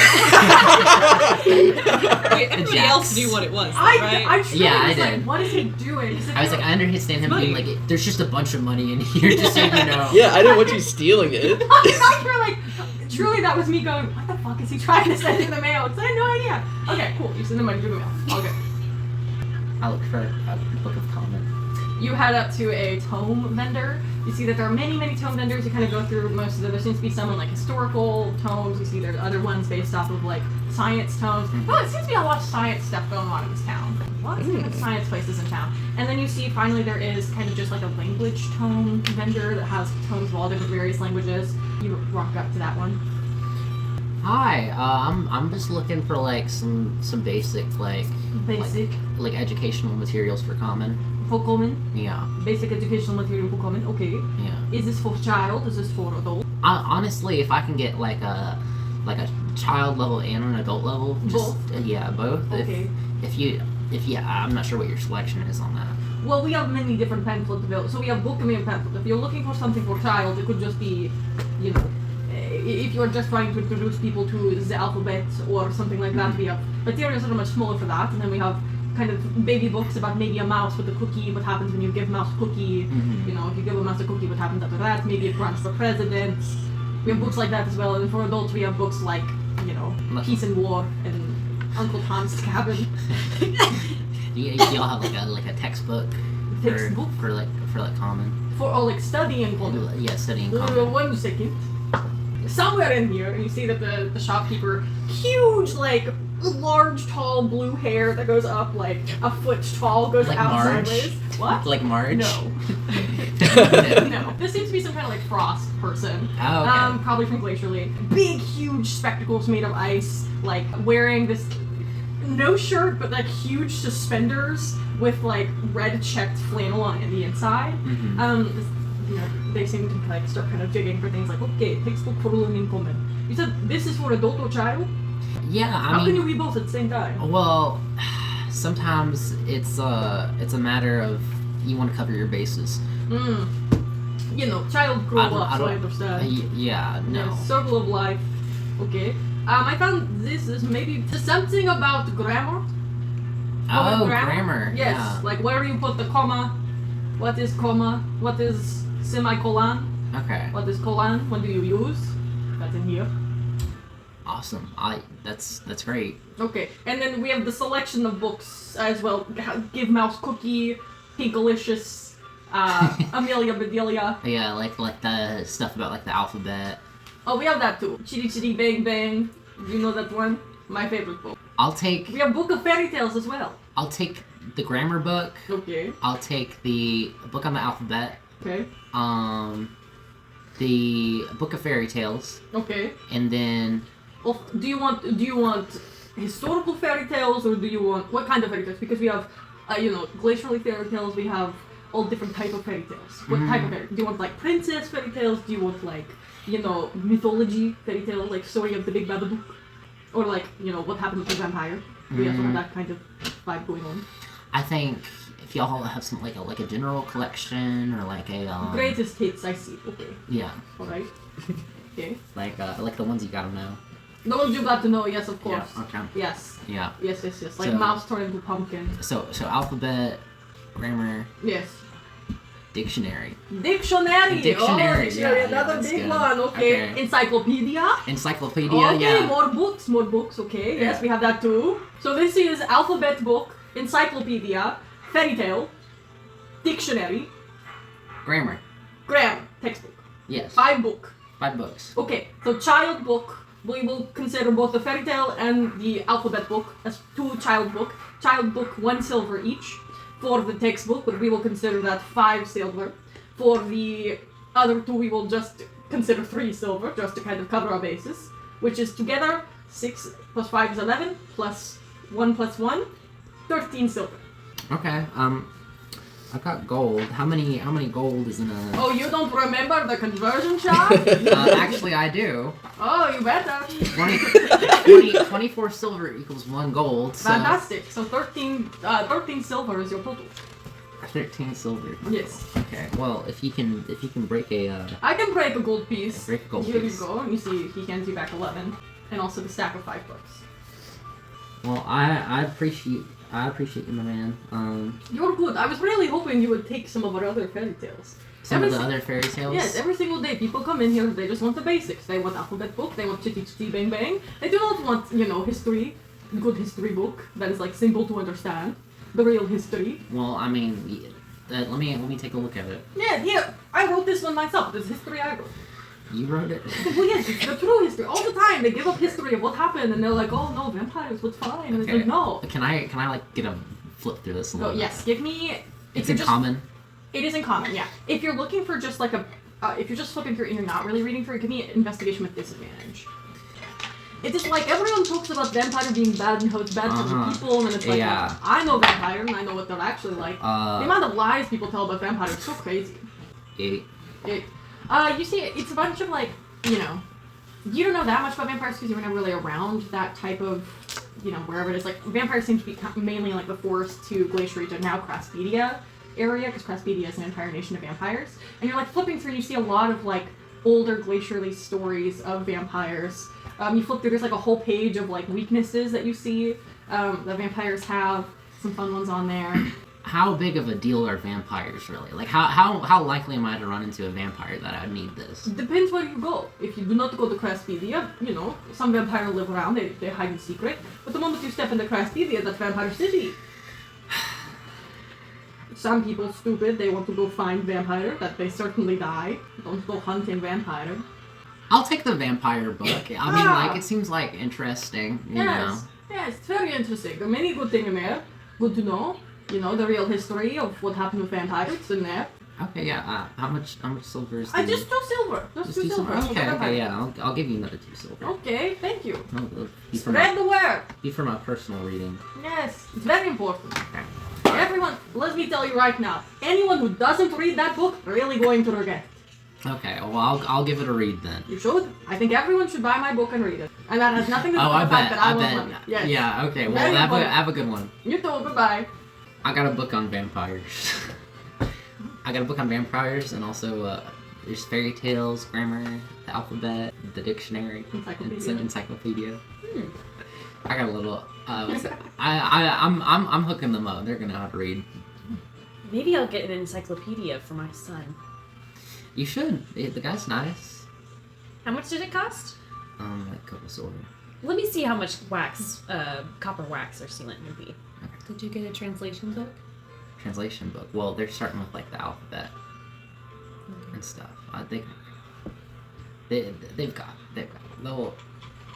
Everybody Jacks. else knew what it was, I right? truly Yeah, I was did. like, what is he doing? He said, I was like, I understand him being like, there's just a bunch of money in here, just so you know. Yeah, I didn't want you stealing it. I feel like, truly that was me going, what the fuck is he trying to send through the mail? Because I had no idea. Okay, cool. You send the money through the mail. All good. I look for a book of comment. You head up to a tome vendor. You see that there are many, many tome vendors. You kind of go through most of them. There seems to be some in like historical tomes. You see there's other ones based off of like science tomes. Well, it seems to be a lot of science stuff going on in this town. Lots of different science places in town. And then you see finally there is kind of just like a language tome vendor that has tomes of all different various languages. You walk up to that one. Hi, I'm just looking for like some basic Basic. like educational materials for common. For common. Yeah, Basic educational material for common. Okay. yeah. Is this for child? Is this for adult? Honestly, if I can get like a child level and an adult level, just yeah, both. Okay. If I'm not sure what your selection is on that. Well, we have many different pamphlets available. So we have book and pamphlet. If you're looking for something for child, it could just be, you know, if you're just trying to introduce people to the alphabet or something like that, we have materials that are much smaller for that. And then we have kind of baby books about maybe a mouse with a cookie, what happens when you give a mouse a cookie, you know, if you give a mouse a cookie, what happens after that, maybe it runs for president. We have books like that as well. And for adults, we have books like, you know, Peace and War and Uncle Tom's Cabin. Y'all have like a textbook Textbook? for like common. For all like studying common. Yeah, studying common. 1 second. Somewhere in here, you see that the shopkeeper, huge, like, large, tall blue hair that goes up like a foot tall, goes Like out Marge? sideways. What? Like Marge? No. No. This seems to be some kind of like frost person. Oh, okay. Probably from Glacier Lake. Big, huge spectacles made of ice, like wearing this no shirt but like huge suspenders with like red checked flannel on the inside. You know, they seem to like start kind of digging for things like, okay, textbook for learning common. You said this is for adult or child? Yeah, How can you read both at the same time? Well, sometimes it's a matter of you want to cover your bases. You know, child grow up, so I understand. Yeah, no. Yes, circle of life. Okay. I found this is maybe something about grammar. Oh, grammar. Yes, Yeah. like where you put the comma. What is comma? What is semicolon? Okay. What is colon? What do you use? That's in here. Awesome. That's great. Okay, and then we have the selection of books as well. Give Mouse Cookie, Pinkalicious, Amelia Bedelia. Yeah, like the stuff about like the alphabet. Oh, we have that too. Chitty Chitty Bang Bang. Do you know that one? My favorite book. I'll take We have Book of Fairy Tales as well. I'll take the grammar book. Okay. I'll take the book on the alphabet. Okay. The book of fairy tales, Okay. and then Well, do you want historical fairy tales or do you want what kind of fairy tales? Because we have, you know, glacially fairy tales. We have all different type of fairy tales. What type of fairy? Do you want like princess fairy tales? Do you want like, you know, mythology fairy tale, like story of the Big Babadook? Or like, you know, what happened to the vampire? We also have that kind of vibe going on. I think if y'all have some like a general collection or like a Greatest hits, I see. Okay. Yeah. Alright. Okay. Like the ones you gotta know. The ones you got to know, yes, of course. Yeah. Okay. Yes. Yeah. Yes. Like So- mouse turned into pumpkin. So alphabet, grammar, Yes. dictionary, Dictionary. Dictionary, Dictionary, yeah, another that's big good. one. Okay. Okay. Encyclopedia. encyclopedia. Okay, Yeah. more books. Okay, yes, Yeah. we have that too. So this is alphabet book, encyclopedia, fairy tale, dictionary, Grammar. grammar, textbook. Yes. 5 book. 5 books. Okay, so child book, we will consider both the fairy tale and the alphabet book as 2 child book. Child book, 1 silver each. For the textbook, we will consider that 5 silver. For the other 2, we will just consider 3 silver, just to kind of cover our bases. Which is together, 6 plus 5 is 11, plus 1 plus 1, 13 silver. Okay. I've got gold. How many gold is in a? Oh, you don't remember the conversion shop? Actually, I do. Oh, you better. 24 silver equals 1 gold. So Fantastic. So 13 silver is your total. 13 silver. Yes. Okay. Well, if you can break a I can break a gold piece. break a gold Here piece. you go. You see, he hands you back 11, and also the stack of 5 books. Well, I appreciate you, my man. You're good. I was really hoping you would take some of our other fairy tales. Some of the si- other fairy tales. Yes, every single day people come in here. They just want the basics. They want alphabet book. They want chitty chitty bang bang. They do not want, you know, history, good history book that is like simple to understand, the real history. Well, I mean, let me take a look at it. Yeah, here I wrote this one myself. This history I wrote. You wrote it. Well, yes, it's the true history. All the time they give up history of what happened, and they're like, "Oh no, vampires was fine." And it's like, no. Can I like get a flip through this a Oh little bit? yes, give me. It's in common. It is in common, yeah. If you're looking for just like if you're just flipping through it and you're not really reading through it, give me investigation with disadvantage. It is like everyone talks about vampire being bad and how it's bad for the people, and it's like, Yeah. I know vampire and I know what they're actually like. The amount of lies people tell about vampires is so crazy. 8. You see, it's a bunch of like, you know, you don't know that much about vampires because you were never really around that type of, you know, wherever it is. Like, vampires seem to be mainly like the Forest to Glacier region, now Craspedia area, because Craspedia is an entire nation of vampires. And you're like flipping through and you see a lot of like older glacially stories of vampires. You flip through, there's like a whole page of like weaknesses that you see that vampires have. Some fun ones on there. How big of a deal are vampires really? Like how likely am I to run into a vampire that I need this? Depends where you go. If you do not go to Craspedia, you know, some vampires live around, they hide in secret. But the moment you step into Craspedia, that's Vampire City. Some people stupid, they want to go find vampire, that they certainly die. Don't go hunting vampire. I'll take the vampire book. I mean, like, it seems like interesting, you know. Yes, it's very interesting. There are many good things in there. Good to know. You know, the real history of what happened with vampires in there. Okay, yeah. How much silver is I just 2 silver. Just 2 silver. Okay, yeah. I'll give you another 2 silver. Okay, thank you. Be Spread the word. for my personal reading. Yes, it's very important. Okay. Everyone, let me tell you right now, anyone who doesn't read that book, really going to regret it. Okay, well, I'll give it a read then. You should. I think everyone should buy my book and read it. And that has nothing to do Oh, with I the fact bet. that I I want bet. money. Yes. Yeah. Okay. Well, Very important. have a good one. You too. Goodbye. I got a book on vampires. I got a book on vampires, and also there's fairy tales, grammar, the alphabet, the dictionary, encyclopedia. I got a little. I'm hooking them up. They're gonna know how to read. Maybe I'll get an encyclopedia for my son. You should. The guy's nice. How much did it cost? Like a couple silver. Let me see how much wax, copper wax or sealant would be. Did you get a translation book? Translation book. Well, they're starting with like the alphabet and stuff. They've got little.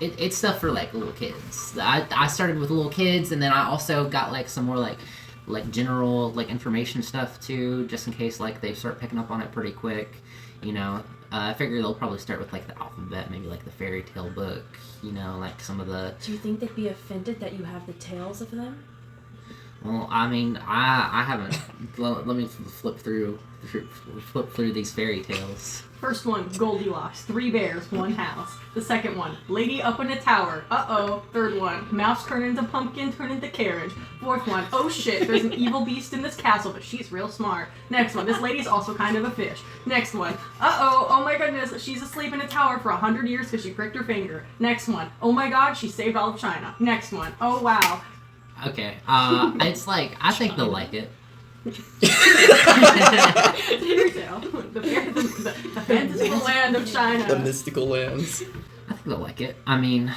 It's stuff for like little kids. I started with little kids, and then I also got like some more like general like information stuff too, just in case like they start picking up on it pretty quick. You know, I figure they'll probably start with like the alphabet, maybe like the fairy tale book. You know, like some of the. Do you think they'd be offended that you have the tales of them? Well, I mean, I haven't. Let me flip through these fairy tales. First one, Goldilocks. 3 bears, 1 house. The second one, lady up in a tower. Uh-oh. Third one, mouse turn into pumpkin, turn into carriage. Fourth one, oh shit, there's an evil beast in this castle, but she's real smart. Next one, this lady's also kind of a fish. Next one, uh-oh, oh my goodness, she's asleep in a tower for 100 years because she pricked her finger. Next one, oh my god, she saved all of China. Next one, oh wow. Okay, it's like, I think they'll like it. Fairy tale. The fantastical land of China. The mystical lands. I think they'll like it. I mean,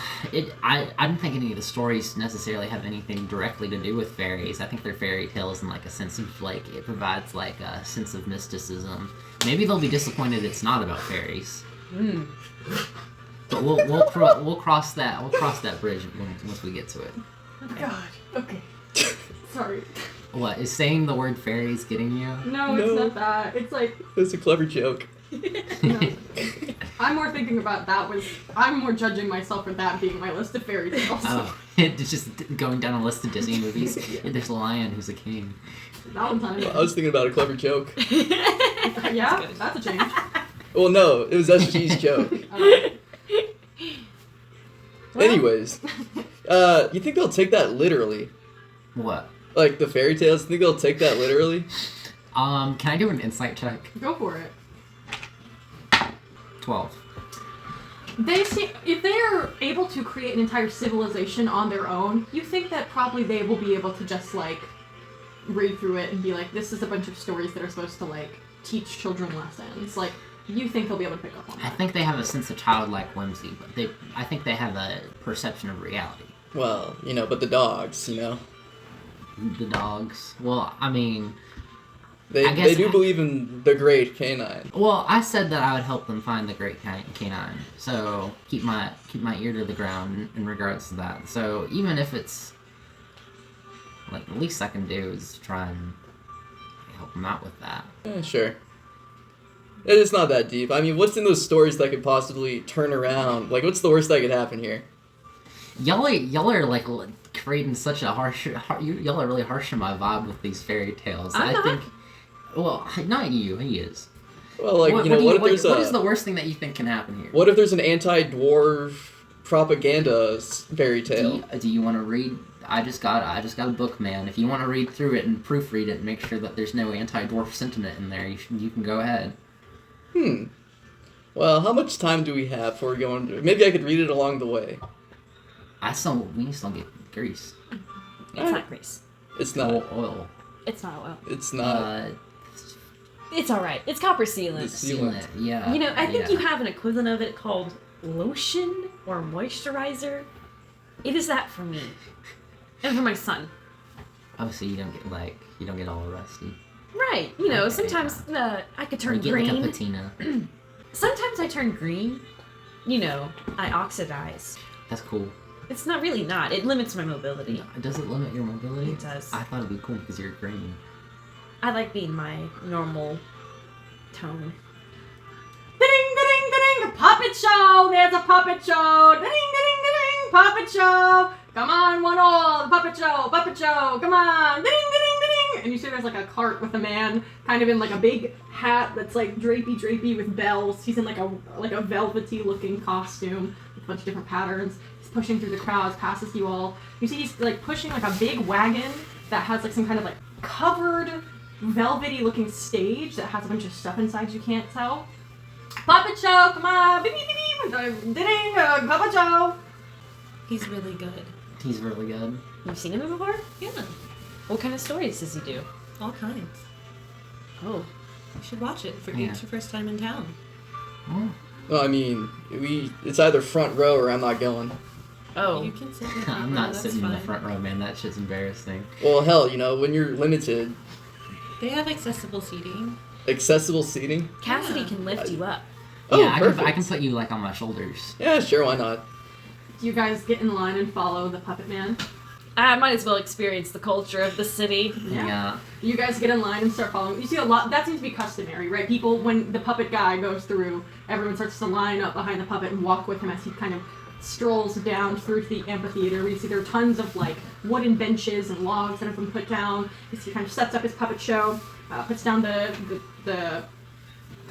I don't think any of the stories necessarily have anything directly to do with fairies. I think they're fairy tales in like a sense of like, it provides like a sense of mysticism. Maybe they'll be disappointed it's not about fairies. But we'll cross that bridge once we get to it. God. Okay. Sorry. What, is saying the word fairies getting you? No, it's not that. It's like, It's a clever joke. no. I'm more thinking about that I'm more judging myself for that being my list of fairy tales. Oh, it's just going down a list of Disney movies. There's a lion who's a king. Valentine's. I was thinking about a clever joke. Yeah, that's a change. Well, no, it was SG's joke. Anyways, you think they'll take that literally? What? Like the fairy tales, you think they'll take that literally? Can I do an insight check? Go for it. 12. They see if they're able to create an entire civilization on their own, you think that probably they will be able to just like read through it and be like, this is a bunch of stories that are supposed to like teach children lessons. Like, you think they'll be able to pick up on that? I think they have a sense of childlike whimsy, but I think they have a perception of reality. Well, but the dogs, The dogs. Well, I mean, They do believe in the great canine. Well, I said that I would help them find the great canine, so keep my ear to the ground in regards to that. So even if it's like the least I can do is try and help them out with that. Yeah, sure. It's not that deep. I mean, what's in those stories that could possibly turn around? Like, what's the worst that could happen here? Y'all are like creating such a y'all are really harsh on my vibe with these fairy tales. I'm not. think. Well, not you. He is. Well, like, what is the worst thing that you think can happen here? What if there's an anti-dwarf propaganda fairy tale? Do you want to read? I just got a book, man. If you want to read through it and proofread it and make sure that there's no anti-dwarf sentiment in there, you can go ahead. Well, how much time do we have before we go on? Maybe I could read it along the way. We still get grease. It's not grease. It's not. Oil. It's not oil. It's not. It's alright. It's copper sealant. Sealant. Yeah. You know, I think you have an equivalent of it called lotion or moisturizer. It is that for me. And for my son. Obviously, you don't get all rusty. Right. You know, Okay, sometimes I could turn You get green. like a patina. Sometimes I turn green. You know, I oxidize. That's cool. It's not really not. It limits my mobility. Does it limit your mobility? It does. I thought it'd be cool because you're green. I like being my normal tone. Ding, ding, ding, a puppet show! There's a puppet show! Ding, ding, ding, puppet show! Come on, one all, the puppet show, come on! Ding, ding, ding! And you see there's like a cart with a man kind of in like a big hat that's like drapey with bells. He's in like a velvety looking costume with a bunch of different patterns. He's pushing through the crowds, passes you all. You see he's like pushing like a big wagon that has like some kind of like covered velvety looking stage that has a bunch of stuff inside you can't tell. Puppet show, come on! Beep, beep, beep, beep. Ding, puppet show! He's really good. He's really good. You've seen him before? Yeah, What kind of stories does he do? all kinds. Oh. You should watch it for Yeah. it's your first time in town. Oh. No, I mean, it's either front row or I'm not going. Oh. You can sit with I'm people, not that's sitting in the fine. front row, man. That shit's embarrassing. Well, hell, when you're limited, They have accessible seating. accessible seating. Cassidy Yeah. can lift you up. Oh, Yeah, perfect. I can put you like on my shoulders. Yeah, sure, why not? Do you guys get in line and follow the puppet man? I might as well experience the culture of the city. Yeah. You guys get in line and start following. You see a lot. That seems to be customary, right? People, when the puppet guy goes through, everyone starts to line up behind the puppet and walk with him as he kind of strolls down through the amphitheater. We see there are tons of like wooden benches and logs that have been put down. He kind of sets up his puppet show, puts down the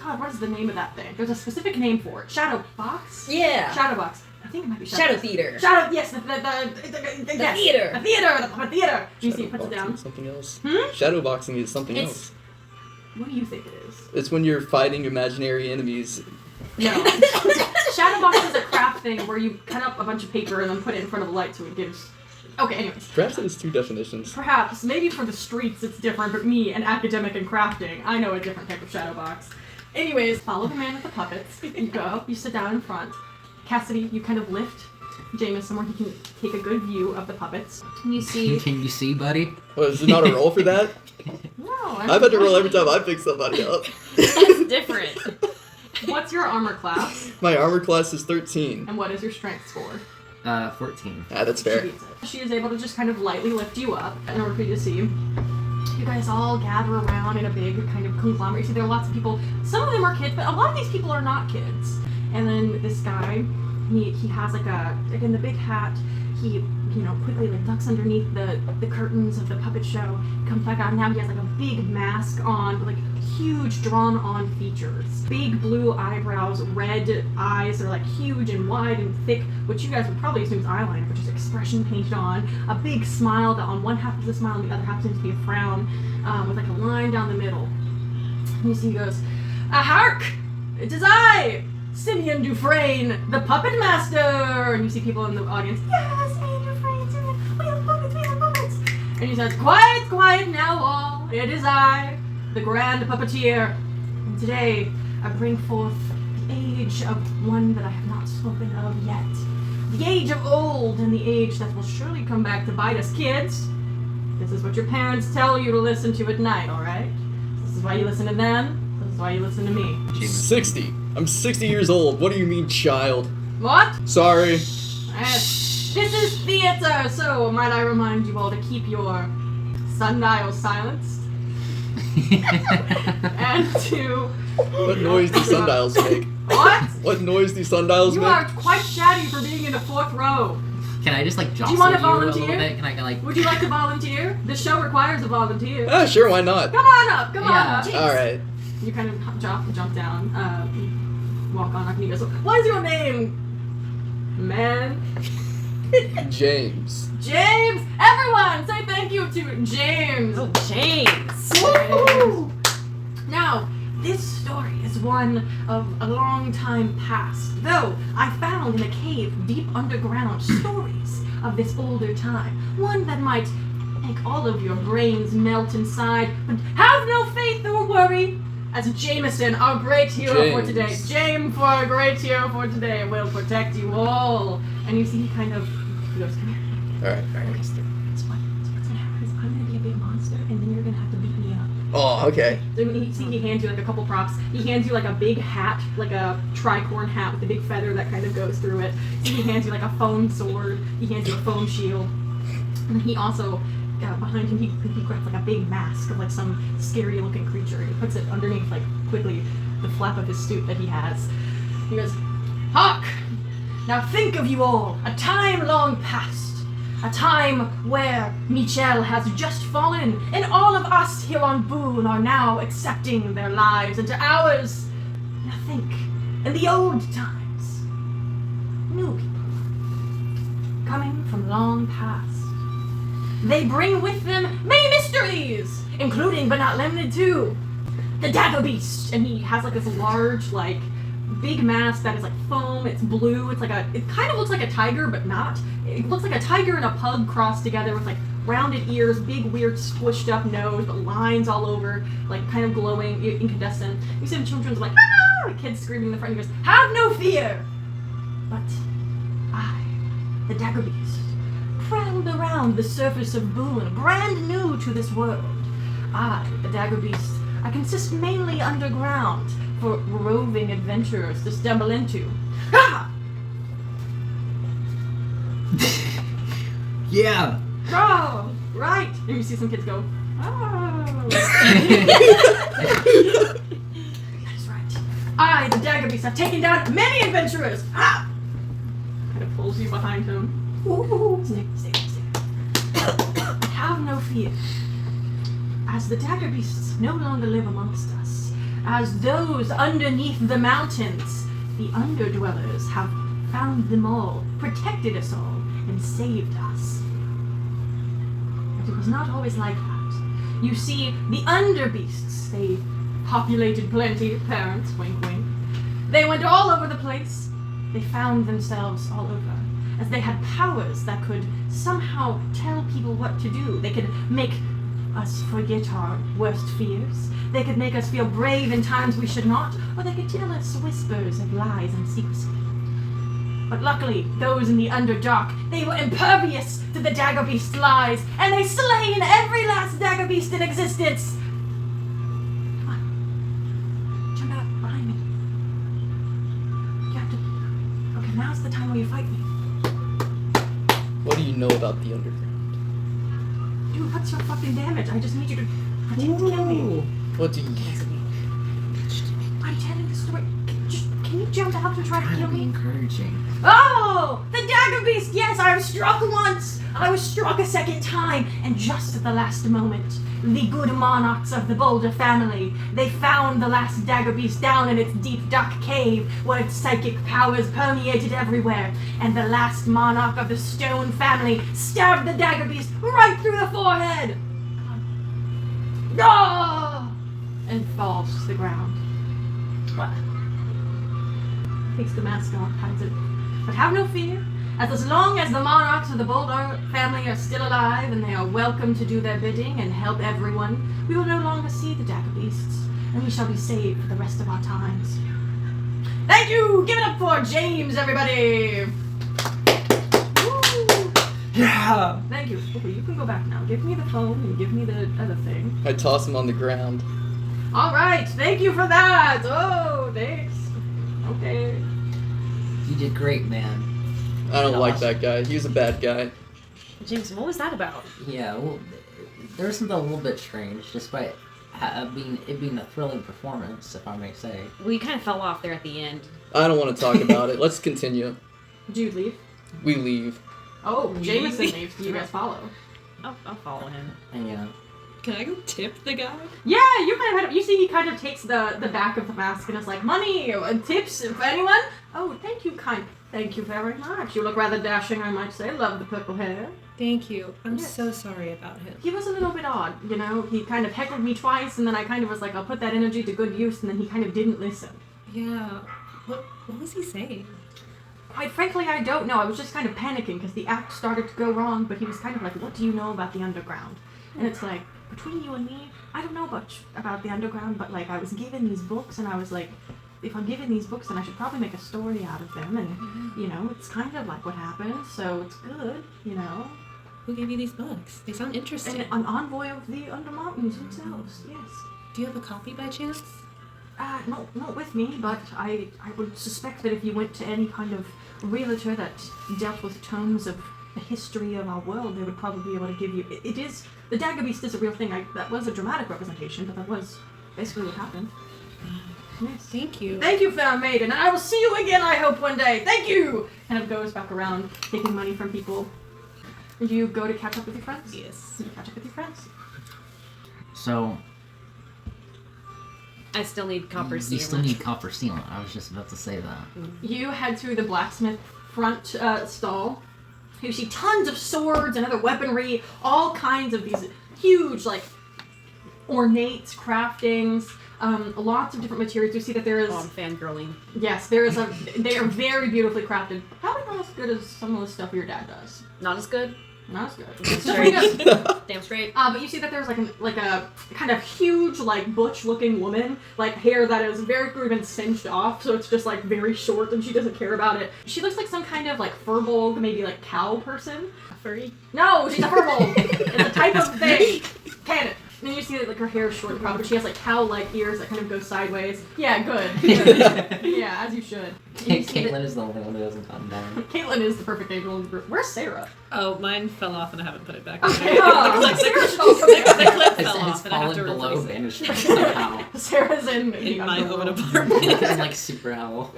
God, what is the name of that thing? There's a specific name for it. Shadow box? Yeah. Shadow box. I think it might be Shadow theater. Shadow, yes, the Theater. The puppet theater. You see, he puts it down. Something else. Hmm? Shadowboxing is something It's- else. What do you think it is? It's when you're fighting imaginary enemies. No. Shadowbox is a craft thing where you cut up a bunch of paper and then put it in front of the light so it gives... Okay, anyways. Perhaps it has two definitions. Perhaps, maybe for the streets it's different, but me, an academic in crafting, I know a different type of shadow box. Anyways, follow the man with the puppets. You go, you sit down in front. Cassidy, you kind of lift Jameson where he can take a good view of the puppets. And you see... Can you see, buddy? Well, is it not a roll for that? No, I've had to roll every time I pick somebody up. That's different. What's your armor class? My armor class is 13. And what is your strength score? 14. Ah, that's She fair. beats it. She is able to just kind of lightly lift you up in order for you to see. You guys all gather around in a big kind of conglomerate. You see, there are lots of people. Some of them are kids, but a lot of these people are not kids. And then this guy, he has like in the big hat, he, quickly like ducks underneath the curtains of the puppet show, comes back out, and now he has like a big mask on, with like huge drawn on features. Big blue eyebrows, red eyes, they're like huge and wide and thick, which you guys would probably assume is eyeliner, but just expression painted on. A big smile that on one half is a smile and the other half seems to be a frown, with like a line down the middle. And you see he goes, hark! It is I! Simeon Dufresne, the puppet master! And you see people in the audience, yes, Simeon Dufresne, Simeon, we have puppets! And he says, quiet now all, it is I, the grand puppeteer. And today, I bring forth the age of one that I have not spoken of yet. The age of old, and the age that will surely come back to bite us kids. This is what your parents tell you to listen to at night, alright? This is why you listen to them, this is why you listen to me. 60. I'm 60 years old. What do you mean, child? What? Sorry. This is theater, so might I remind you all to keep your sundials silenced and to... What noise do sundials make? What? What noise do sundials You make? are quite chatty for being in the fourth row. Can I just like jostle you wanna a little volunteer? bit? Can I like? Would you like to volunteer? The show requires a volunteer. Ah, sure, why not? Come on up, come on Yeah. up. Alright. You kind of jump down, walk on up, and he goes, what is your name, man? James. James! Everyone, say thank you to James! Oh, James. Woo! Now, this story is one of a long time past, though I found in a cave deep underground stories of this older time, one that might make all of your brains melt inside, but have no faith or worry, as Jameson, our great hero for today, James, for our great hero for today, will protect you all. And you see he kind of, he goes, come here. Alright. What's gonna happen is I'm gonna be a big monster, and then you're gonna have to beat me up. Oh, okay. So he hands you like a couple props. He hands you like a big hat, like a tricorn hat with a big feather that kind of goes through it. So he hands you like a foam sword. He hands you a foam shield. And he also, behind him, he grabs like a big mask of like some scary looking creature. And he puts it underneath like quickly the flap of his suit that he has. He goes, hark! Now think of you all, a time long past. A time where Michel has just fallen, and all of us here on Boone are now accepting their lives into ours. Now think, in the old times, new people, coming from long past, they bring with them many mysteries, including but not limited to the Dagger Beast. And he has like this large, like, big mask that is like foam, it's blue, it kind of looks like a tiger, but not. It looks like a tiger and a pug crossed together with like rounded ears, big weird squished up nose, but lines all over, like kind of glowing, incandescent. You see the children's like, ah! The kids screaming in the front, he goes, have no fear! But I, the Dagger Beast, prowled around the surface of Boone, brand new to this world. I, the Dagger Beast, I consist mainly underground, for roving adventurers to stumble into. Ha! Yeah. Oh, right. And you see some kids go, oh. That's right. I, the Dagger Beast, have taken down many adventurers. Ha! Kind of pulls you behind him. Stay. Have no fear. As the dagger beasts no longer live amongst us, as those underneath the mountains, the underdwellers have found them all, protected us all, and saved us. But it was not always like that. You see, the underbeasts, they populated plenty, parents, wink wink. They went all over the place. They found themselves all over, as they had powers that could somehow tell people what to do. They could make us forget our worst fears. They could make us feel brave in times we should not, or they could tell us whispers of lies and secrecy. But luckily, those in the Underdark, they were impervious to the dagger beast's lies, and they slain every last dagger beast in existence. Come on. Jump out behind me. You have to... Okay, now's the time where you fight me. What do you know about the underground? Dude, what's your fucking damage? I just need you to pretend to kill me. What do you... I'm telling the story. Can you jump out and try to kill Be me? encouraging. Oh! The dagger beast! Yes, I was struck once! I was struck a second time, and just at the last moment, the good monarchs of the Boulder family, they found the last dagger beast down in its deep dark cave, where its psychic powers permeated everywhere, and the last monarch of the Stone family stabbed the dagger beast right through the forehead! Ah! And falls to the ground. What? Takes the mask off, hides it. But have no fear, as long as the monarchs of the Boulder family are still alive and they are welcome to do their bidding and help everyone, we will no longer see the dagger beasts, and we shall be saved for the rest of our times. Thank you! Give it up for James, everybody! Woo! Yeah. Thank you. Okay, you can go back now. Give me the phone and give me the other thing. I toss him on the ground. Alright, thank you for that! Oh, thanks. Okay. You did great, man. I don't like Awesome. that guy. He was a bad guy. Jameson, what was that about? Yeah, well, there was something a little bit strange, despite it being a thrilling performance, if I may say. We kind of fell off there at the end. I don't want to talk about it. Let's continue. Did you leave? We leave. Oh, Jameson leaves. Do you guys follow? I'll follow him. And yeah. Can I go tip the guy? Yeah, you kind of had. You see, he kind of takes the back of the mask and is like, "Money, tips, if anyone." Oh, thank you, Thank you very much. You look rather dashing, I might say. Love the purple hair. Thank you. I'm Yes. so sorry about him. He was a little bit odd, you know. He kind of heckled me twice, and then I kind of was like, "I'll put that energy to good use," and then he kind of didn't listen. Yeah. What was he saying? Quite frankly, I don't know. I was just kind of panicking because the act started to go wrong, but he was kind of like, "What do you know about the underground?" And it's like, between you and me, I don't know much about the underground, but like I was given these books and I was like, if I'm given these books then I should probably make a story out of them, and you know, it's kind of like what happened, so it's good, you know. Who gave you these books? They sound interesting. And an envoy of the Undermountains themselves, yes. Do you have a copy by chance? No, not with me, but I would suspect that if you went to any kind of realtor that dealt with tomes of the history of our world, they would probably be able to give you. It is the dagger beast is a real thing. That was a dramatic representation, but that was basically what happened. Yes. Thank you. Thank you, fair maiden, and I will see you again. I hope one day. Thank you. Kind of goes back around taking money from people. And you go to catch up with your friends. Yes. You catch up with your friends. So, I still need copper you sealant. still need copper sealant. I was just about to say that. You head through the blacksmith front stall. You see tons of swords and other weaponry, all kinds of these huge, like, ornate craftings, lots of different materials. You see that there is... Oh, I'm fangirling. Yes, they are very beautifully crafted. Probably not as good as some of the stuff your dad does. Not as good. Not as good. Straight. Definitely good. Damn straight. But you see that there's like a kind of huge, like, butch-looking woman, like hair that is very clearly been cinched off, so it's just like very short, and she doesn't care about it. She looks like some kind of like furbolg, maybe like cow person. A furry. No, she's a furbolg. It's a type of thing. Canon. And then you see that like her hair is short and proud, but she has like cow-like ears that kind of go sideways. Yeah, good. Yeah, as you should. And you see that Caitlin is the only one who doesn't come down. Caitlin is the perfect angel in the group. Where's Sarah? Oh, mine fell off and I haven't put it back. Okay. Oh, Sarah should also be The clip It's fell off and I have fallen to below replace it. banished somehow. Sarah's in In my own underworld. apartment. It's like super hell.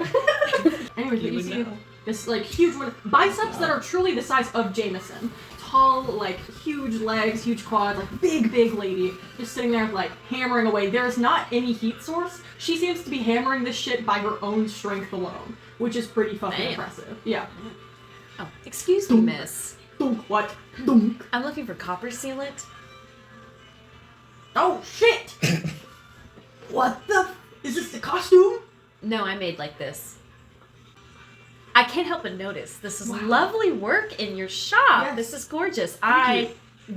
Anyways, You you would see know. This like huge one, biceps that are truly the size of Jameson. Tall, like huge legs, huge quads, like big lady, just sitting there like hammering away. There is not any heat source. She seems to be hammering this shit by her own strength alone, which is pretty fucking impressive. Yeah. Oh, excuse me, miss. Dunk, what? Dunk. I'm looking for copper sealant. Oh shit! What the? Is this the costume? No, I made like this. I can't help but notice this is lovely work in your shop. Yes. This is gorgeous. Thank I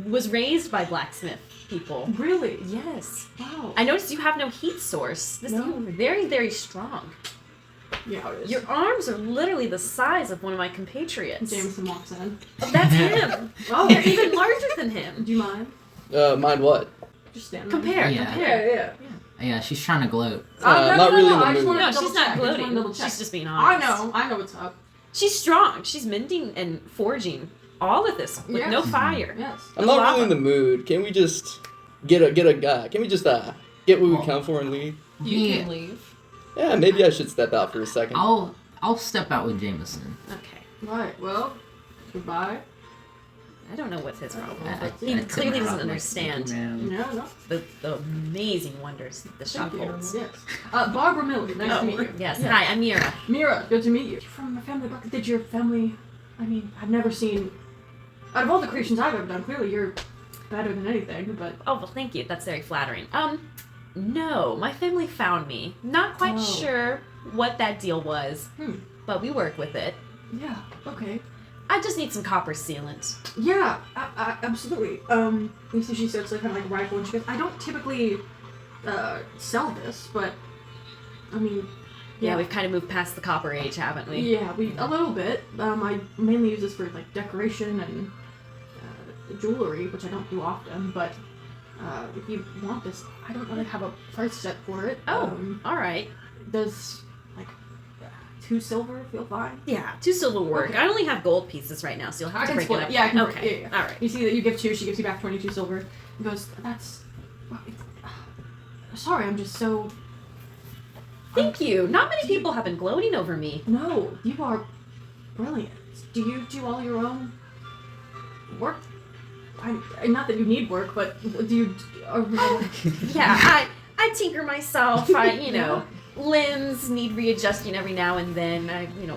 was raised by blacksmith people. Really? Yes. Wow. I noticed you have no heat source. This No. is very, very strong. Yeah, it is. Your arms are literally the size of one of my compatriots. Jameson walks in. That's him. Oh, You're even larger than him. do you mind? Mind what? Just stand there. Compare, Yeah. compare. Yeah. Yeah, she's trying to gloat. Not really in the I just mood. wanted No, to she's double not check. gloating. Double check. She's just being I honest. know what's up. She's strong. She's mending and forging all of this with no Yes. fire. Yes. I'm No not lava. really in the mood. Can we just get a guy? Can we just get what we come for and leave? You Yeah. can leave. Yeah, maybe I should step out for a second. I'll step out with Jameson. Okay. Right. Well, goodbye. I don't know what's his problem. He He clearly doesn't understand No. the amazing wonders that the shop Thank you. holds. Yes. Barbara Miller. Nice to meet you. Yes. Hi, I'm Mira. Mira, good to meet you. You're from a family bucket. Did your family? I mean, I've never seen. Out of all the creations I've ever done, clearly you're better than anything. But Oh, well, thank you. That's very flattering. No, my family found me. Not quite Oh. sure what that deal was, but we work with it. yeah. Okay. I just need some copper sealant. Yeah, absolutely. You see, she starts like kind of like rifle, and she goes, "I don't typically sell this, but I mean, Yeah, we've kind of moved past the copper age, haven't we? yeah, we a little bit. I mainly use this for like decoration and jewelry, which I don't do often. But if you want this, I don't really have a price set for it. Oh, all right. Does like 2 silver feel fine? Yeah, 2 silver work. Okay. I only have gold pieces right now, so you'll have I to can break split it up. it. Yeah, I can break- okay. yeah. All right. You see that you give 2, she gives you back 22 silver. And goes, that's. Well, sorry, I'm just so. Thank you. Not many people have been gloating over me. No, you are brilliant. Do you do all your own work? Not that you need work, but do you? Yeah, I tinker myself. You know, limbs need readjusting every now and then.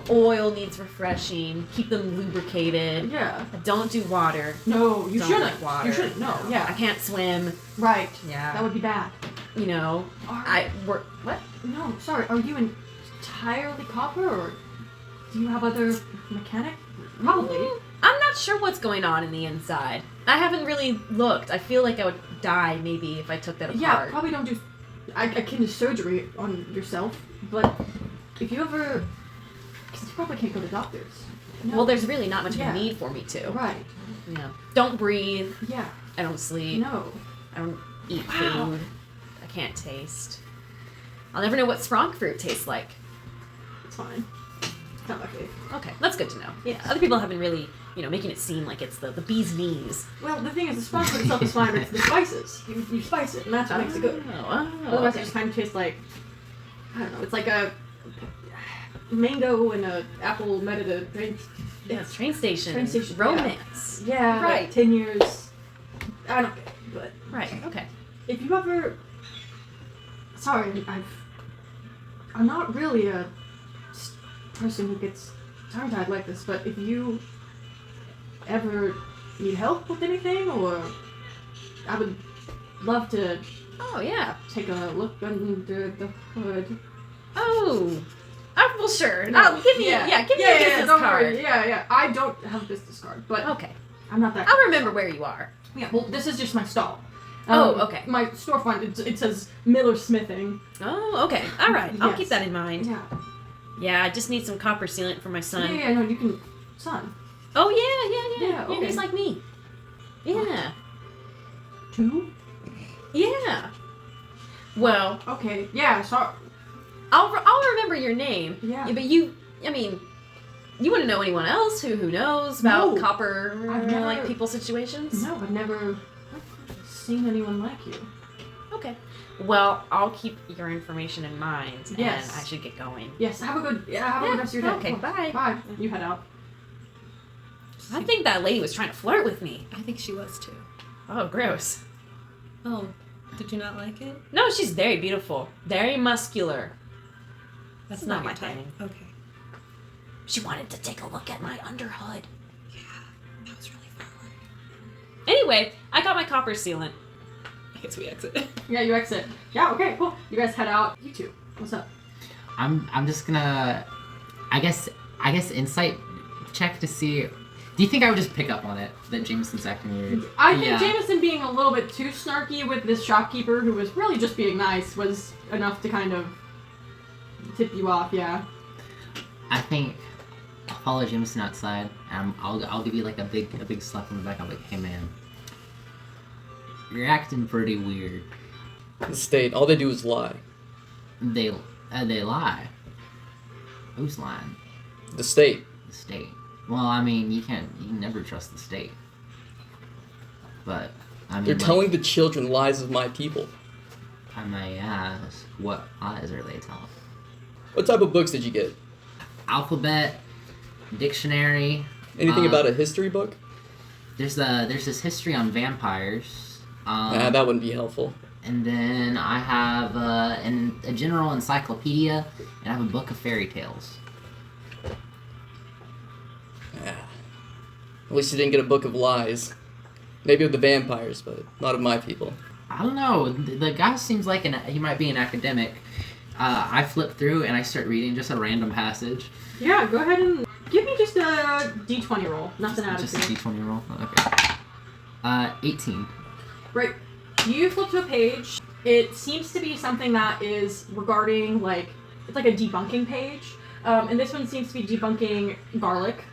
Oil needs refreshing. Keep them lubricated. Yeah. I don't do water. No, you Don't shouldn't. like water. You shouldn't. No. I Yeah. can't swim. Right. Yeah. That would be bad. I work. What? No, sorry. Are you entirely copper, or do you have other mechanic? Probably. I'm not sure what's going on in the inside. I haven't really looked. I feel like I would die maybe if I took that apart. Yeah. Probably don't do. I can do surgery on yourself, but if you ever, because you probably can't go to doctors. No. Well, there's really not much of Yeah. a need for me to. Right. Don't breathe. Yeah. I don't sleep. No. I don't eat Wow. food. I can't taste. I'll never know what sprong fruit tastes like. It's fine. It's not my fave. Okay, that's good to know. Yeah, other people have been really, making it seem like it's the bee's knees. Well, the thing is, the spice food itself is fine, but it's the spices. You spice it, and that's what makes it good. Otherwise, it just kind of tastes like, I don't know, it's like a mango and a apple met at a train. Yeah, it's train station. Train station, Romance. Yeah, Right. like 10 years. I don't get it, but Right, okay. if you ever. Sorry, I'm not really a person who gets tongue-tied like this, but if you ever need help with anything, or I would love to Oh, yeah. take a look under the hood. Oh. Well, sure. No, Give me a business don't card. worry. Yeah. I don't have a business card, but Okay. I'm not that. I'll remember where you are. Yeah, well, this is just my stall. Oh, okay. My storefront, it says Miller Smithing. Oh, okay. All right. I'll Yes. keep that in mind. Yeah. Yeah, I just need some copper sealant for my son. Yeah, no, you can. Son. Oh, yeah. Yeah, okay. He's like me. Yeah. 2? Yeah. Well, Okay, yeah, sorry. I'll remember your name. Yeah. But you wouldn't know anyone else who knows about No. copper I've never- like people situations? No, I've never seen anyone like you. Okay. Well, I'll keep your information in mind, Yes. and I should get going. Yes, have a good rest of your day. Okay, bye. Bye. You head out. I think that lady was trying to flirt with me. I think she was too. Oh, gross. Oh, did you not like it? No, she's very beautiful. Very muscular. That's Not not my your type. thing. Okay. She wanted to take a look at my underhood. Yeah, that was really forward. Anyway, I got my copper sealant. I guess we exit. Yeah, you exit. Yeah, okay, cool. You guys head out. You two. What's up? I'm just gonna, I guess insight check to see. Do you think I would just pick up on it that Jameson's acting weird? I think Jameson being a little bit too snarky with this shopkeeper who was really just being nice was enough to kind of tip you off, yeah. I think I'll follow Jameson outside, and I'll give you like a big slap on the back. I'll be like, hey man, you're acting pretty weird. The state, all they do is lie. They lie. Who's lying? The state. The state. Well, I mean, you can never trust the state. But I mean, They're telling the children lies of my people. I may ask, what lies are they telling? What type of books did you get? Alphabet, dictionary. Anything about a history book? There's this history on vampires. That wouldn't be helpful. And then I have a general encyclopedia, and I have a book of fairy tales. At least you didn't get a book of lies. Maybe of the vampires, but not of my people. I don't know. The guy seems like he might be an academic. I flip through and I start reading just a random passage. Yeah, go ahead and give me just a d20 roll. Nothing out of Just a d20 roll? Okay. 18. Right. You flip to a page. It seems to be something that is regarding, like, it's like a debunking page. And this one seems to be debunking garlic.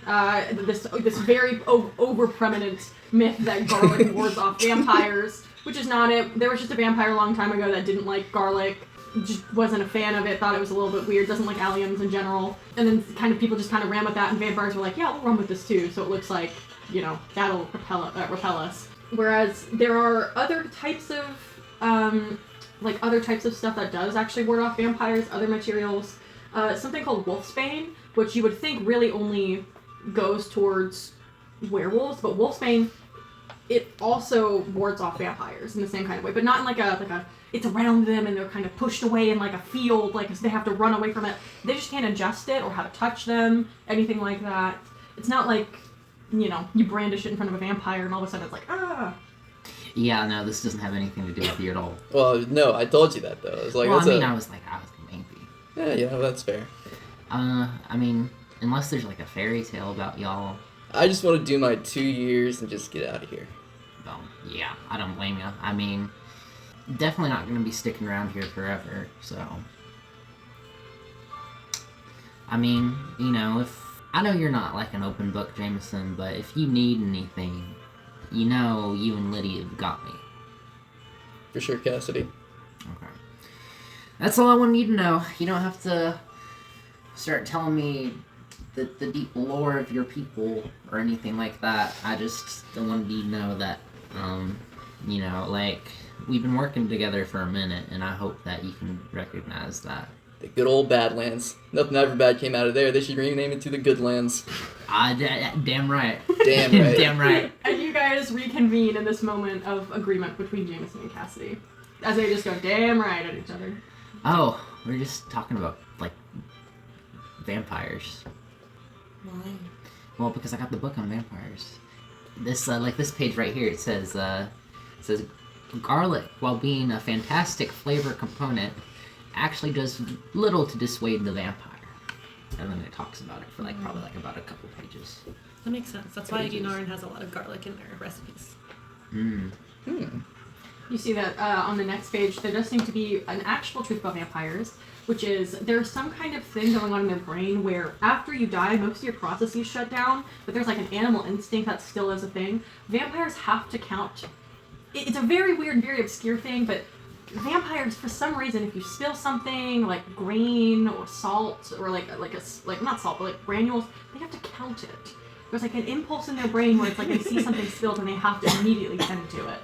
This very over-preeminent myth that garlic wards off vampires, which is not it. There was just a vampire a long time ago that didn't like garlic, just wasn't a fan of it, thought it was a little bit weird, doesn't like alliums in general. And then people just kind of ran with that, and vampires were like, yeah, we'll run with this too, so it looks like, that'll repel us. Whereas there are other types of, stuff that does actually ward off vampires, other materials. Something called wolfsbane, which you would think really only goes towards werewolves, but wolfsbane, it also wards off vampires in the same kind of way, but not in like a it's around them and they're kind of pushed away in like a field, like they have to run away from it. They just can't adjust it or how to touch them, anything like that. It's not like, you brandish it in front of a vampire and all of a sudden it's like, ah. Yeah, no, this doesn't have anything to do with you at all. Well, no, I told you that though. I was like, well, I was maybe. Yeah, that's fair. I mean, unless there's like a fairy tale about y'all. I just want to do my 2 years and just get out of here. Well, yeah, I don't blame you. I mean, definitely not going to be sticking around here forever, so. I mean, if. I know you're not like an open book, Jameson, but if you need anything, you and Lilly have got me. For sure, Cassidy. Okay. That's all I want you to know. You don't have to start telling me the deep lore of your people or anything like that. I just wanted you to know that, we've been working together for a minute, and I hope that you can recognize that. The good old Badlands. Nothing ever bad came out of there. They should rename it to the Goodlands. Damn right. Damn right. Damn right. And you guys reconvene in this moment of agreement between Jameson and Cassidy, as they just go damn right at each other. Oh, we're just talking about, vampires. Why? Well, because I got the book on vampires. This page right here, it says garlic, while being a fantastic flavor component, actually does little to dissuade the vampire. And then it talks about it for probably about a couple pages. That makes sense. That's why Guinarin has a lot of garlic in their recipes. You see that on the next page, there does seem to be an actual truth about vampires, which is there's some kind of thing going on in their brain where after you die, most of your processes shut down, but there's like an animal instinct that still is a thing. Vampires have to count. It's a very weird, very obscure thing, but vampires, for some reason, if you spill something like grain or salt or like not salt, but like granules, they have to count it. There's like an impulse in their brain where it's like they see something spilled and they have to immediately tend to it.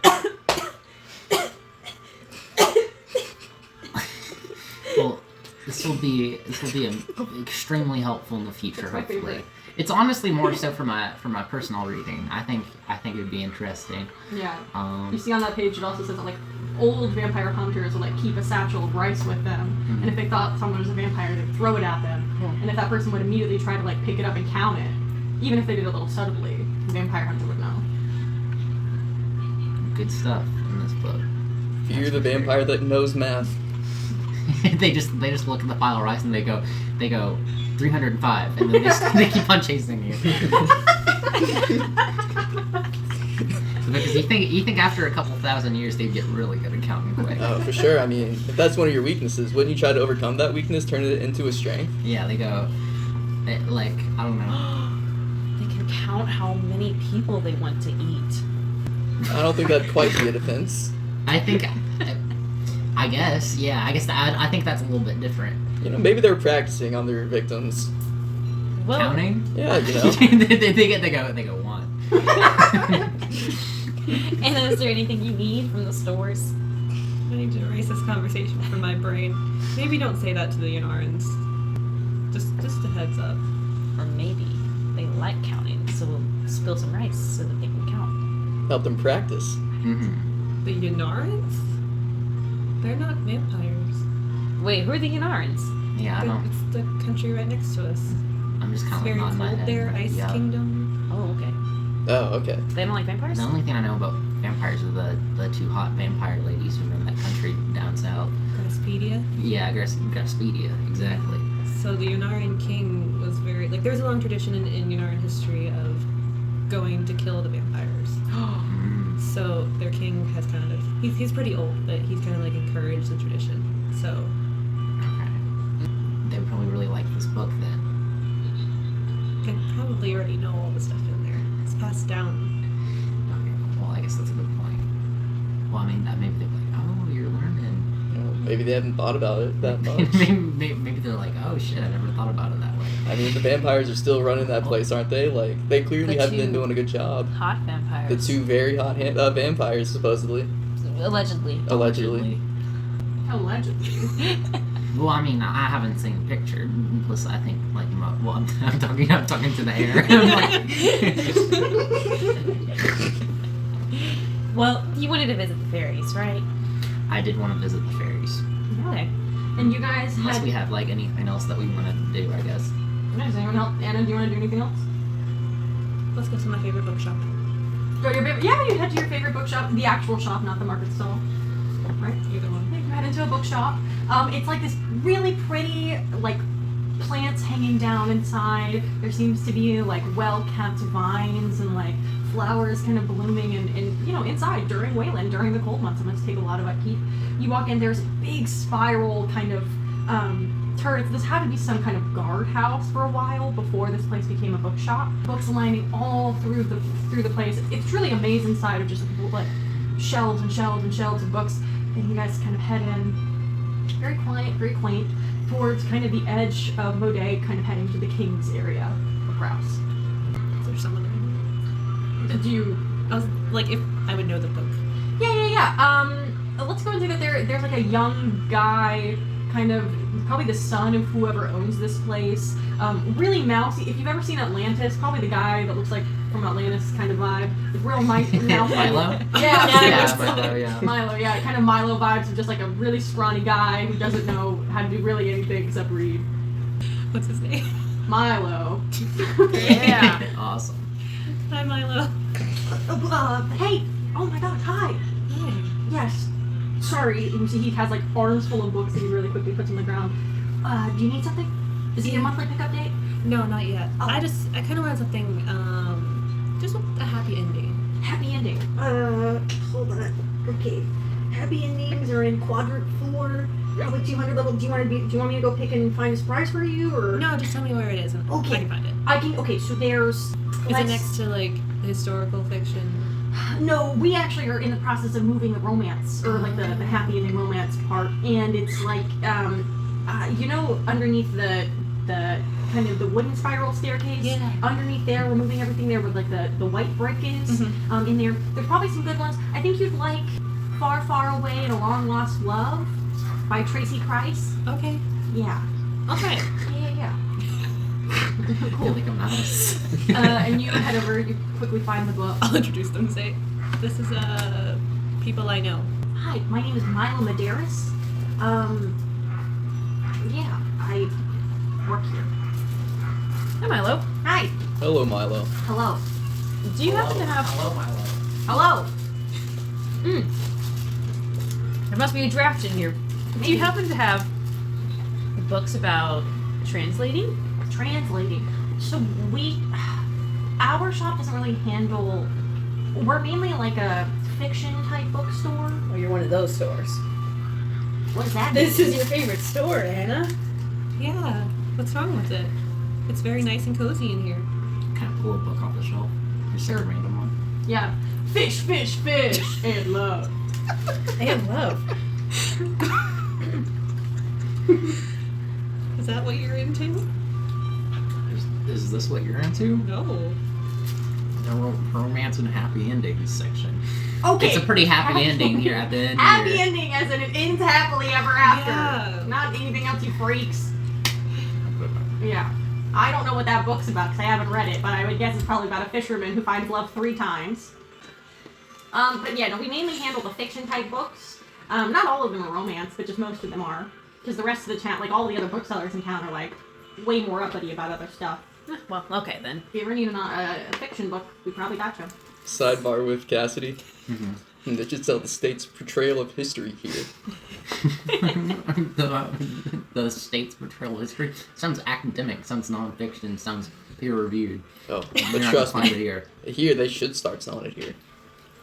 This will be extremely helpful in the future. It's my hopefully, favorite. it's honestly more so for my personal reading. I think it would be interesting. Yeah. You see on that page, it also says that like old vampire hunters would like keep a satchel of rice with them, and if they thought someone was a vampire, they'd throw it at them, and if that person would immediately try to like pick it up and count it, even if they did it a little subtly, the vampire hunter would know. Good stuff in this book. Fear the vampire that knows math. they just look at the pile of rice and they go 305, and then they keep on chasing you. Because you think after a couple thousand years they'd get really good at counting quick. Oh, for sure. I mean, if that's one of your weaknesses, wouldn't you try to overcome that weakness, turn it into a strength? Yeah, I don't know. They can count how many people they want to eat. I don't think that'd quite be a defense. I think, I guess I think that's a little bit different. You know, maybe they're practicing on their victims. Well, Counting? Yeah, you know. they go 1. Anna, is there anything you need from the stores? I need to erase this conversation from my brain. Maybe don't say that to the Yanarans. Just a heads up. Or maybe they like counting, so we'll spill some rice so that they can count. Help them practice. Mm-hmm. The Yanarans? They're not vampires. Wait, who are the Yanarans? Yeah, I don't. It's the country right next to us. I'm just It's kind of very nodding my cold head. there, Ice Yeah. Kingdom. Oh, okay. Oh, okay. They don't like vampires? The only thing I know about vampires are the 2 hot vampire ladies who run that country down south. Graspedia. Yeah, Graspedia, exactly. So the Yunnaran king was very there's a long tradition in Yunnaran history of going to kill the vampires. Mm. So their king has kind of he's pretty old, but he's kind of like encouraged the tradition. So Okay. They would probably really like this book then. they probably already know all the stuff in there. It's passed down. Okay. Well, I guess that's a good point. Well, I mean, maybe they're like, oh, you're learning. You know, maybe they haven't thought about it that much. maybe they're like, oh shit, I never thought about it that way. I mean, the vampires are still running that place, aren't they? Like, they clearly The haven't been two doing a good job. Hot vampires. The 2 very hot vampires, supposedly. Allegedly. Allegedly. Allegedly. Well, I mean, I haven't seen the picture. Plus, I think I'm talking to the air. Well, you wanted to visit the fairies, right? I did want to visit the fairies. Okay. And you guys Unless had... we have anything else that we wanted to do, I guess. Does anyone else? Anna, do you want to do anything else? Let's go to my favorite bookshop. Yeah, you head to your favorite bookshop, the actual shop, not the market stall. Right? Either one. Yeah, you head into a bookshop. It's like this really pretty, like, plants hanging down inside. There seems to be, like, well-kept vines and, like, flowers kind of blooming and you know, inside during Wayland, during the cold months. It must take a lot of upkeep. You walk in, there's a big spiral kind of turrets. This had to be some kind of guardhouse for a while before this place became a bookshop. Books lining all through the place. It's really amazing sight of just like shelves and shelves and shelves of books. And you guys kind of head in, very quiet, very quaint, towards kind of the edge of Modet, kind of heading to the King's area of Grouse. Is there someone there? Do you? I was like, if I would know the book. Yeah. Let's go into that. There's like a young guy, kind of probably the son of whoever owns this place. Really mousy. If you've ever seen Atlantis, probably the guy that looks like from Atlantis kind of vibe. The real mousy. Milo? Yeah, Milo, yeah. Milo, yeah, kind of Milo vibes of just like a really scrawny guy who doesn't know how to do really anything except read. What's his name? Milo. Yeah. Awesome. Hi, Milo. Hey! Oh my god, hi! Hi. Yes. Sorry, you see he has like arms full of books that he really quickly puts on the ground. Do you need something? Is it your monthly pickup date? No, not yet. Oh. I kind of want something, just a happy ending. Happy ending. Hold on. Okay. Happy endings are in quadrant 4, probably 200 level. Do you want me to go pick and find a surprise for you, or? No, just tell me where it is and Okay. I can find it. Okay, so there's... Is it next to, like, historical fiction? No, we actually are in the process of moving the romance, or like the happy ending romance part, and it's like, you know, underneath the kind of the wooden spiral staircase, Yeah. underneath there, we're moving everything there where like the white brick is, in there. There's probably some good ones. I think you'd like Far, Far Away and a Long Lost Love by Tracy Price. Okay. Yeah. Okay. Yeah. I feel like a mouse. And you head over, you quickly find the book. I'll introduce them. Say, this is people I know. Hi, my name is Milo Medeiros. Yeah, I work here. Hi, Milo. Hi. Hello, Milo. Hello. Do you happen to have... Hello, Milo. Hello. There must be a draft in here. Do you happen to have books about translating? Translating. So our shop doesn't really handle. We're mainly like a fiction type bookstore. Oh, you're one of those stores. What does that This mean? is your favorite store, Anna. Yeah. What's wrong with it? It's very nice and cozy in here. Kind of pull a book off the shelf. Just like a random one. Yeah. Fish, fish, fish, and love. And love. Is that what you're into? Is this what you're into? No. The romance and happy endings section. Okay. It's a pretty happy ending here at the end. Happy here. ending as in it ends happily ever after. Yeah. Not anything else, you freaks. Yeah. I don't know what that book's about because I haven't read it, but I would guess it's probably about a fisherman who finds love 3 times. But yeah, no, we mainly handle the fiction type books. Not all of them are romance, but just most of them are. Because the rest of the town, like all the other booksellers in town are like way more uppity about other stuff. Well, okay then. If you ever need a fiction book, we probably got you. Sidebar with Cassidy. Mhm. And they should tell the state's portrayal of history here. the state's portrayal of history sounds academic, sounds non-fiction, sounds peer-reviewed. Oh, You're but not trust gonna find me, it here. here they should start selling it here.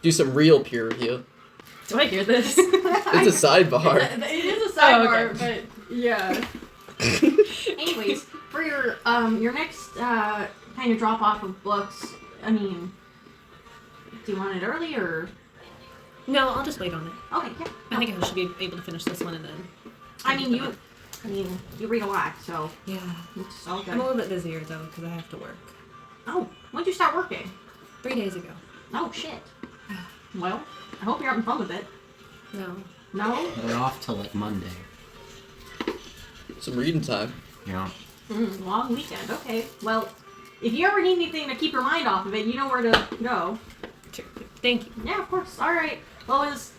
Do some real peer review. Do I hear this? It's a sidebar. It is a Oh, sidebar, okay. but yeah. Anyways, for your next kind of drop off of books, I mean, do you want it early or? No, I'll just wait on it. Okay, yeah. I think I should be able to finish this one and then. I mean, you read a lot, so Yeah. it's all good. I'm a little bit busier though because I have to work. Oh, when'd you start working? 3 days ago. Oh shit. Well, I hope you're having fun with it. No. No? We're off till like Monday. Some reading time. Yeah. Long weekend. Okay. Well, if you ever need anything to keep your mind off of it, you know where to go. Thank you. Yeah, of course. All right. Well, it was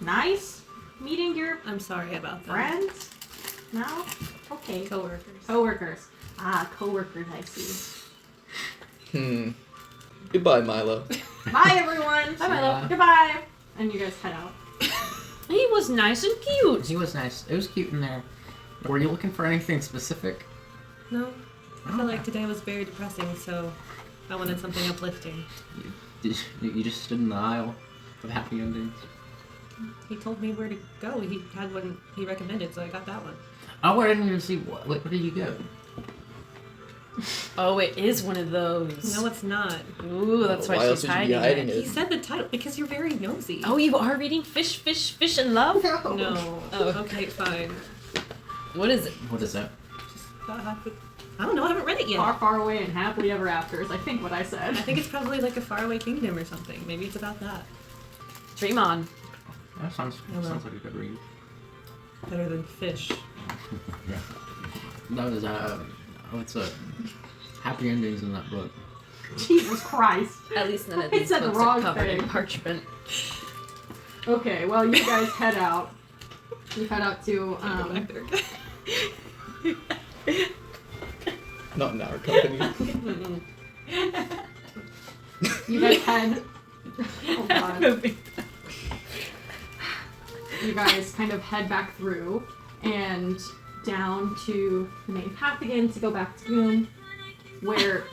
nice meeting your I'm sorry about that. friends. No? Okay. Coworkers. Coworkers. Ah, coworkers, I see. Goodbye, Milo. Bye, everyone. Bye, Milo. Goodbye. And you guys head out. He was nice and cute. He was nice. It was cute in there. Were you looking for anything specific? No. I feel like today was very depressing, so I wanted something uplifting. You just stood in the aisle of happy endings. He told me where to go. He had one he recommended, so I got that one. Oh, I didn't even see what. Where did you go? Oh, it is one of those. No, it's not. Ooh, that's Why why else she's would you be hiding hiding it. He said the title because you're very nosy. Oh, you are reading Fish, Fish, Fish and Love? No. Oh. Okay, fine. What is it? What is that? I don't know. I haven't read it yet. Far, far away and happily ever after is I think what I said. I think it's probably like a faraway kingdom or something. Maybe it's about that. Dream on. That sounds Hello. sounds like a good read. Better than fish. Yeah. That was what's a happy endings in that book. Jesus Christ. At least none of I these said the books wrong are covered in thing. parchment. Okay, well, you guys head out. You head out to, Go back there again. Not in our company. you guys head, oh god. You guys kind of head back through and down to the main path again to go back to Goon, where...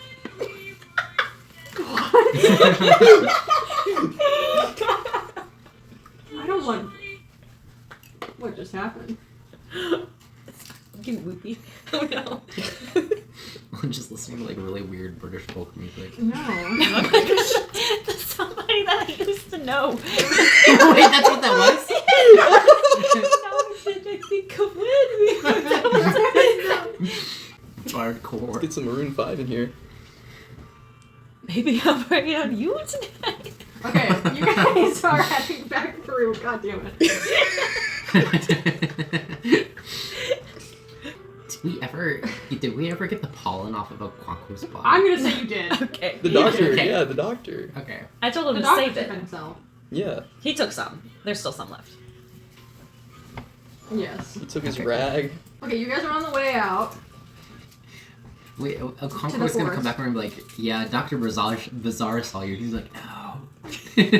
I don't want... What just happened? You whoopie. Oh no. I'm just listening to like really weird British folk music. No. That's somebody that I used to know. Wait, that's what that was? I think of when Hardcore. Get some Maroon 5 in here. Maybe I'll bring it on you tonight. Okay, you guys are heading back through. God damn it. Did we ever get the pollen off of a quacko's body? I'm gonna say you did. Okay. The doctor, Okay. yeah, the doctor. Okay. I told him The to doctor save took it. himself. Yeah, He took some. There's still some left. Yes. he took his Okay. rag. Okay, you guys are on the way out. Wait, To Conquer the was gonna forest. come back around and be like, yeah, Dr. Bizarre saw you. He's like, no.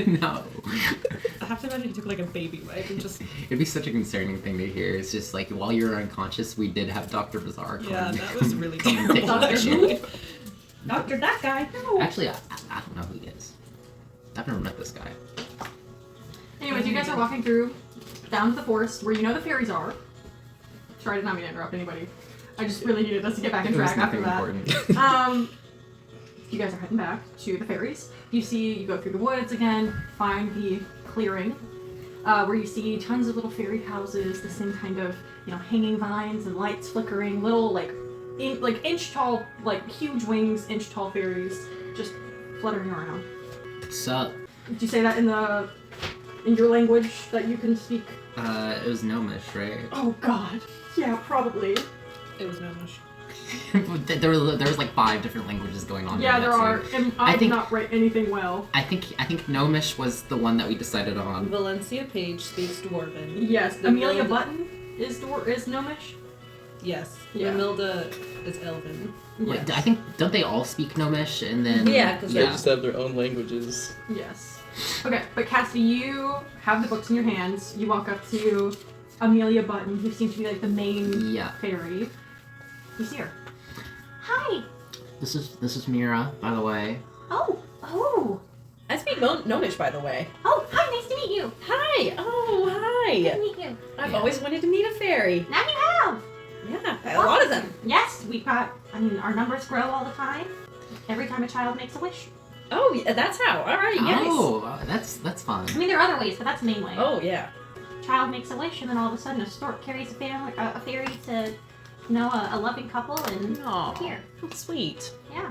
No. I have to imagine he took like a baby wipe and just. It'd be such a concerning thing to hear. It's just like, while you were unconscious, we did have Dr. Bizarre come. Yeah, that was really come and take terrible. that shit. Doctor, that guy. No. Actually, I don't know who he is. I've never met this guy. Anyways, you guys are walking through down to the forest where you know the fairies are. Sorry, I did not mean to interrupt anybody. I just really needed us to get back on It was track after nothing that. important. You guys are heading back to the fairies. You go through the woods again, find the clearing, where you see tons of little fairy houses, the same kind of, hanging vines and lights flickering, little inch tall, huge wings, inch tall fairies just fluttering around. Sup? Did you say that in your language that you can speak? It was Gnomish, right? Oh God. Yeah, probably. It was Gnomish. there was like 5 different languages going on. Yeah, in there that are, scene. and I I did think- not write anything well. I think Gnomish was the one that we decided on. Valencia Page speaks Dwarven. Yes, The Amelia Milda- Button is Gnomish. Yes. Yeah. Ramilda is Elven. Wait, Yes. I think don't they all speak Gnomish and then Yeah, 'cause They just have their own languages. Yes. Okay, but Cassie, you have the books in your hands. You walk up to Amelia Button, who seems to be like the main Yeah. fairy. You see her. Hi. This is Mira, by the way. Oh. I speak Gnomish, by the way. Oh, hi, nice to meet you. Hi. Oh, Nice to hi. meet you. I've Yeah. always wanted to meet a fairy. Now you have. Yeah, a lot of them. Yes, we've got, our numbers grow all the time. Every time a child makes a wish. Oh, yeah, that's how. All right, yes. Oh, that's fun. There are other ways, but that's the main way. Oh, yeah. Child makes a wish, and then all of a sudden a stork carries a fairy to, a loving couple, and Aw, here. sweet. Yeah.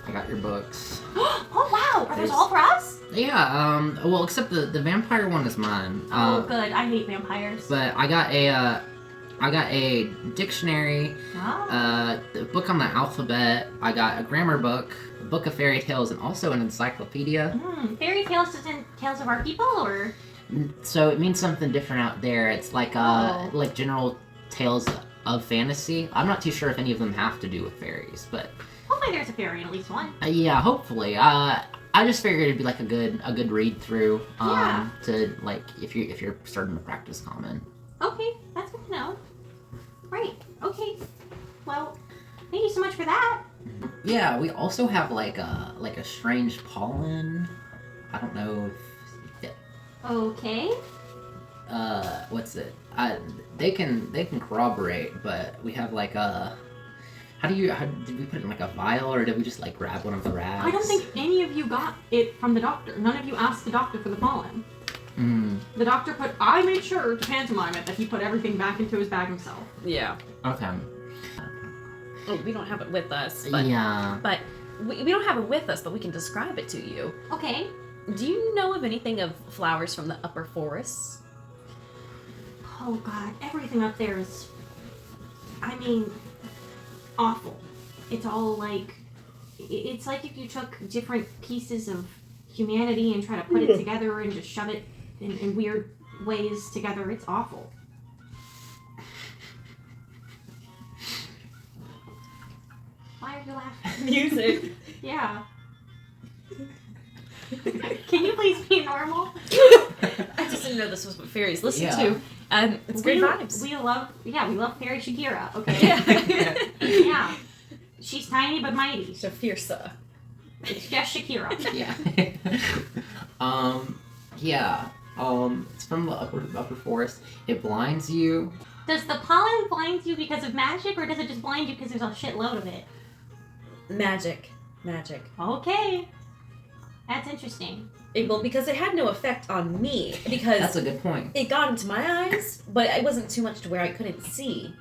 I got your books. Oh wow, are those There's- all for us? Yeah. Well, except the vampire one is mine. Oh good, I hate vampires. But I got a dictionary, Oh. a book on the alphabet. I got a grammar book, a book of fairy tales, and also an encyclopedia. Fairy tales isn't tales of our people, or? So it means something different out there. It's like Oh. like general tales of fantasy. I'm not too sure if any of them have to do with fairies, but Hopefully there's a fairy in at least one. yeah, hopefully. I just figured it'd be like a good read through. Yeah. To like if you're starting to practice common. Okay, that's good to know. Right, okay. Well, thank you so much for that. Yeah, we also have like a strange pollen. I don't know if Okay. what's it? They can corroborate, but we have like a. How did we put it in like a vial, or did we just like grab one of the rags? I don't think any of you got it from the doctor. None of you asked the doctor for the pollen. The doctor I made sure to pantomime it that he put everything back into his bag himself. Yeah. Okay. Oh, we don't have it with us, but Yeah. but we don't have it with us, but we can describe it to you. Okay. Do you know of anything of flowers from the upper forests? Oh god, everything up there is, awful. It's all like, it's like if you took different pieces of humanity and try to put it together and just shove it in weird ways together. It's awful. Why are you laughing? Music. Yeah. Can you please be normal? I just didn't know this was what fairies listen Yeah. to. It's great vibes. We love Fairy Shakira, okay? Yeah. Yeah. She's tiny but mighty. So fierce. It's just Shakira. Yeah. Yeah. It's from the upper forest. It blinds you. Does the pollen blind you because of magic, or does it just blind you because there's a shitload of it? Magic. Okay. That's interesting. Because it had no effect on me. Because That's a good point. it got into my eyes, but it wasn't too much to where I couldn't see.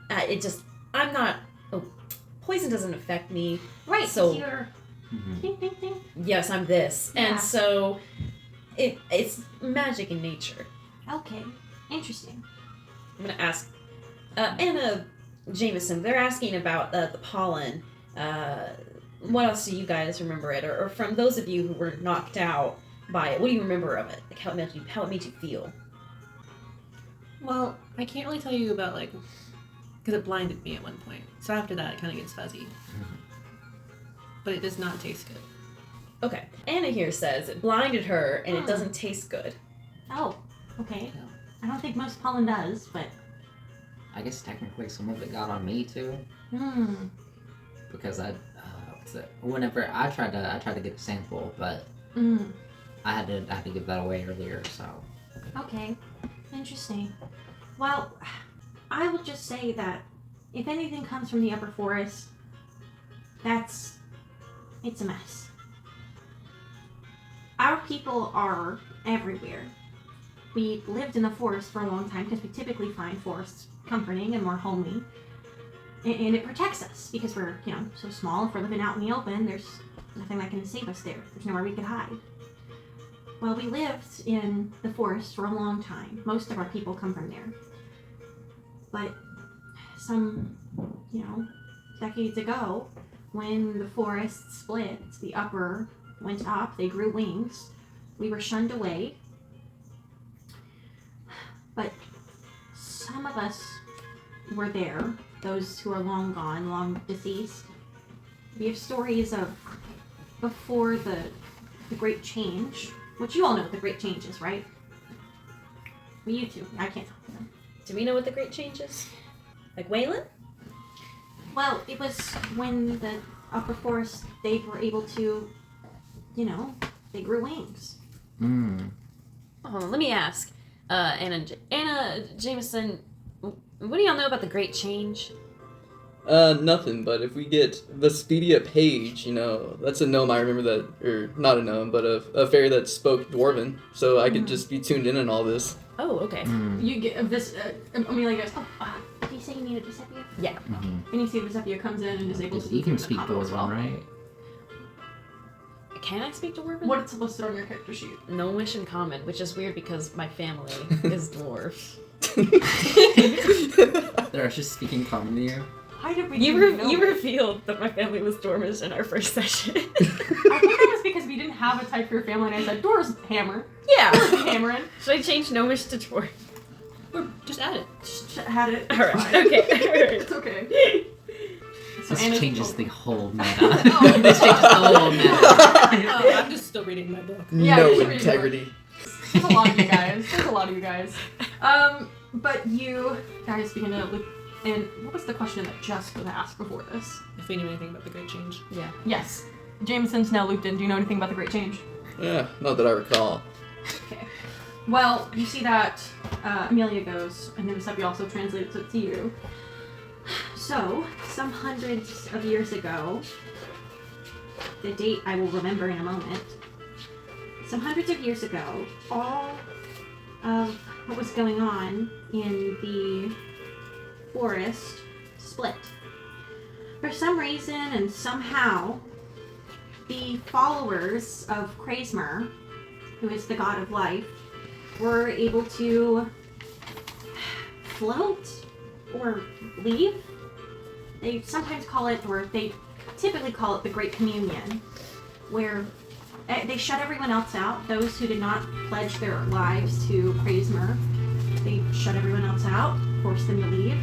Poison doesn't affect me. Right, So- you're... Mhm. Ding, ding, ding. Yes, I'm this. Yeah. And so it's magic in nature. Okay. Interesting. I'm gonna ask Anna, Jameson, they're asking about the pollen. What else do you guys remember it? Or from those of you who were knocked out by it, what do you remember of it? Like how it made you feel? Well, I can't really tell you about, like, because it blinded me at one point. So after that, it kind of gets fuzzy. But it does not taste good. Okay. Anna here says it blinded her and it doesn't taste good. Oh, okay. Yeah. I don't think most pollen does, but. I guess technically some of it got on me too, because whenever I tried to get a sample, but I had to give that away earlier, so. Okay, interesting. Well, I will just say that if anything comes from the upper forest, it's a mess. Our people are everywhere. We lived in the forest for a long time because we typically find forests comforting and more homely. And it protects us because we're, so small. If we're living out in the open, there's nothing that can save us there. There's nowhere we could hide. Well, we lived in the forest for a long time. Most of our people come from there. But some, decades ago, when the forest split, the upper went up, they grew wings, we were shunned away. But some of us were there, those who are long gone, long deceased. We have stories of before the Great Change, which you all know what the Great Change is, right? Well, you two. I can't talk to them. Do we know what the Great Change is? Like Waylon? Well, it was when the upper forest, they were able to, they grew wings. Hold on, let me ask. Anna Jameson, what do y'all know about the Great Change? Nothing, but if we get Vespedia Page, that's a gnome, I remember that, or not a gnome, but a fairy that spoke Dwarven, so I could just be tuned in on all this. Oh, okay. You get this. Amelia goes, Do you say you need a Giuseppe? Yeah. and you see Giuseppe comes in and is able to. You can speak speak in the combo as Dwarven, well. right? Can I speak Dwarven? What it's listed on your character sheet. Gnomish and Common, which is weird because my family is dwarf. They're just speaking common to you. Why did we? You know it? revealed that my family was Dwarvish in our first session. I think that was because we didn't have a type for your family, and I said Door's hammer. Yeah. Door's hammering. Should I change Gnomish to dwarf? Or just add it. Just had it. All right. Fine. Okay. All right. It's okay. So This Anna's changes told- the whole meta. This changes the whole meta. Oh, I'm just still reading my book. Yeah, No you should read integrity. There's a lot of you guys. There's a lot of you guys. But you guys begin to look. And what was the question that Jess was asked before this? If we knew anything about the Great Change. Yeah. Yes. Jameson's now looped in. Do you know anything about the Great Change? Yeah, not that I recall. Okay. Well, you see that Amelia goes, and then Giuseppe also translates it to you. So, some hundreds of years ago, the date I will remember in a moment, some hundreds of years ago, all of what was going on in the forest split. For some reason and somehow, the followers of Kraesmer, who is the god of life, were able to float or leave. They sometimes call it, or they typically call it, the Great Communion, where they shut everyone else out. Those who did not pledge their lives to Kraesmer, they shut everyone else out, forced them to leave.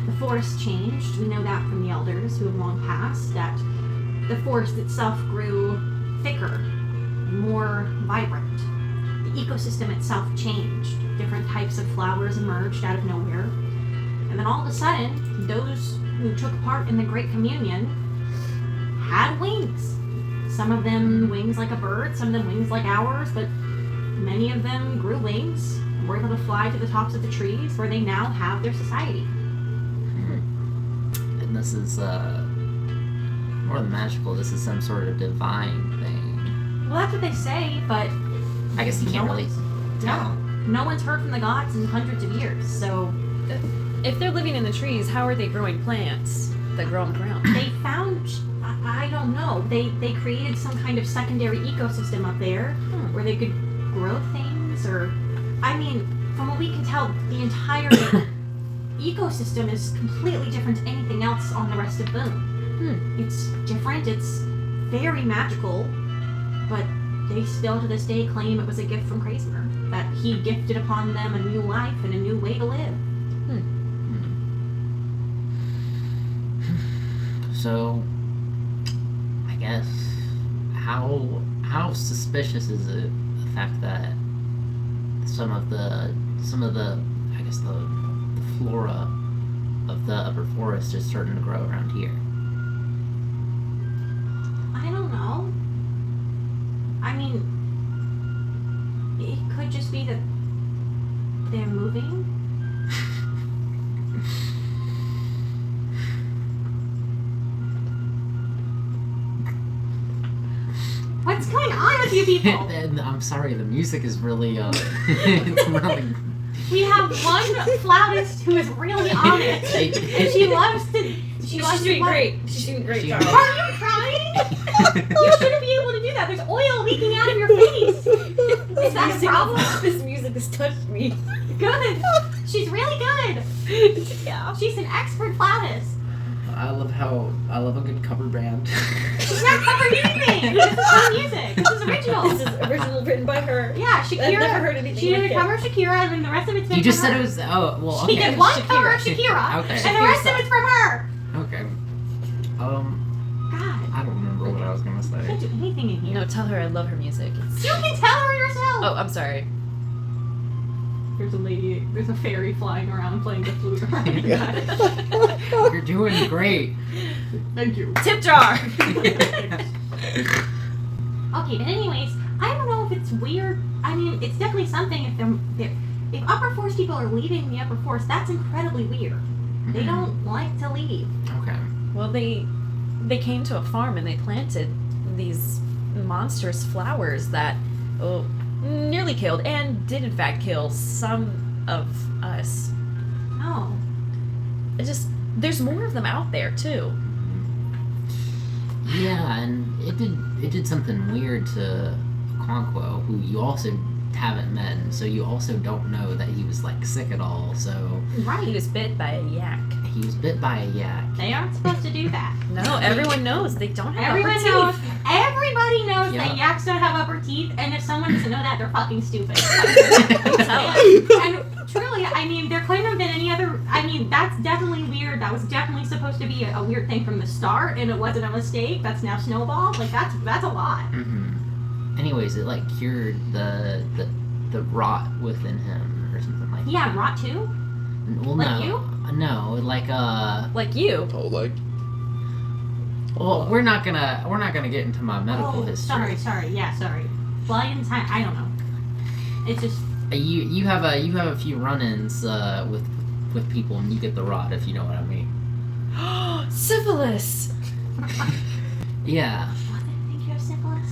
The forest changed. We know that from the elders who have long passed, that the forest itself grew thicker, more vibrant. The ecosystem itself changed. Different types of flowers emerged out of nowhere. And then all of a sudden, those who took part in the Great Communion had wings. Some of them wings like a bird, some of them wings like ours, but many of them grew wings and were able to fly to the tops of the trees where they now have their society. And this is more than magical. This is some sort of divine thing. Well, that's what they say, but I guess you can't really tell. no one's heard from the gods in hundreds of years, so If they're living in the trees, how are they growing plants that grow on the ground? they found, I don't know, they created some kind of secondary ecosystem up there where they could grow things, or, I mean, from what we can tell, the entire ecosystem is completely different to anything else on the rest of Boone. It's different, it's very magical, but they still to this day claim it was a gift from Kramer, that he gifted upon them a new life and a new way to live. So, I guess, how suspicious is it the fact that some of the I guess the flora of the upper forest is starting to grow around here? I don't know. I mean, it could just be that they're moving. What's going on with you people? And I'm sorry, the music is really it's really. We have one flautist who is really on it. And she loves to. She's doing great. She's doing great. She- Are you crying? You shouldn't be able to do that. There's oil leaking out of your face. Is that a problem? This music has touched me. Good. She's really good. Yeah. She's an expert flautist. I love a good cover band. She's not covering anything. This is her music. This is original. This is original, written by her. Yeah, Shakira. I've never heard anything She like did a it. cover of Shakira, and then the rest of it's been You just from said her. it was well. She Okay. did one Shakira. cover of Shakira, Okay. and the rest of it's from her. Okay. God, I don't remember what I was gonna I say. can't do anything in here. No, tell her I love her music. It's... You can tell her yourself. Oh, I'm sorry. There's a fairy flying around playing the flute. You're doing great. Thank you. Tip jar. Okay, but anyways, I don't know if it's weird. I mean, it's definitely something if upper force people are leaving the upper force, that's incredibly weird. They don't like to leave. Okay. Well, they came to a farm and they planted these monstrous flowers that nearly killed and did in fact kill some of us. No. There's more of them out there too. Yeah, and it did something weird to Conquo, who you also haven't met, and so you also don't know that he was like sick at all. So Right. He was bit by a yak. he was bit by a yak. They aren't supposed to do that. No, everyone knows they don't have Everyone upper knows. teeth. Everybody knows Yeah. that yaks don't have upper teeth, and if someone doesn't know that, they're fucking stupid. And truly, I mean, there couldn't have been any other. I mean, that's definitely weird. That was definitely supposed to be a weird thing from the start, and it wasn't a mistake. That's now snowballed. Like that's a lot. Anyways, it like cured the rot within him or something like Yeah, that. rot too. Well, Like no, you? no, like Like you. Oh, like Well, we're not gonna get into my medical history. Sorry. Yeah, sorry. Well, I didn't. I don't know. It's just. You have a few run-ins with people, and you get the rot, if you know what I mean. Syphilis. Yeah. What? I think you have syphilis.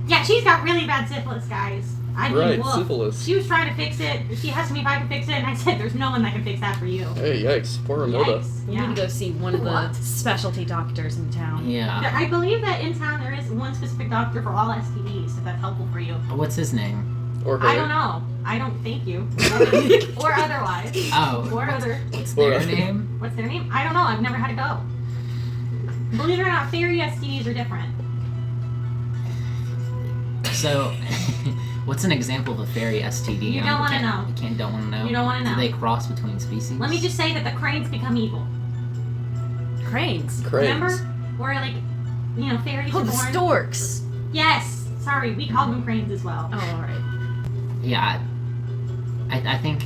Yeah, she's got really bad syphilis, guys. I mean, right, woof. syphilis. She was trying to fix it. She asked me if I could fix it, and I said, "There's no one that can fix that for you." Hey, yikes! Poor Ramilda. Yikes. We Yeah. need to go see one of the What? specialty doctors in town. Yeah. I believe that in town there is one specific doctor for all STDs, if that's helpful for you. What's his name? Or her. I don't know. I don't thank you. Or otherwise. Oh. Or other. What's Or- their name? What's their name? I don't know. I've never had to go. Believe it or not, fairy STDs are different. So, what's an example of a fairy STD? You don't wanna know. You don't want to know. You don't want to Do know. they cross between species? Let me just say that the cranes become evil. Cranes. Cranes. Remember? Where, like, fairies Oh, are the born? storks. Yes. Sorry, we call them cranes as well. Oh, all right. Yeah. I think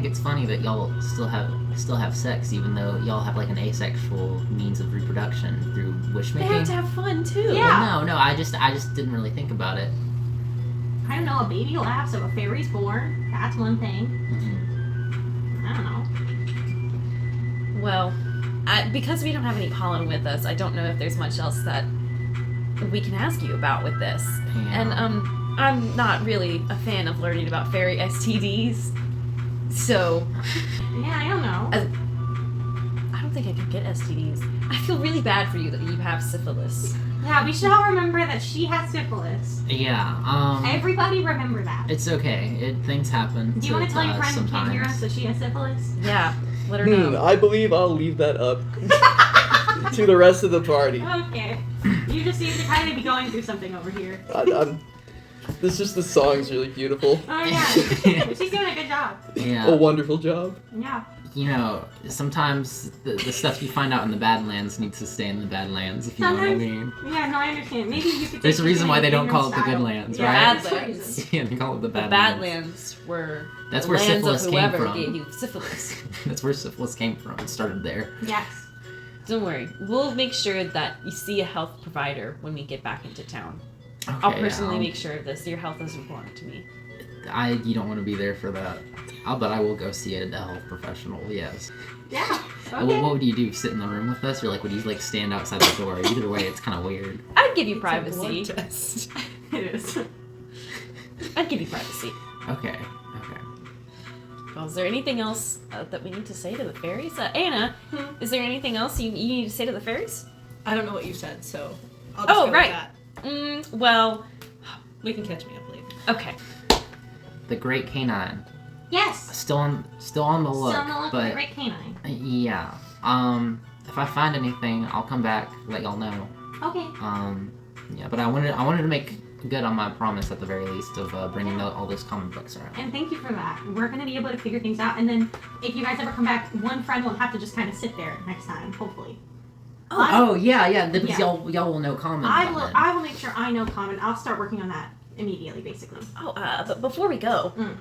it's funny that y'all still have sex, even though y'all have like an asexual means of reproduction through wish They making. have to have fun too. Yeah. Well, no, I just didn't really think about it. I don't know, a baby laughs, so a fairy's born. That's one thing. I don't know. Well, because we don't have any pollen with us, I don't know if there's much else that we can ask you about with this. Yeah. And I'm not really a fan of learning about fairy STDs, so Yeah, I don't know. I don't think I could get STDs. I feel really bad for you that you have syphilis. Yeah, we should all remember that she has syphilis. Yeah. Everybody remember that. It's okay. Things happen. Do you want to tell your friend who sometimes. can't hear us that she has syphilis? Yeah, let her know. I believe I'll leave that up to the rest of the party. Okay. You just seem to kind of be going through something over here. This just the song's really beautiful. Oh yeah. She's doing a good job. Yeah. A wonderful job. Yeah. You know, sometimes the stuff you find out in the Badlands needs to stay in the Badlands, if you know what I Sometimes- mean. Yeah, no, I understand. Maybe you could. There's take a reason it why in they don't call it the style. Goodlands, Yeah, right? there's a reason. Yeah, they call it the The Badlands. Badlands were That's the where lands syphilis of came whoever from. gave you syphilis. That's where syphilis came from. It started there. Yes. Don't worry. We'll make sure that you see a health provider when we get back into town. Okay, I'll personally yeah, make sure of this. Your health is important to me. you don't want to be there for that. But I will go see a health professional, yes. Yeah. What Okay. would you do? Sit in the room with us? Or would you stand outside the door? Either way, it's kind of weird. I'd give you privacy. Test. It is. I'd give you privacy. Okay. Well, is there anything else that we need to say to the fairies? Anna, is there anything else you need to say to the fairies? I don't know what you said, so I'll just Oh, go right. with that. Well, We can catch me up later. okay. The Great Canine. Yes. Still on the look. Still on the look for but the great canine. yeah. If I find anything, I'll come back, let y'all know. Okay. Yeah, but I wanted to make good on my promise at the very least of bringing all those comic books around. And thank you for that. We're gonna be able to figure things out, and then if you guys ever come back, one friend will have to just kind of sit there next time, hopefully. Oh yeah, because Yeah. y'all will know common. I will make sure I know common. I'll start working on that immediately, basically. Oh, but before we go, Mm.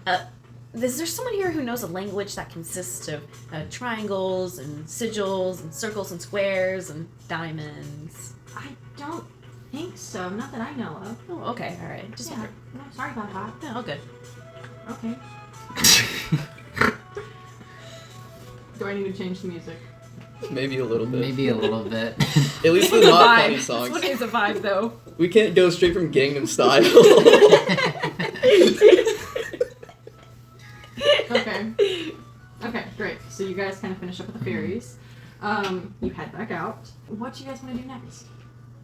is there someone here who knows a language that consists of triangles and sigils and circles and squares and diamonds? I don't think so. Not that I know of. Oh, okay, all right. Just Yeah. No, sorry about that. yeah, all good. Okay. Do I need to change the music? Maybe a little bit. Maybe a little bit. At least the not funny songs. This one is a vibe, though. We can't go straight from Gangnam Style. Okay. Okay, great. So you guys kind of finish up with the fairies. You head back out. What do you guys want to do next?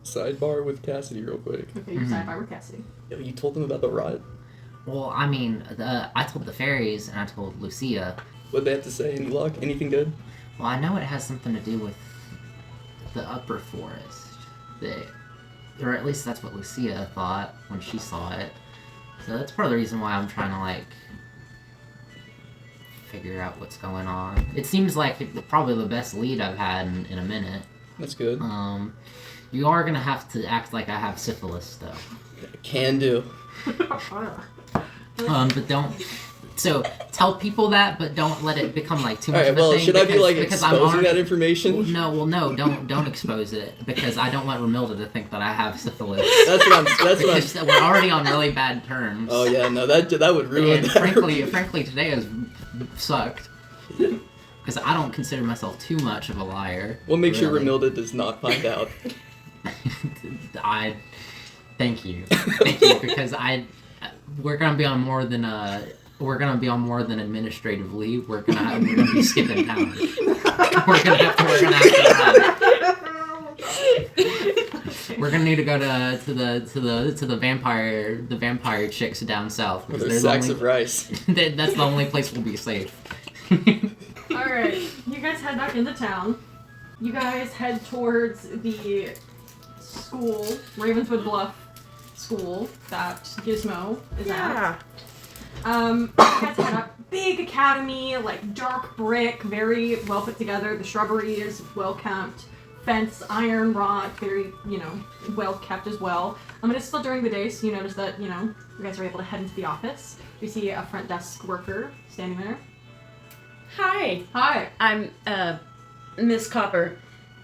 Sidebar with Cassidy real quick. Okay, you side by with Cassidy. Yo, you told them about the riot? Well, I mean, I told the fairies and I told Lucia. What'd they have to say? Any luck? Anything good? Well, I know it has something to do with the upper forest. Or at least that's what Lucia thought when she saw it. So that's part of the reason why I'm trying to, figure out what's going on. It seems like probably the best lead I've had in a minute. That's good. You are gonna have to act like I have syphilis, though. Can do. But don't. So tell people that, but don't let it become too much Alright, of a well, thing. should I be because I'm exposing already- that information? No, don't expose it because I don't want Romilda to think that I have syphilis. That's what I'm. Because we're already on really bad terms. Oh yeah, no, that would ruin And that. frankly, today has sucked. Because I don't consider myself too much of a liar. We'll make sure really. Romilda does not find out. Thank you, because we're gonna be on more than administrative leave. We're gonna be skipping town. We're gonna have to run. We're gonna need to go to the vampire chicks down south. With because their they're the sacks only- of rice. That's the only place we'll be safe. Alright, you guys head back into town. You guys head towards the school, Ravenswood Bluff School, that Gizmo is at. You guys head up. Big academy, dark brick, very well put together. The shrubbery is well kept. Fence, iron rod, very, well kept as well. It's still during the day, so you notice that, you guys are able to head into the office. You see a front desk worker standing there. Hi, Hi. I'm Miss Copper.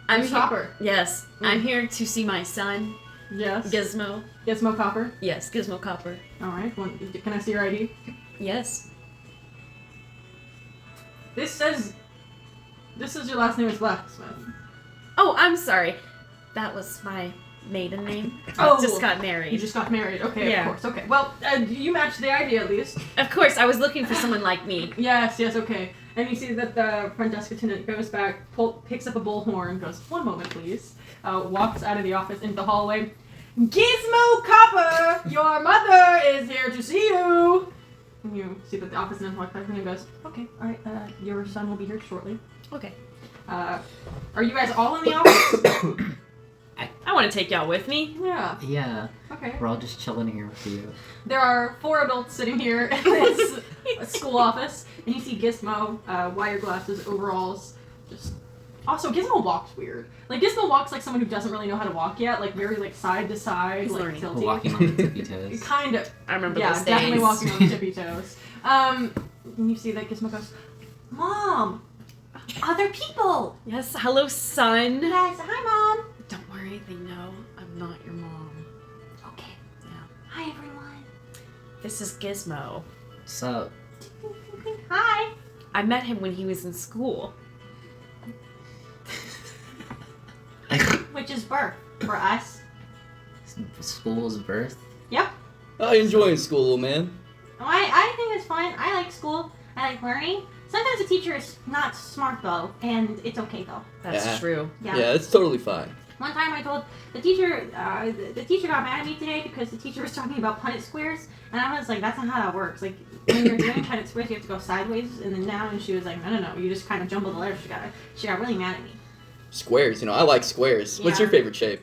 I'm Miss here- Copper. Yes, I'm here to see my son, Yes. Gizmo. Gizmo Copper. Yes, Gizmo Copper. Alright, can I see your ID? Yes. This says your last name is Blacksmith. Oh, I'm sorry. That was my maiden name. Oh. I just got married. You just got married. Okay, Yeah. of course. Okay. Well, you matched the ID at least. Of course, I was looking for someone like me. Yes, okay. And you see that the front desk attendant goes back, picks up a bullhorn, goes, 1 moment, please. Walks out of the office into the hallway. Gizmo Copper, your mother is here to see you. And you see that the office attendant walks back and goes, okay, all right, your son will be here shortly. Okay. Are you guys all in the office? I want to take y'all with me. Yeah. Yeah, Okay. we're all just chilling here with you. There are 4 adults sitting here in this school office, and you see Gizmo, wire glasses, overalls, just... Also, Gizmo walks weird. Like, Gizmo walks like someone who doesn't really know how to walk yet, like, very, like, side to side, He's like, learning. tilty. Walking on the tippy toes. Kind of. I remember Yeah, those definitely days. walking on the tippy toes. And you see that Gizmo goes, Mom! Other people! Yes, hello, son. Yes, hi, Mom. Don't worry, they know I'm not your mom. Okay. Yeah. Hi, everyone. This is Gizmo. So, Hi. I met him when he was in school. Which is birth for us. school's birth. Yep. I enjoy school, little man. I think it's fun. I like school. I like learning. Sometimes the teacher is not smart though, and it's okay though. That's Yeah. true. Yeah, it's totally fine. One time I told the teacher, the teacher got mad at me today because the teacher was talking about Punnett squares, and I was like, that's not how that works. Like, when you're doing Punnett squares, you have to go sideways and then down, and she was like, no, you just kind of jumble the letters together. She got really mad at me. Squares, I like squares. What's Yeah. your favorite shape?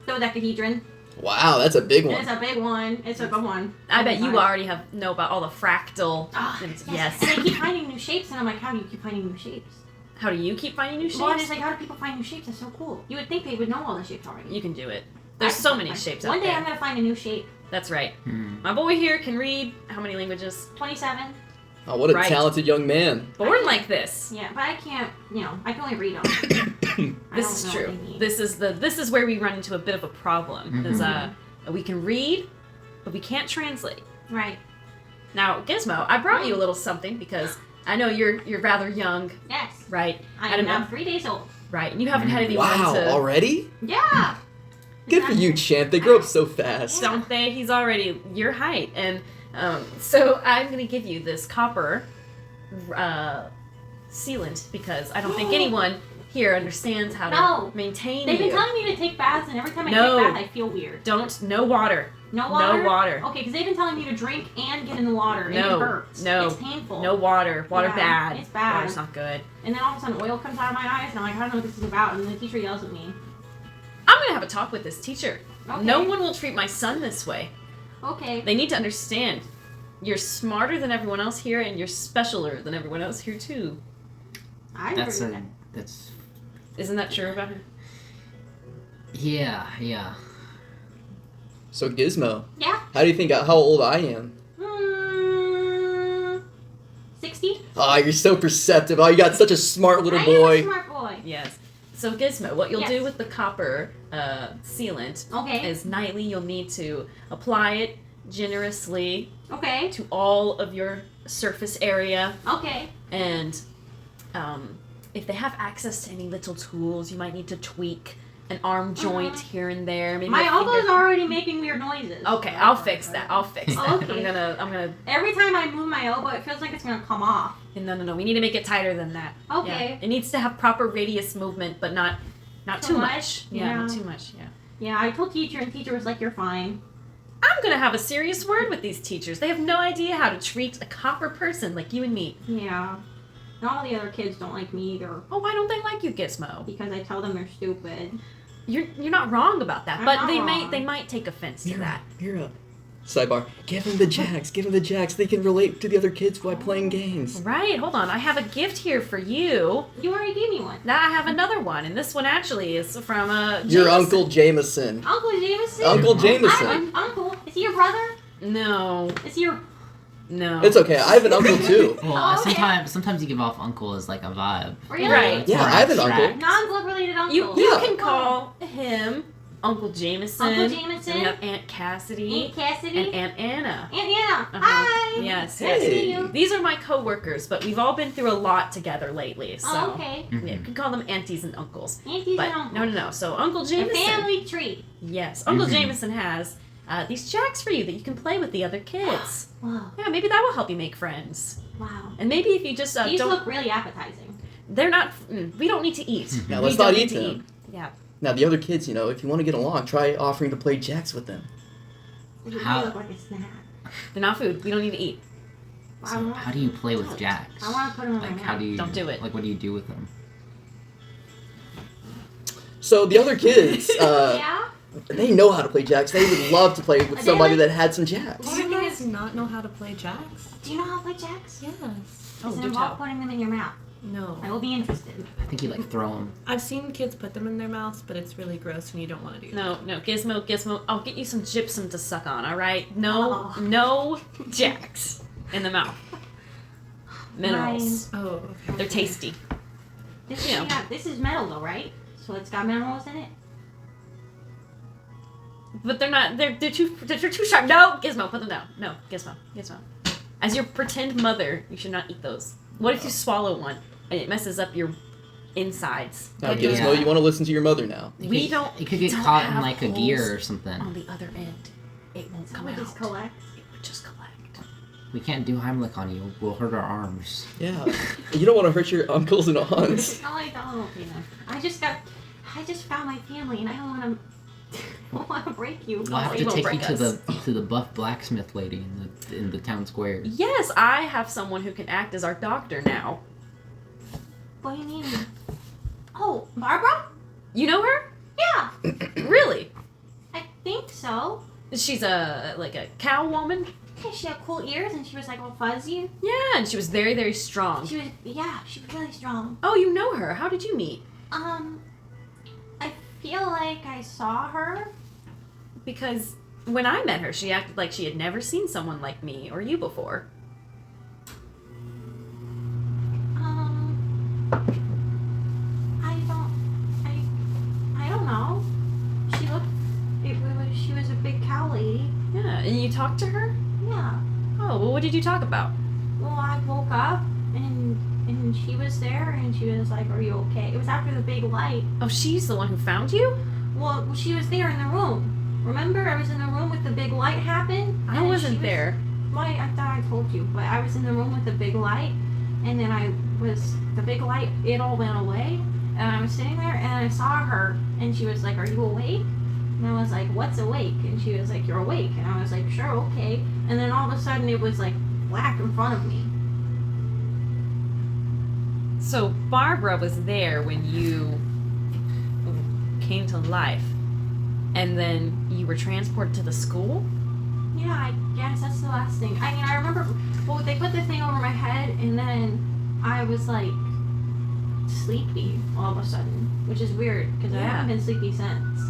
Dodecahedron. Wow, that's a big one. It's a big one. It's a good one. I bet you Fine. already know about all the fractal. Ah, Yes. And I keep finding new shapes, and I'm like, how do you keep finding new shapes? How do you keep finding new shapes? Well, it's like, how do people find new shapes? That's so cool. You would think they would know all the shapes already. You can do it. There's I can so find many mine. shapes One out day there. I'm gonna find a new shape. That's right. Hmm. My boy here can read how many languages? 27. Oh, what a Right. talented young man. Born like this. Yeah, but I can't. I can only read them. This is true. This is where we run into a bit of a problem. Is we can read, but we can't translate. Right. Now, Gizmo, I brought you a little something because I know you're rather young, Yes. right? I am now 3 days old. Right, and you haven't had anyone Wow, to. already? Yeah. Good for you, champ. They grow up so fast. Don't they? He's already your height, and so I'm gonna give you this copper sealant because I don't think anyone here understands how No. to maintain They've been you. telling me to take baths, and every time I No. take a bath, I feel weird. No water. No water. No water. Okay, because they've been telling me to drink and get in the water, and No. it hurts. No. It's painful. No water. Water Yeah, bad. it's bad. Water's not good. And then all of a sudden, oil comes out of my eyes, and I'm like, I don't know what this is about. And the teacher yells at me. I'm gonna have a talk with this teacher. Okay. No one will treat my son this way. Okay. They need to understand. You're smarter than everyone else here, and you're specialer than everyone else here too. I That's agree a, with that's, Isn't that true about her? yeah. So, Gizmo, Yeah. how do you think how old I am? 60? Ah, you're so perceptive. Oh, you got such a smart little I boy. am a smart boy. Yes. So Gizmo, what you'll Yes. do with the copper sealant Okay. is nightly you'll need to apply it generously Okay. to all of your surface area, Okay. and if they have access to any little tools, you might need to tweak an arm joint here and there. Maybe My a elbow's finger- already making weird noises. Okay, I'll fix that. Okay. I'm gonna. Every time I move my elbow, it feels like it's gonna come off. No. We need to make it tighter than that. Okay. Yeah. It needs to have proper radius movement, but not Too too much? much. Yeah. Yeah, not too much. Yeah. Yeah, I told teacher, and teacher was like, "You're fine." I'm gonna have a serious word with these teachers. They have no idea how to treat a copper person like you and me. Yeah. And all the other kids don't like me either Oh, why don't they like you, Gizmo? because I tell them they're stupid. You're not wrong about that, I'm but not wrong. they might take offense to that. Mira. Sidebar. Give him the jacks. Give him the jacks. They can relate to the other kids while playing games. Right? Hold on. I have a gift here for you. You already gave me one. Now I have another one, and this one actually is from Your Jameson. Uncle Jameson. Uncle Jameson. Uncle I Jameson. have an uncle. Is he your brother? No, Is he your? no. It's okay. I have an uncle too. Well, Oh, okay. sometimes you give off uncle as like a vibe. Really? Right. It's Yeah, more I have an abstract. uncle. Non-blood related uncle. You Yeah. can call him Uncle Jameson. Uncle Jameson. And we have Aunt Cassidy. Aunt Cassidy. And Aunt Anna. Aunt Anna. Uh-huh. Hi. Yes, Nice to Hey. meet you. These are my co-workers, but we've all been through a lot together lately, so Oh, okay. yeah, you can call them aunties and uncles. Aunties But and uncles. no. So Uncle A Jameson. family tree. Yes, Uncle Jameson has these jacks for you that you can play with the other kids. Wow. Yeah, maybe that will help you make friends. Wow. And maybe if you just These don't... look really appetizing. They're not... we don't need to eat. Now, We let's don't not need eat to them. Yeah. Now, the other kids, you know, if you want to get along, try offering to play jacks with them. They How- look like a snack. They're not food. We don't need to eat. So how do you play with jacks? I want to put them in my Like, mouth. how do you... Don't do it. Like, what do you do with them? So the other kids, Yeah? they know how to play jacks. They would love to play with They somebody like- that had some jacks. Do you guys not know how to play jacks? Do you know how to play jacks? Yes. Oh, Does it do involve tell. putting them in your mouth? No. I will be interested. I think you, like, throw them. I've seen kids put them in their mouths, but it's really gross and you don't want to do that. No, Gizmo. I'll get you some gypsum to suck on, all right? No, Oh. no jacks in the mouth. Minerals. Oh, okay. They're tasty. This, Yeah. this is metal though, right? So it's got minerals in it? But they're not. They're too sharp. No, Gizmo, put them down. No, Gizmo. As your pretend mother, you should not eat those. What if you swallow one and it messes up your insides? Now, Then Gizmo, you want to listen to your mother now. We don't. It could get don't caught in, have like, a holes gear or something. on the other end. It won't come Would out. just collect? It would just collect. We can't do Heimlich on you. We'll hurt our arms. Yeah. You don't want to hurt your uncles and aunts. No, I don't. I just found my family, and I don't want to. I don't want to break you. We'll have They to won't take you break to us. the buff blacksmith lady in the town square. Yes, I have someone who can act as our doctor now. What do you mean? Oh, Barbara? You know her? Yeah, Really? I think so. She's a cow woman. Yeah, she had cool ears, and she was like all fuzzy. Yeah, and she was very, very strong. She was really strong. Oh, you know her. How did you meet? I feel like I saw her. Because when I met her, she acted like she had never seen someone like me or you before. I don't know. She was a big cow lady. Yeah, and you talked to her? Yeah. Oh, well, what did you talk about? Well, I woke up and she was there and she was like, "Are you okay?" It was after the big light. Oh, she's the one who found you? Well, she was there in the room. Remember, I was in the room with the big light happened. I wasn't there. Well, I thought I told you, but I was in the room with the big light, and then the big light. It all went away, and I was sitting there, and I saw her, and she was like, "Are you awake?" And I was like, "What's awake?" And she was like, "You're awake." And I was like, "Sure, okay." And then all of a sudden, it was like black in front of me. So Barbara was there when you came to life, and then you were transported to the school? Yeah, I guess that's the last thing. I mean, I remember, well, they put the thing over my head, and then I was like sleepy all of a sudden, which is weird because I Yeah. haven't been sleepy since.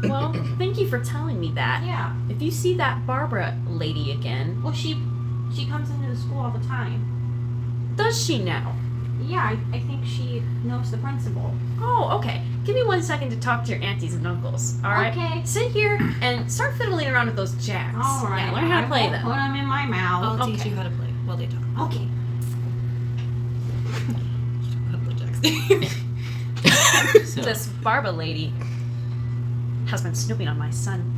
Well, thank you for telling me that. Yeah. If you see that Barbara lady again, Well, she comes into the school all the time. does she now? Yeah, I think she knows the principal. Oh, okay. Give me 1 second to talk to your aunties and uncles, alright? Okay. Sit here and start fiddling around with those jacks. All right. Yeah, learn how to play I won't them. Put them in my mouth. I'll teach Okay. you how to play while they talk. Okay. How to play jacks. So, This Barbara lady has been snooping on my son.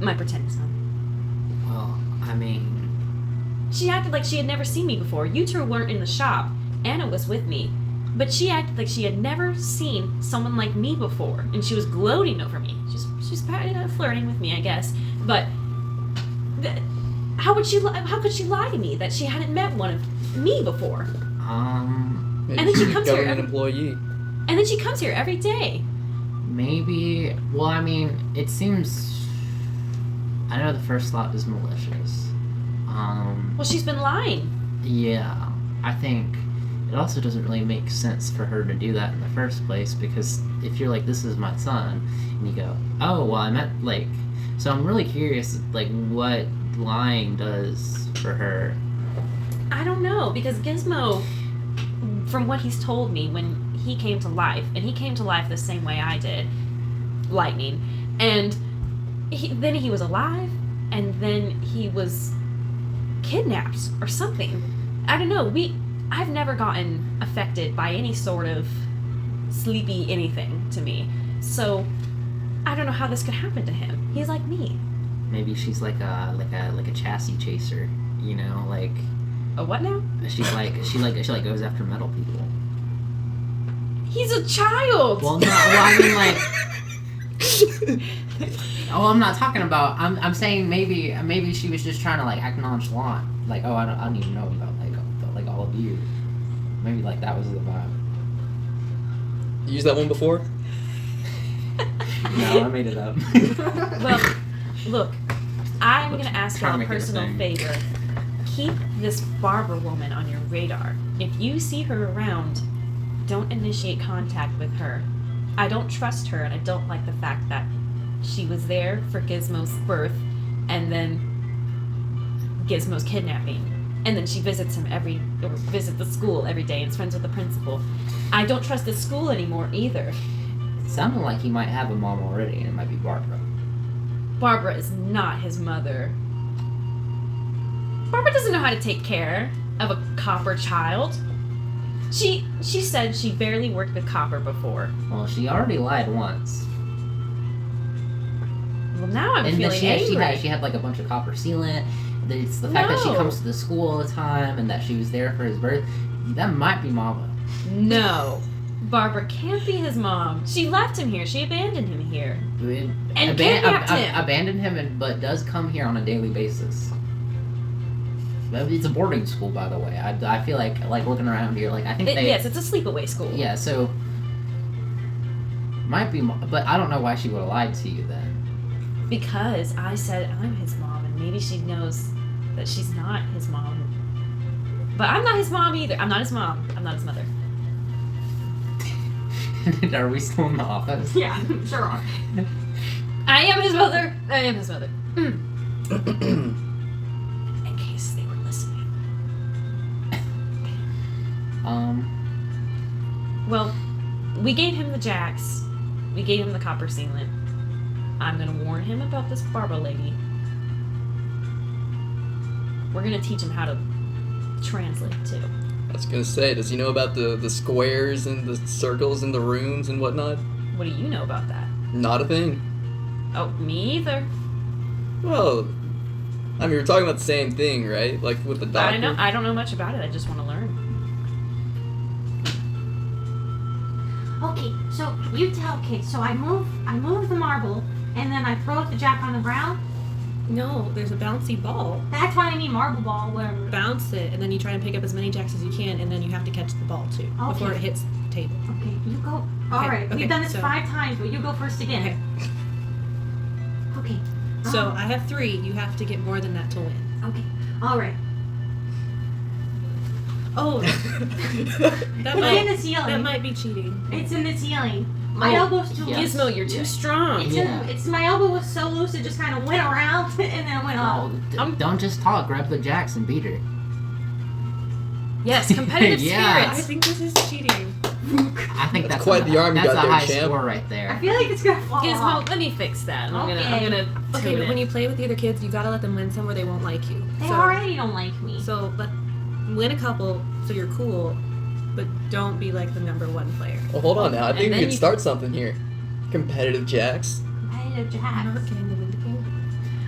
My pretend son. well, I mean, She acted like she had never seen me before. You two weren't in the shop. Anna was with me. But she acted like she had never seen someone like me before. And she was gloating over me. She's flirting with me, I guess. But how could she lie to me that she hadn't met one of me before? Maybe And then she she's a comes here government every- employee. And then she comes here every day. maybe. Well, I mean, it seems. I know the first thought is malicious. Well, she's been lying. Yeah, I think it also doesn't really make sense for her to do that in the first place, because if you're like, "This is my son," and you go, "Oh, well, I meant like," so I'm really curious, like, what lying does for her. I don't know, because Gizmo, from what he's told me, when he came to life, and he came to life the same way I did, lightning, and then he was alive, and then he was kidnapped or something. I don't know. I've never gotten affected by any sort of sleepy anything to me, so I don't know how this could happen to him. He's like me. Maybe she's like a chassis chaser, you know, like A what now? She goes after metal people. He's a child. Well, no, I mean like. Oh, I'm not talking about. I'm saying maybe she was just trying to like act nonchalant. Like, oh, I don't even know about like all of you. Maybe like that was the vibe. You used that one before? No, I made it up. Well, look, I'm gonna ask Trying y'all to a make it a personal thing. favor. Keep this Barbara woman on your radar. If you see her around, don't initiate contact with her. I don't trust her, and I don't like the fact that she was there for Gizmo's birth, and then Gizmo's kidnapping, and then she visits the school every day and is friends with the principal. I don't trust the school anymore either. It sounded like he might have a mom already, and it might be Barbara. Barbara is not his mother. Barbara doesn't know how to take care of a copper child. She said she barely worked with copper before. Well, she already lied once. Well, now I'm And then feeling she angry. had like a bunch of copper sealant. It's the fact that she No. comes to the school all the time and that she was there for his birth. That might be Mama. No. Barbara can't be his mom. She left him here. She abandoned him here. And kidnapped him. Abandoned him, but does come here on a daily basis. It's a boarding school, by the way. I feel like looking around here, like I think they. Yes, it's a sleepaway school. Yeah, so might be, but I don't know why she would have lied to you then. Because I said I'm his mom, and maybe she knows that she's not his mom. But I'm not his mom either. I'm not his mom. I'm not his mother. Are we still in the office? Yeah, sure are. I am his mother. I am his mother. In case they were listening. Well, we gave him the jacks. We gave him the copper sealant. I'm gonna warn him about this Barbara lady. We're gonna teach him how to translate too. I was gonna say, does he know about the squares and the circles and the runes and whatnot? What do you know about that? Not a thing. Oh, me either. Well, I mean, we're talking about the same thing, right? Like with the doctor. I don't know much about it. I just want to learn. Okay, so you tell kids. So I move the marble, and then I throw the jack on the ground. No, there's a bouncy ball. That's why I mean marble ball, whatever. Bounce it, and then you try and pick up as many jacks as you can, and then you have to catch the ball too before it hits the table. Okay, you go. All Okay, right, okay, we've done this so- 5 times, but you go first again. Okay. So I have 3. You have to get more than that to win. Okay. All right. Oh, It's in the ceiling. that might be cheating. It's in the ceiling. My Oh, elbow's too yeah. loose. Gizmo, you're too strong. It's my elbow was so loose it just kind of went around and then it went off. Oh, don't just talk. Grab the jacks and beat her. Yes, competitive Yeah. I spirits. think this is cheating. I think that's quite the arm you that's got a there, high champ. score right I there. feel like it's gonna fall Gizmo, off. let me fix that. I'm Okay. gonna Okay, tune but it. when you play with the other kids, you gotta let them win somewhere they won't like you. They so, already don't like me. So win a couple so you're cool, but don't be like the number 1 player. Well, hold on now. I And think we then could you- start something here. Competitive jacks. Competitive I'm not jacks. getting them into game.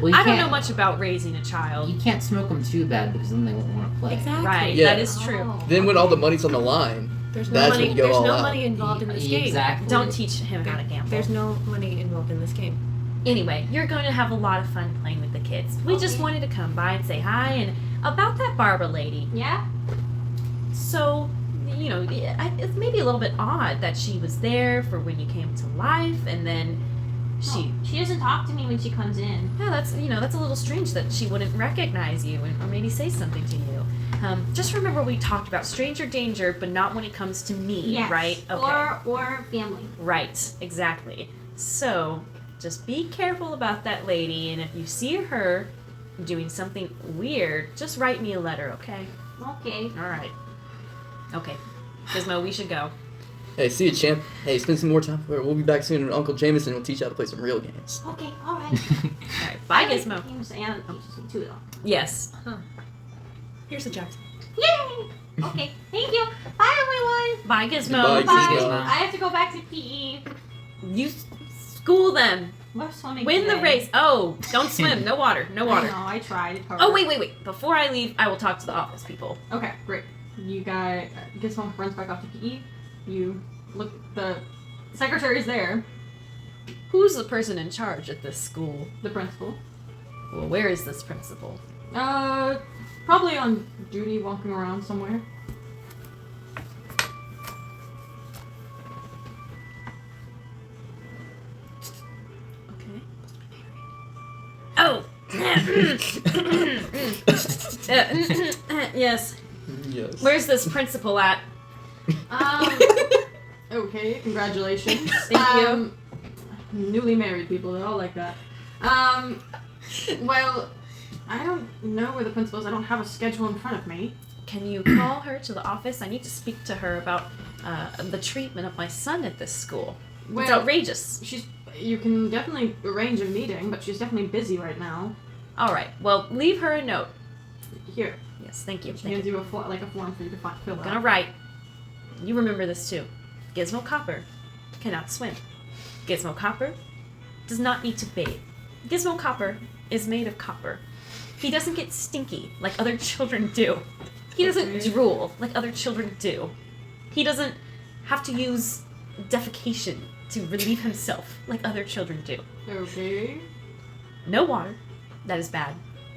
Well, you I don't can't- know much about raising a child. You can't smoke them too bad because then they won't want to play. Exactly. Right, Yeah. that is true. Oh. Then when all the money's on the line, There's no That's money. when you go There's all no out. money involved in this game. Exactly. Don't teach him how to gamble. There's no money involved in this game. Anyway, you're going to have a lot of fun playing with the kids. We just Okay. wanted to come by and say hi and about that Barbara lady. Yeah? So, you know, it's maybe a little bit odd that she was there for when you came to life and then She doesn't talk to me when she comes in. yeah, that's a little strange that she wouldn't recognize you or maybe say something to you. Just remember we talked about stranger danger, but not when it comes to me, Yes. right? Okay. Or family. Right, exactly. So, just be careful about that lady, and if you see her doing something weird, just write me a letter, okay? Okay. All right. Okay. Gizmo, we should go. hey, see you, champ. Hey, spend some more time. We'll be back soon, and Uncle Jameson will teach you how to play some real games. Okay, alright. All right. Bye, Gizmo. Games and teaches me too, though. Yes. Here's the jacks. Yay! Okay, thank you. Bye, everyone. Bye, Gizmo. Goodbye, Bye. Gizmo. I have to go back to PE. You School them. We're swimming Win the today. race. Oh, don't swim. No water. No water. I know, I tried. It's hard. Oh, wait. Before I leave, I will talk to the office people. Okay, great. You guys get some friends back off to PE. You look. The secretary's there. Who's the person in charge at this school? The principal. Well, where is this principal? Probably on duty, walking around somewhere. Okay. Oh! Yes. Yes. Where's this principal at? Okay, congratulations. Thank you. Newly married people, they're all like that. Well, I don't know where the principal is. I don't have a schedule in front of me. Can you call her to the office? I need to speak to her about the treatment of my son at this school. Well, It's outrageous. You can definitely arrange a meeting, but she's definitely busy right now. All right. Well, leave her a note. Here, Yes, thank you. she Thank hands you. you a form for you to fill I'm out. gonna write. You remember this too. Gizmo Copper cannot swim. Gizmo Copper does not need to bathe. Gizmo Copper is made of copper. He doesn't get stinky like other children do. He doesn't Okay. drool like other children do. He doesn't have to use defecation to relieve himself like other children do. Okay. No water. That is bad.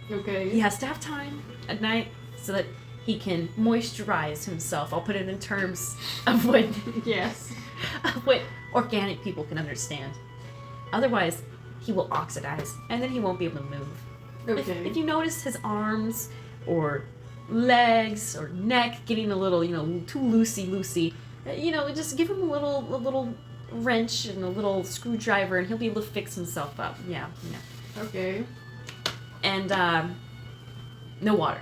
He Okay. has to have time at night so that he can moisturize himself. I'll put it in terms of what organic people can understand. Otherwise, he will oxidize, and then he won't be able to move. Okay. If you notice his arms or legs or neck getting a little, too loosey, just give him a little wrench and a little screwdriver, and he'll be able to fix himself up. Yeah. Okay. And no water.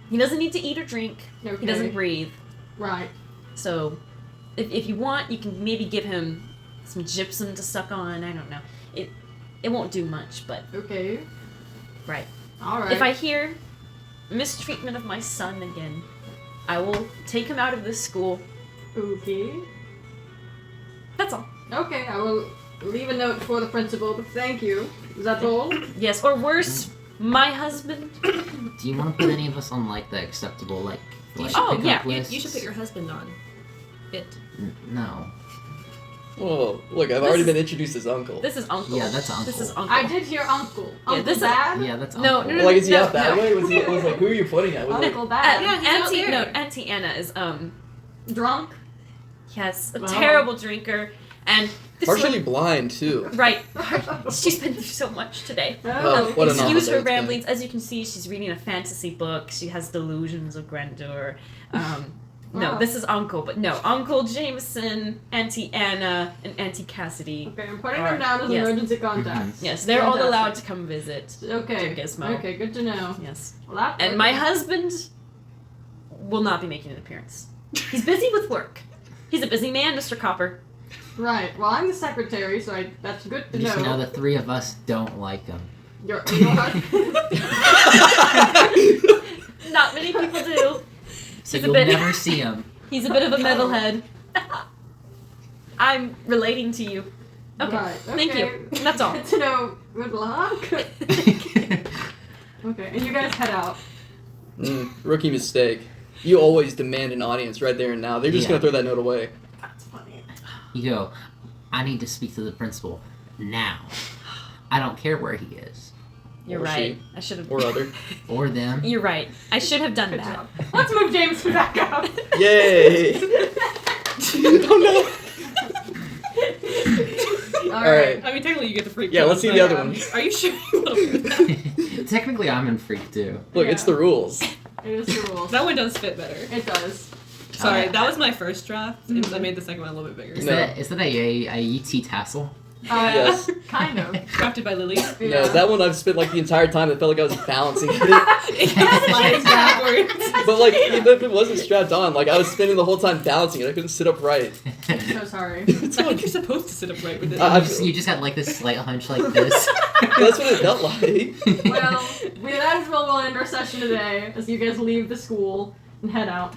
He doesn't need to eat or drink. Okay. He doesn't breathe. Right. So, if you want, you can maybe give him some gypsum to suck on. I don't know. It won't do much, but Okay. right. All right. If I hear mistreatment of my son again, I will take him out of this school. Okay. That's all. Okay, I will leave a note for the principal, but thank you. Is that all? Yes, or worse, my husband. Do you want to put any of us on like the acceptable like Oh, pickup yeah. lists? You should put your husband on it. No. Whoa, look, I've This already is- been introduced as uncle. This is uncle. Yeah, that's This is uncle. uncle. I did hear uncle. Uncle this is- Dad? Yeah, that's No, uncle. no, Like, is he no, out that no. way? Was like, who are you pointing at? Was it, Uncle Dad. yeah, he's out Auntie, there. Auntie Anna is Drunk? yes, a Wow. terrible drinker, and this partially one- blind too. right. She's been through so much today. Oh, what an Excuse awful her day. ramblings. As you can see, she's reading a fantasy book. She has delusions of grandeur. No, Wow. this is Uncle, but no, Uncle Jameson, Auntie Anna, and Auntie Cassidy. Okay, I'm putting Alright, them down as yes. emergency contacts. Yes, they're all Fantastic. allowed to come visit. Okay. To Gizmo. Okay, good to know. Yes. Well, that And my husband will not be making an appearance. He's busy with work. He's a busy man, Mr. Copper. Right. Well, I'm the secretary, so that's good to Just know. know the three of us don't like him. Your husband. Not many people do. So He's a you'll bit- never see him. He's a bit of a metalhead. I'm relating to you. Okay. Right. Thank you. okay. That's all. Good to know. Good luck. Okay, and you guys head out. Rookie mistake. You always demand an audience right there and now. They're just Yeah. gonna throw that note away. That's funny. You go, I need to speak to the principal now. I don't care where he is. You're Or right. she. I should have. Or other. Or them. You're right. I should have done Good that. job. Let's move James back up. Yay! Oh All Alright. I mean, technically, you get the freak. Yeah, out, let's see but, the other one. Are you sure you want to put that? Technically, I'm in freak too. Look, it's the rules. It is the rules. That one does fit better. It does. Sorry, that was my first draft. And I made the second one a little bit bigger. Is No. that a UT tassel? Yes. Kind of. Crafted by Lilly. Yeah. No, that one I've spent like the entire time. It felt like I was balancing it. It slides backwards. But like, even if it wasn't strapped on, like I was spinning the whole time balancing it. I couldn't sit upright. I'm so sorry. It's I all think you're supposed to sit upright with it. You just had like this slight hunch like this. That's what it felt like. Well, that is where we'll end our session today as you guys leave the school and head out.